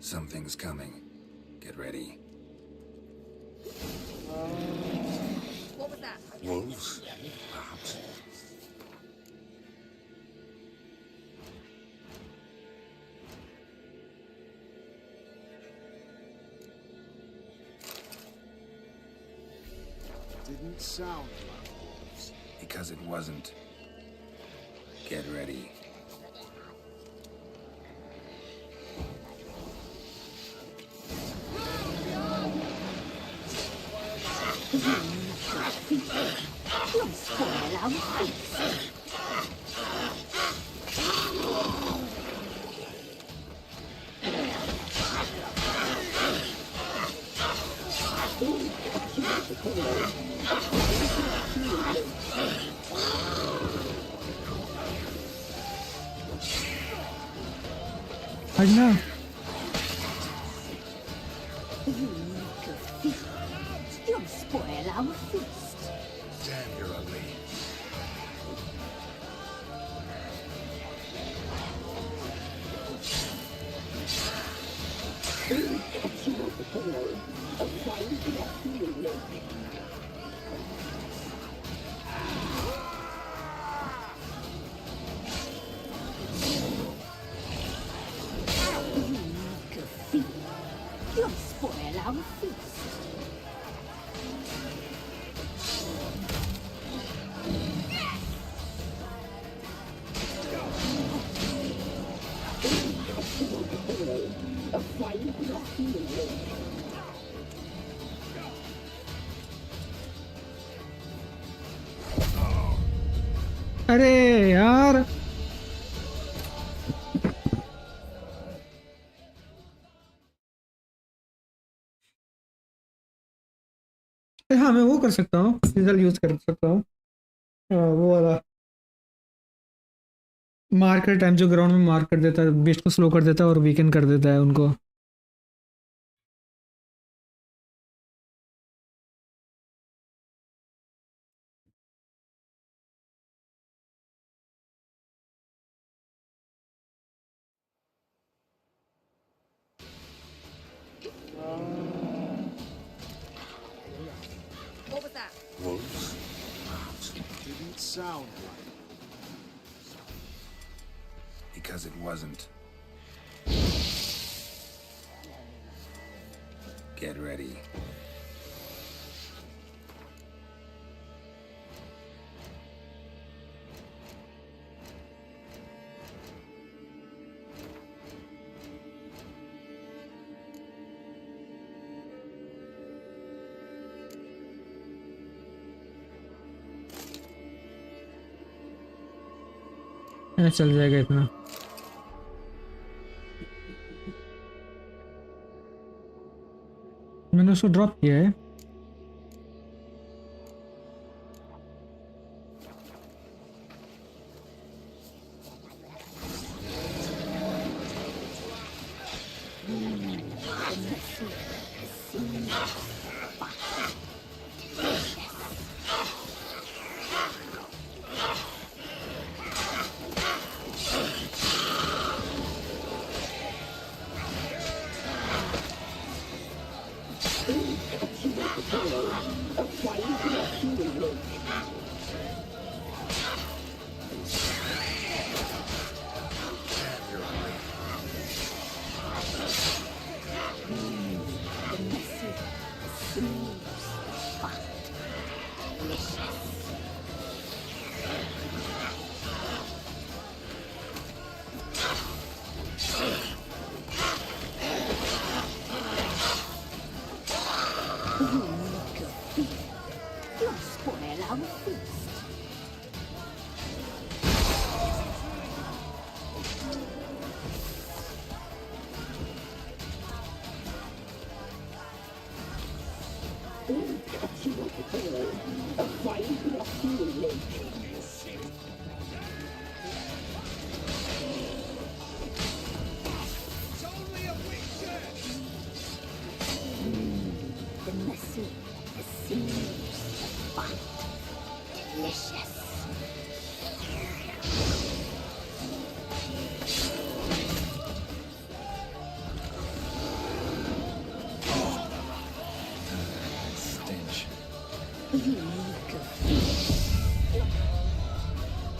Something's coming. Get ready. What was that? Wolves, perhaps. Didn't sound like wolves. Because it wasn't. Get ready. You'll spoil our feast. हटना. You'll spoil our feast. Damn, you're ugly. You'll spoil our feast. अरे यार, हाँ मैं वो कर सकता हूँ, sizzle use कर सकता हूँ. वो वाला मार्कर टाइम जो ग्राउंड में मार्क कर देता है, बेस्ट को स्लो कर देता है और वीकन कर देता है उनको. What was that? Wolves, perhaps. Didn't sound like. Because it wasn't. Get ready. चल जाएगा इतना। मैंने उसको ड्रॉप किया है।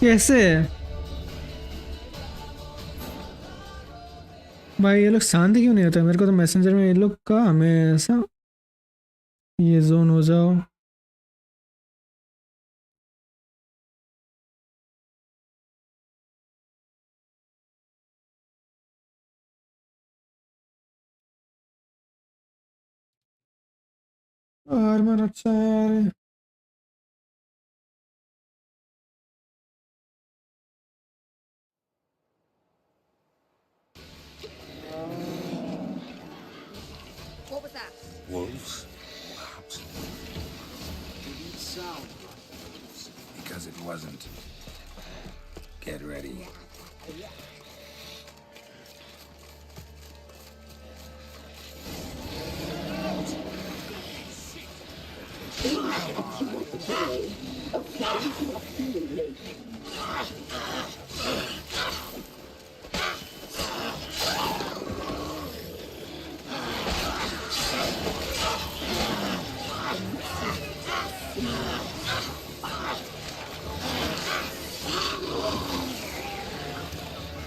कैसे भाई ये लोग शांत क्यों नहीं होते? मेरे को तो मैसेंजर में ये लोग का हमेशा ये जोन हो जाओ। आर्मर अच्छा है यार। What was that? Wolves? Perhaps. Didn't sound like wolves. Because it wasn't. Get ready.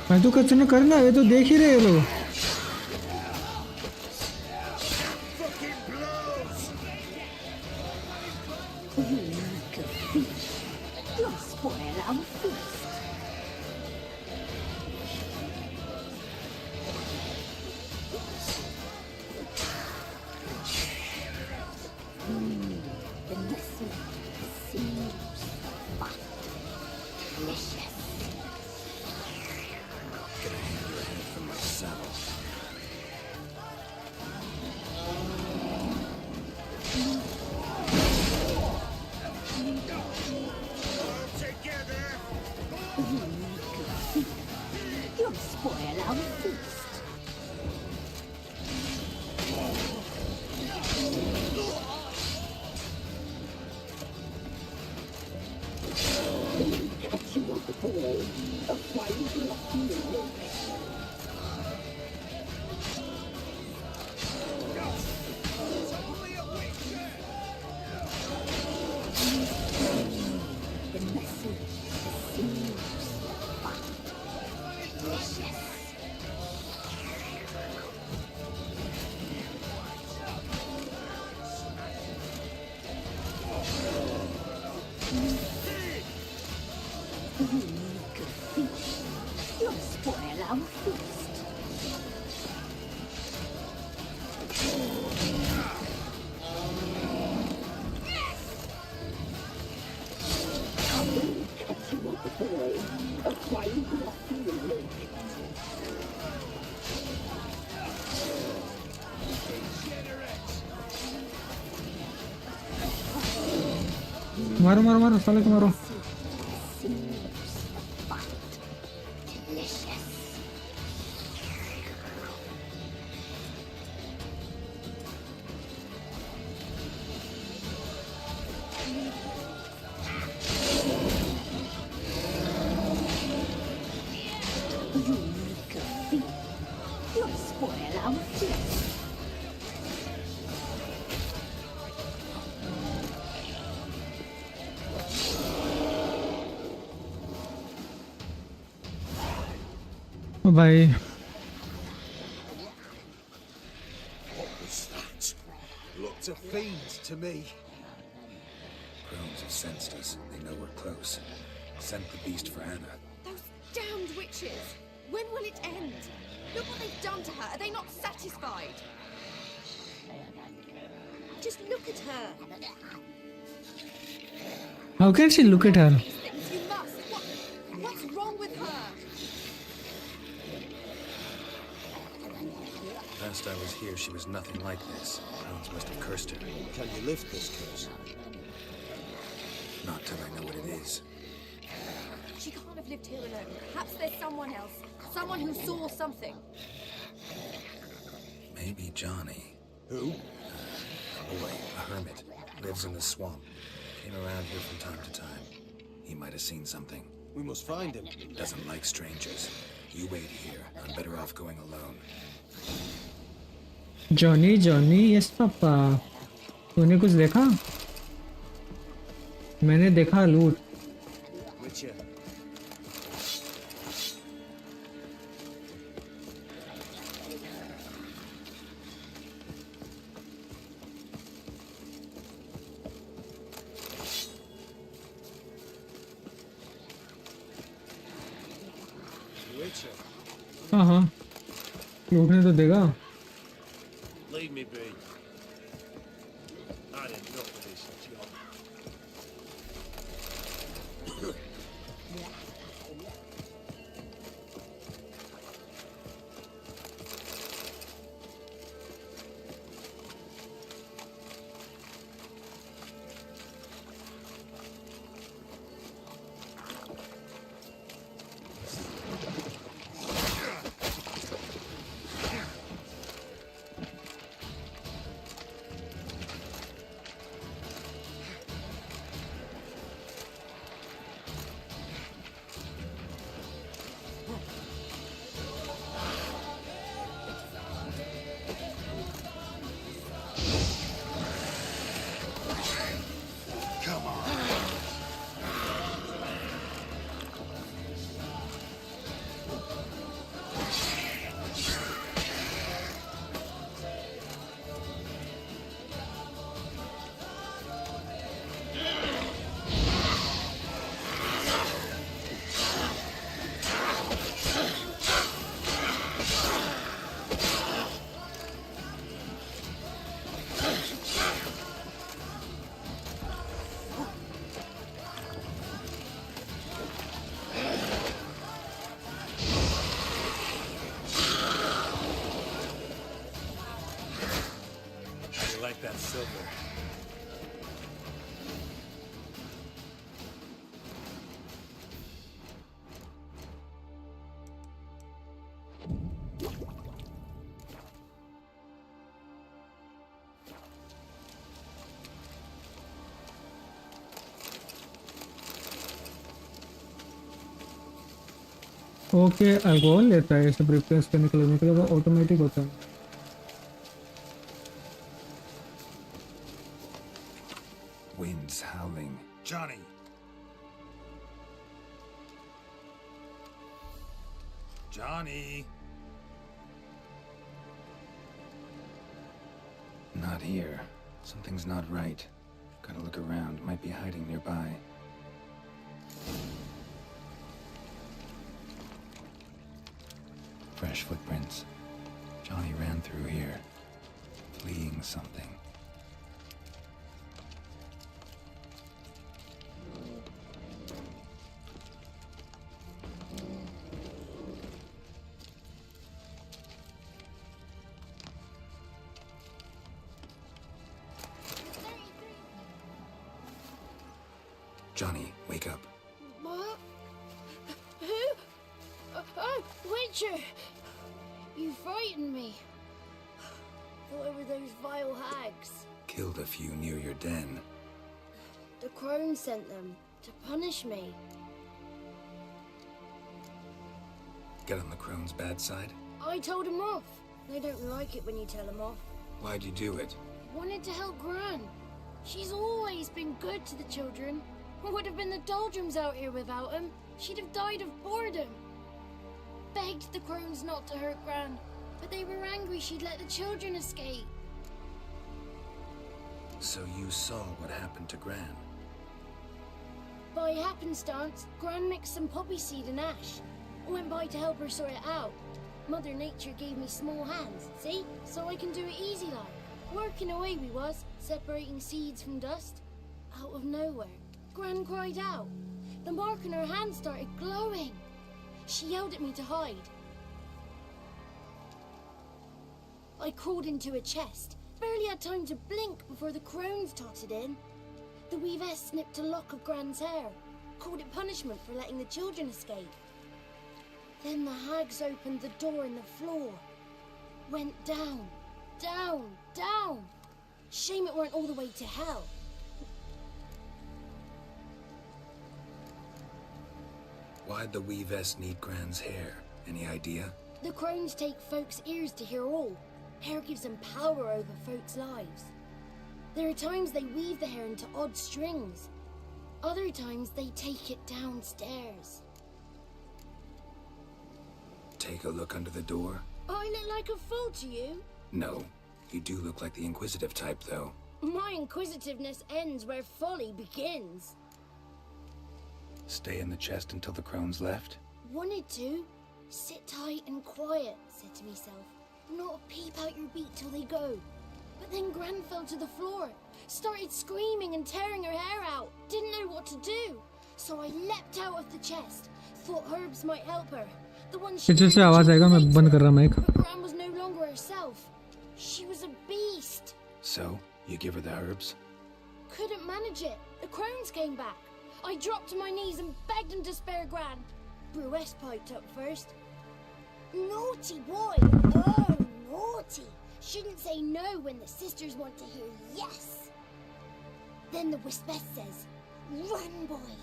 मैं तो कुछ न करना, ये तो देख ही रहे ये लोग। मारो मारो मारो साले को मारो। ओ भाई What was that? Looked a fiend to me. Crones have sensed us. They know we're close. Sent the beast for Anna. Those damned witches! When will it end? Look what they've done to her. Are they not satisfied? Just look at her. How can she look at her? You must. What's wrong with her? Last I was here, she was nothing like this. Crones must have cursed her. Can you lift this curse? Not till I know what it is. She can't have lived here alone. Perhaps there's someone else. Someone who saw something. Maybe Johnny. Who? A boy, a hermit. Lives in the swamp. Came around here from time to time. He might have seen something. We must find him. Doesn't like strangers. You wait here. I'm better off going alone. Johnny Johnny yes papa तूने कुछ देखा? मैंने देखा लूट। Witcher. Witcher. हाँ लूटने तो देगा। Leave me be. I didn't know for this job. Like that silver. Okay alcohol लेता है ये सब रिप्लेस करने के लिए वो ऑटोमेटिक होता है। Winds howling. Johnny! Johnny! Not here. Something's not right. Gotta look around. Might be hiding nearby. Fresh footprints. Johnny ran through here, fleeing something. Johnny, wake up. What? Who? Oh, Witcher! You frightened me. Thought it were those vile hags. Killed a few near your den. The crone sent them to punish me. Get on the crone's bad side? I told them off. They don't like it when you tell them off. Why'd you do it? Wanted to help Gran. She's always been good to the children. It would have been the doldrums out here without him. She'd have died of boredom. Begged the crones not to hurt Gran, but they were angry she'd let the children escape. So you saw what happened to Gran? By happenstance, Gran mixed some poppy seed and ash. I went by to help her sort it out. Mother Nature gave me small hands, see? So I can do it easy like. Working away we was, separating seeds from dust. Out of nowhere, Gran cried out. The mark on her hand started glowing. She yelled at me to hide. I crawled into a chest. Barely had time to blink before the crones totted in. The weavess snipped a lock of Gran's hair. Called it punishment for letting the children escape. Then the hags opened the door in the floor. Went down, down, down. Shame it weren't all the way to hell. Why'd the weavess need Gran's hair? Any idea? The crones take folks' ears to hear all. Hair gives them power over folks' lives. There are times they weave the hair into odd strings. Other times they take it downstairs. Take a look under the door? I look like a fool to you? No. You do look like the inquisitive type, though. My inquisitiveness ends where folly begins. Stay in the chest until the crones left? Wanted to. Sit tight and quiet, said to myself. Not peep out your beat till they go. But then Gran fell to the floor. Started screaming and tearing her hair out. Didn't know what to do. So I leapt out of the chest. Thought herbs might help her. The one she पीछे से आवाज आएगा मैं बंद कर रहा mic Gran was no longer herself. She was a beast. So, you give her the herbs? Couldn't manage it. The crones came back. I dropped to my knees and begged them to spare Gran. Brewess piped up first. Naughty boy. Oh, naughty. Shouldn't say no when the sisters want to hear yes. Then the Wispess says, run, boy,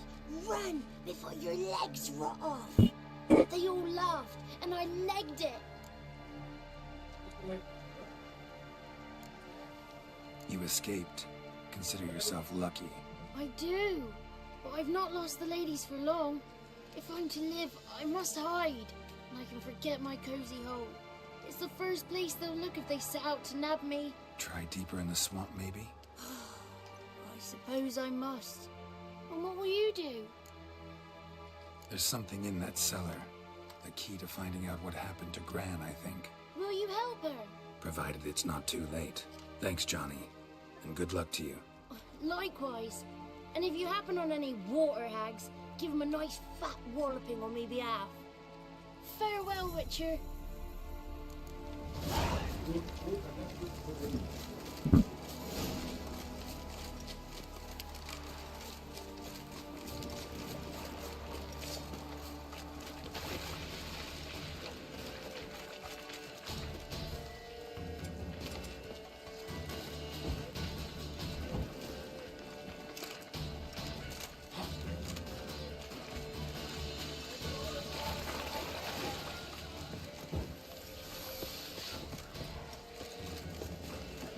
run before your legs rot off. They all laughed, and I legged it. You escaped. Consider yourself lucky. I do, but I've not lost the ladies for long. If I'm to live, I must hide, and I can forget my cozy hole. It's the first place they'll look if they set out to nab me. Try deeper in the swamp, maybe? I suppose I must. And what will you do? There's something in that cellar. The key to finding out what happened to Gran, I think. Will you help her? Provided it's not too late. Thanks, Johnny. And good luck to you. Likewise. And if you happen on any water hags, give them a nice fat walloping on me behalf. Farewell, Witcher.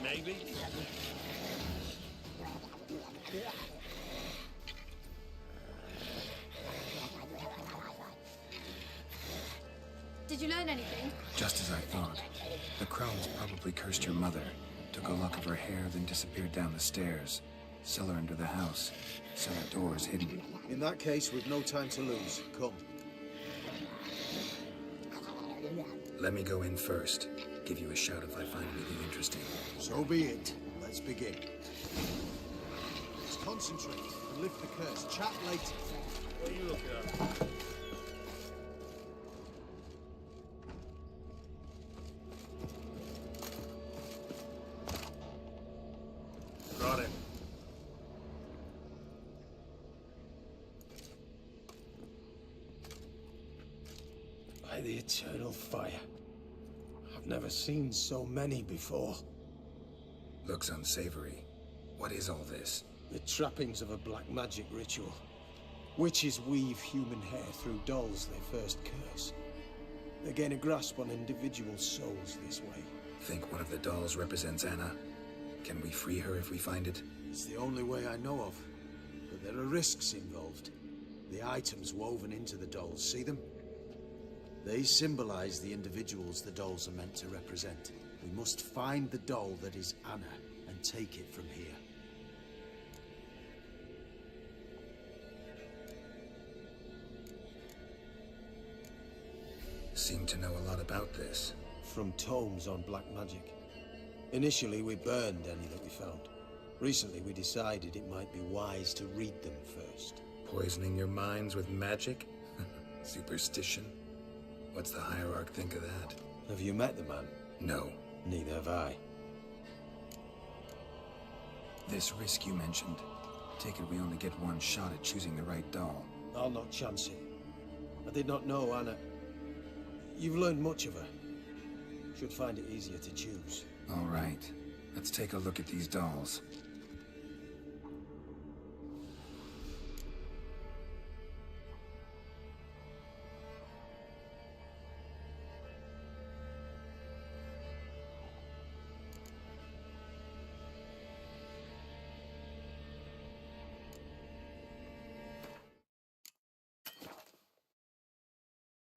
Maybe. Did you learn anything? Just as I thought. The crones probably cursed your mother, took a lock of her hair, then disappeared down the stairs. Cellar under the house. Cellar doors hidden. In that case, we've no time to lose. Come. Let me go in first. Give you a shout if I find anything interesting. So be it. Let's begin. Let's concentrate and lift the curse. Chat later. What are you looking at? Got it. By the eternal fire. I've never seen so many before. Looks unsavory. What is all this? The trappings of a black magic ritual. Witches weave human hair through dolls they first curse. They gain a grasp on individual souls this way. Think one of the dolls represents Anna? Can we free her if we find it? It's the only way I know of. But there are risks involved. The items woven into the dolls, see them? They symbolize the individuals the dolls are meant to represent. We must find the doll that is Anna and take it from here. Seem to know a lot about this. From tomes on black magic. Initially, we burned any that we found. Recently, we decided it might be wise to read them first. Poisoning your minds with magic? Superstition? What's the hierarch think of that? Have you met the man? No. Neither have I. This risk you mentioned. Take it we only get one shot at choosing the right doll. I'll not chance it. I did not know Anna. You've learned much of her. Should find it easier to choose. All right. Let's take a look at these dolls.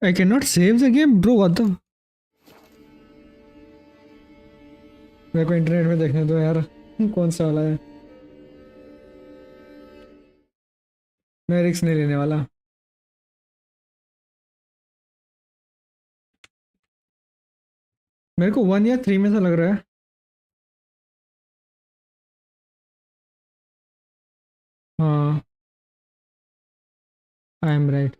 I cannot save the game, bro. What the? मेरे को internet में देखने दो यार, कौन सा वाला है. मैं रिस्क नहीं लेने वाला. मेरे को 1 या 3 में से लग रहा है. हाँ, I am right.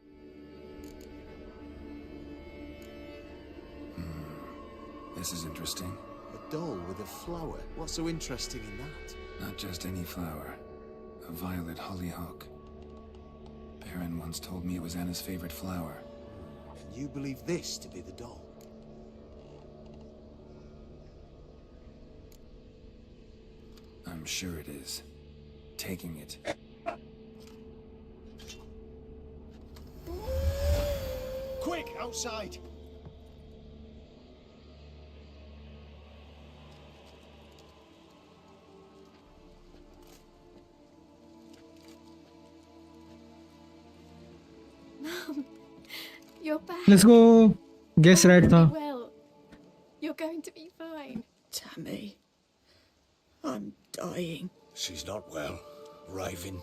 This is interesting. A doll with a flower. What's so interesting in that? Not just any flower. A violet hollyhock. Baron once told me it was Anna's favorite flower. And you believe this to be the doll? I'm sure it is. Taking it. Quick, outside! Mum, you're back. Let's go. Guess right था. Well, you're going to be fine. Tammy, I'm dying. She's not well. Raving.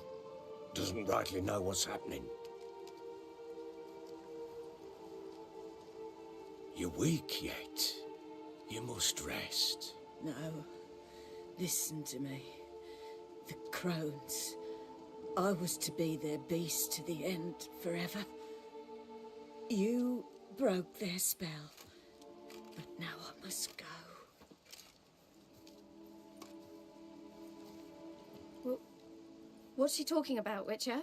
Doesn't rightly know what's happening. You're weak yet. You must rest. No, listen to me. The crones. I was to be their beast to the end, forever. You broke their spell. But now I must go. Well, what's she talking about, Witcher?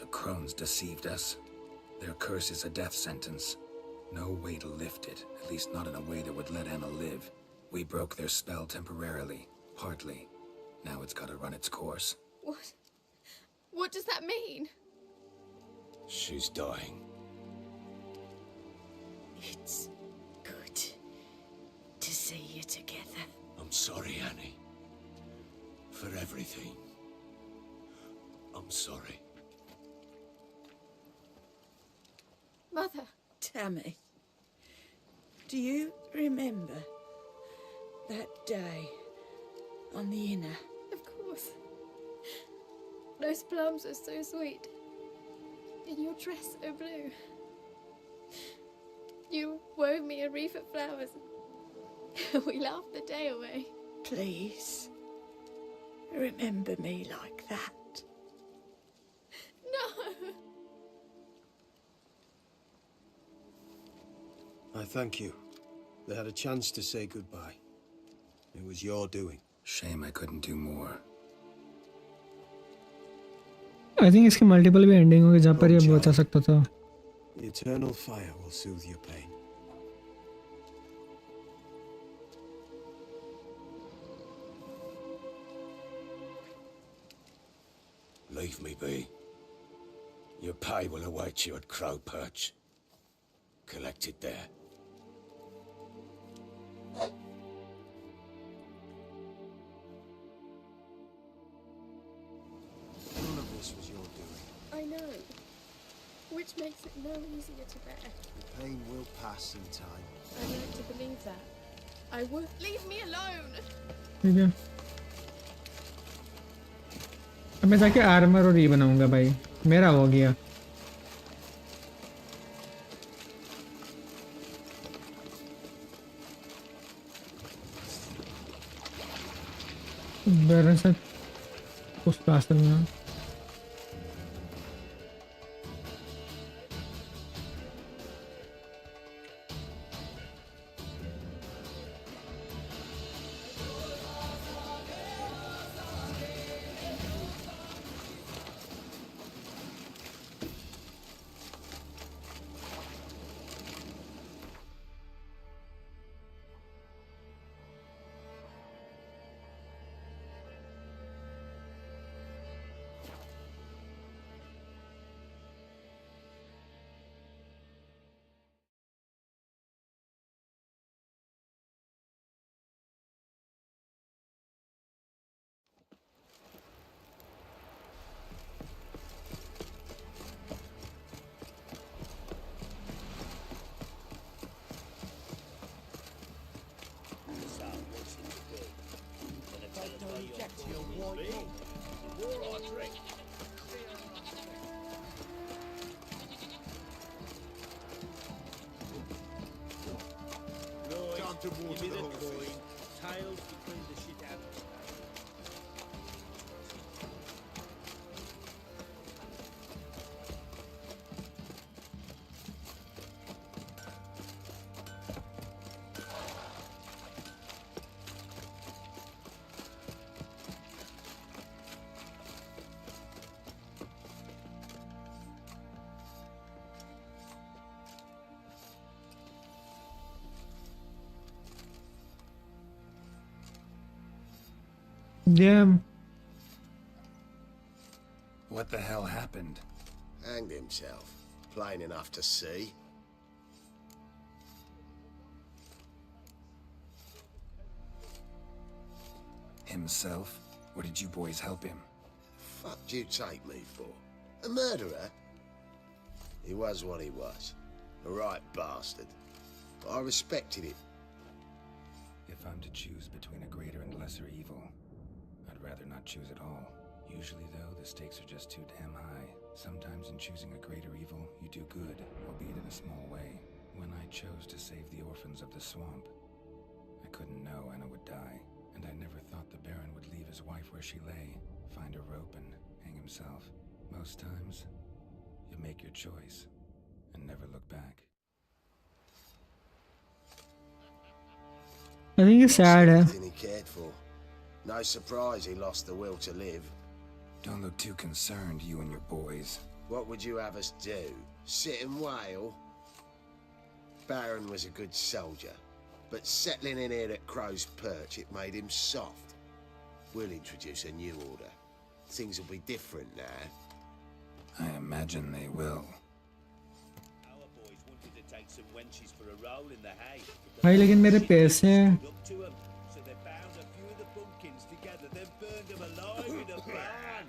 The crones deceived us. Their curse is a death sentence. No way to lift it, at least not in a way that would let Anna live. We broke their spell temporarily, partly. Now it's gotta run its course. What? What does that mean? She's dying. It's good to see you together. I'm sorry, Annie. For everything. I'm sorry. Mother. Tammy, do you remember that day on the inner? Of course. Those plums are so sweet. And your dress so blue. You wove me a wreath of flowers. We laughed the day away. Please, remember me like that. No! I thank you. They had a chance to say goodbye. It was your doing. Shame I couldn't do more. I think इसके multiple भी ending होंगे जहाँ पर ये बचा सकता था. The eternal fire will soothe your pain. Leave me be. Your pay will await you at Crow Perch. Collect it there. None of this was your doing. I know. Which makes it no easier to bear. The pain will pass in time. I'd like to believe that. I would. Leave me alone! ठीक है. अब मैं जाके armour और ये बनाऊंगा भाई. मेरा हो गया. बैरन से उस कासल में. Give me the coin. Tails to clean the shit out of it. Damn. What the hell happened? Hanged himself. Plain enough to see. Himself? Or did you boys help him? Fuck do you take me for? A murderer? He was what he was. A right bastard. But I respected him. If I'm to choose between a greater and lesser evil, I'd rather not choose at all. Usually, though, the stakes are just too damn high. Sometimes in choosing a greater evil, you do good, albeit in a small way. When I chose to save the orphans of the swamp, I couldn't know Anna would die, and I never thought the Baron would leave his wife where she lay, find a rope and hang himself. Most times, you make your choice and never look back. I think it's sad. Everything he cared for. No surprise he lost the will to live. Don't look too concerned, you and your boys. What would you have us do? Sit and wail? Baron was a good soldier, but settling in here at Crow's Perch, it made him soft. We'll introduce a new order. Things will be different now. I imagine they will. Our boys wanted to take some wenches for a roll in the hay. भाई लेकिन मेरे पैसे हैं. So they bound a few of the pumpkins together, then burned them alive in a barn.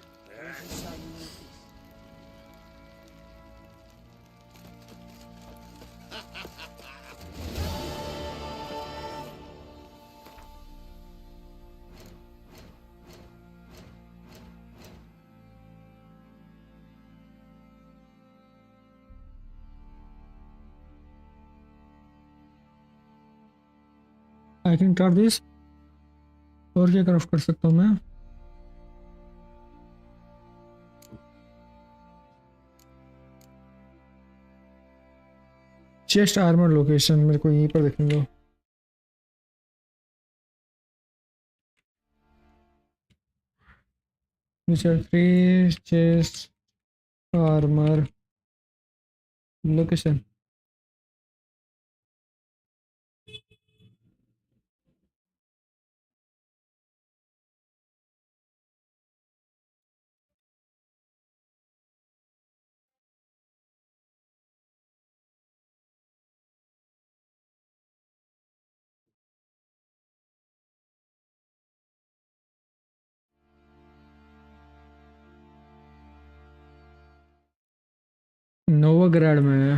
I can craft this. और क्या craft कर सकता हूँ मैं? चेस्ट आर्मर लोकेशन मेरे को यहीं पर देखने दो. which are 3 chest armor. Location. नोवाग्राड में है।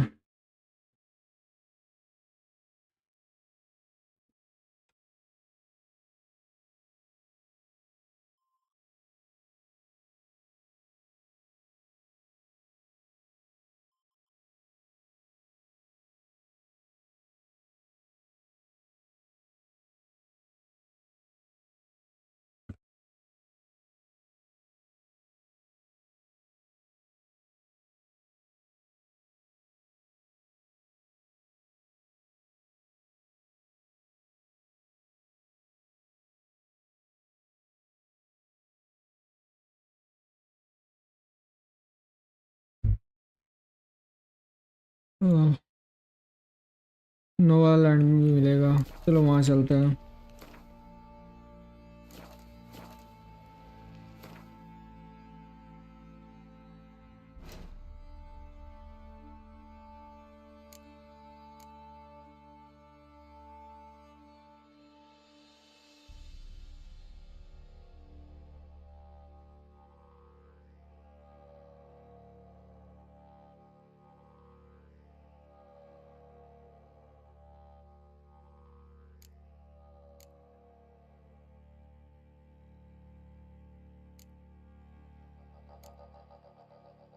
नोवा लैंड में भी मिलेगा। चलो वहाँ चलते हैं।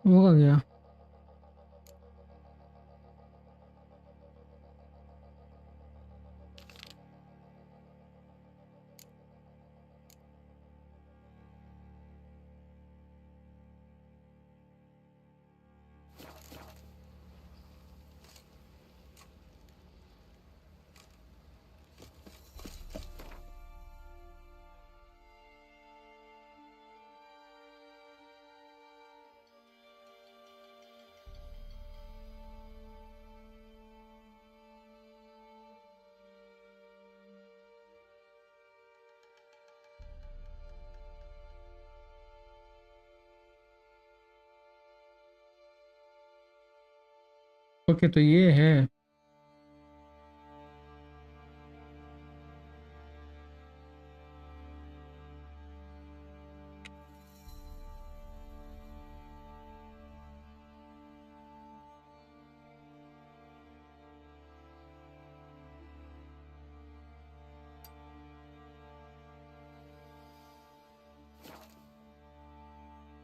वो कहाँ गया? ओके तो ये है।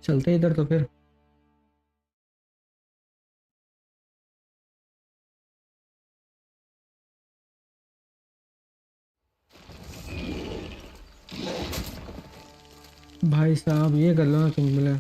चलते इधर तो फिर। भाई साहब ये कर लो ना तुम मिले।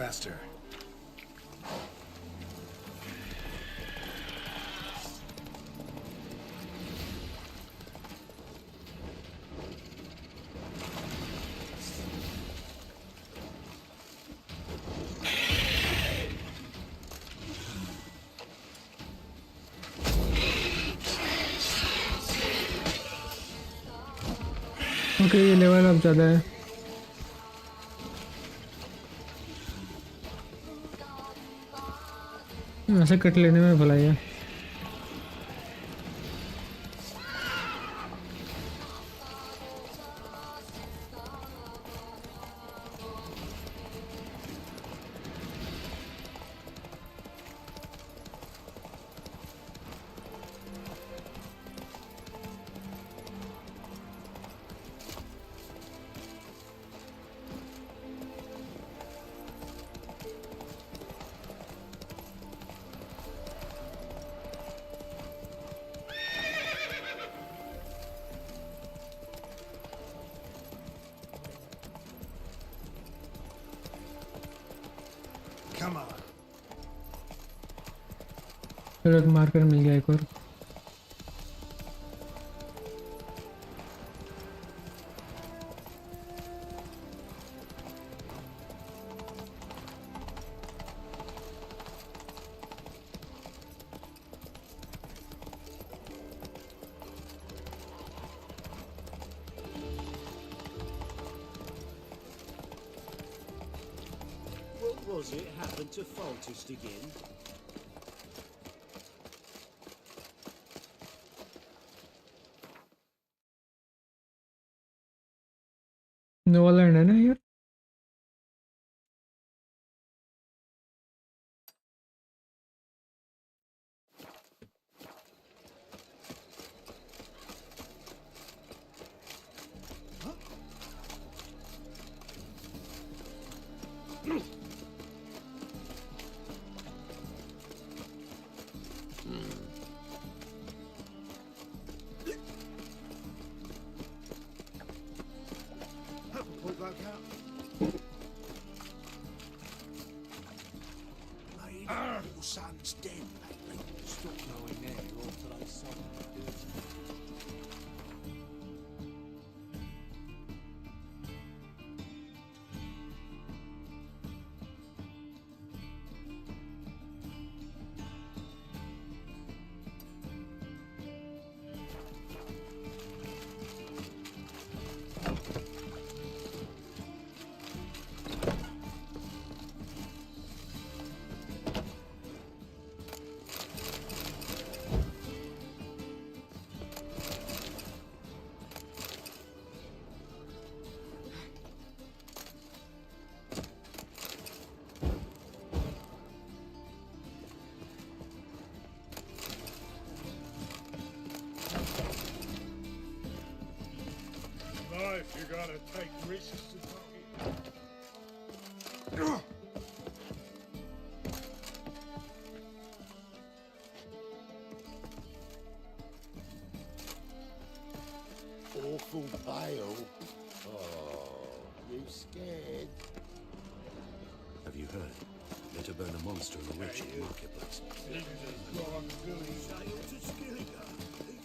faster. ओके ये लेवल अब ज़्यादा है। ऐसे कट लेने में भलाई है। Come on. चलो एक मार्कर मिल गया एक और। What was it happened to Faltist again? नोवालैंड है ना यार। Point back out. Mate, your son's dead, mate. Stop knowing there, you're off to like something dirty. Life, you gotta take risks to Awful pale. Oh, you scared? Have you heard? They're to burn a monster and a witch in the marketplace. Sail to Skillinger.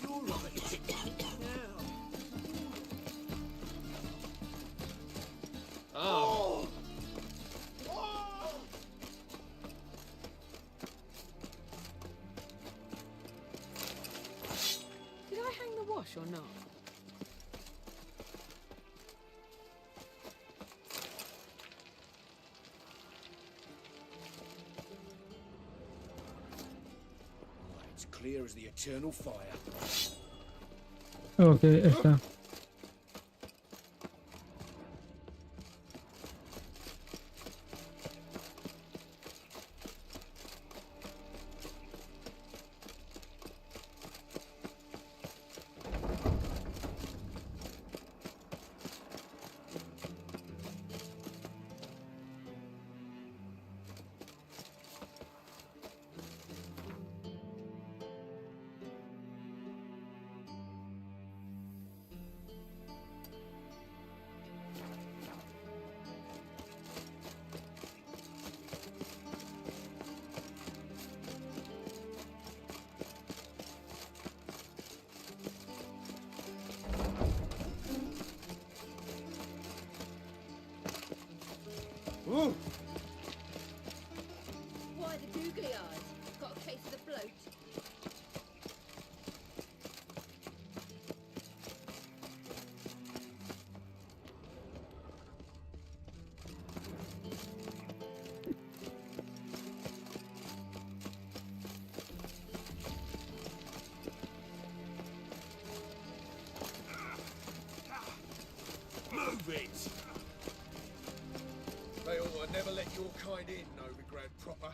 You're right. Now. Oh! Did I hang the wash or not? It's clear as the eternal fire. Okay ऐसा। googly eyes. Got a case of the bloat. Move it! They ought to never let your kind in, overgrown proper.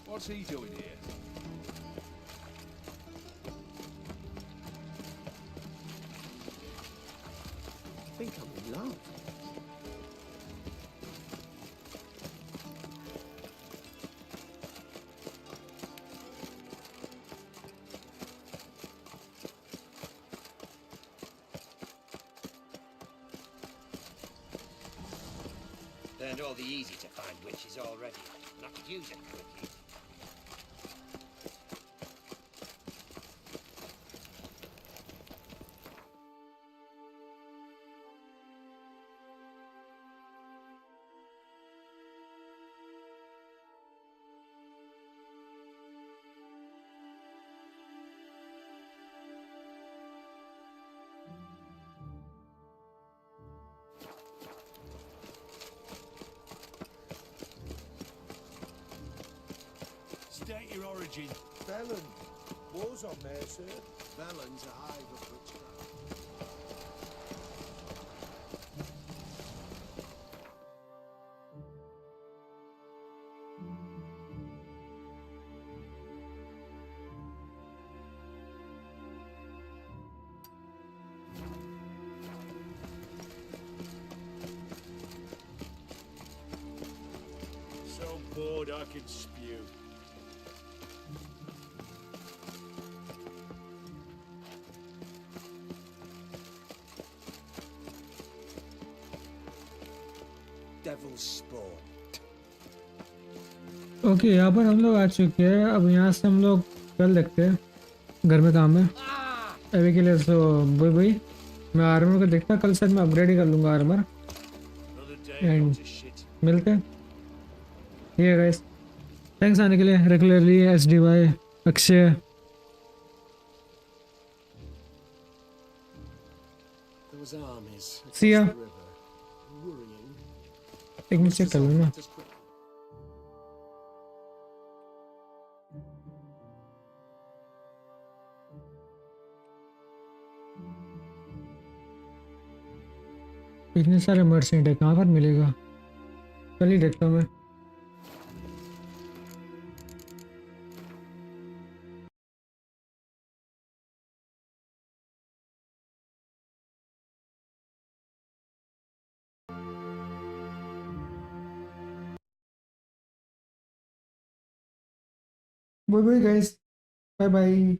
What's he doing here? I think I'm in love. Learned all the easy to find witches already. And I could use a quickie. State your origin. Velen. War's on there, sir. Velen's a hive of witchcraft. So bored I could spew. Devil's spawn. Okay यहाँ पर हम लोग आ चुके हैं। अब यहाँ से हम लोग कल देखते हैं, घर में काम है अभी के लिए। सो भाई भाई मैं आर्मर को देखता, कल शायद मैं अपग्रेड ही कर लूँगा आर्मर। एंड मिलते हैं। ठीक है गाइस, थैंक्स आने के लिए regularly. SDY Akshay, There was armies across See ya. the river. Worrying. एक मिनट चेक कर लूँगा। Just quick. इतने सारे मर्चेंट है, कहाँ पर मिलेगा? कल ही देखता हूँ मैं। Bye bye guys, bye bye.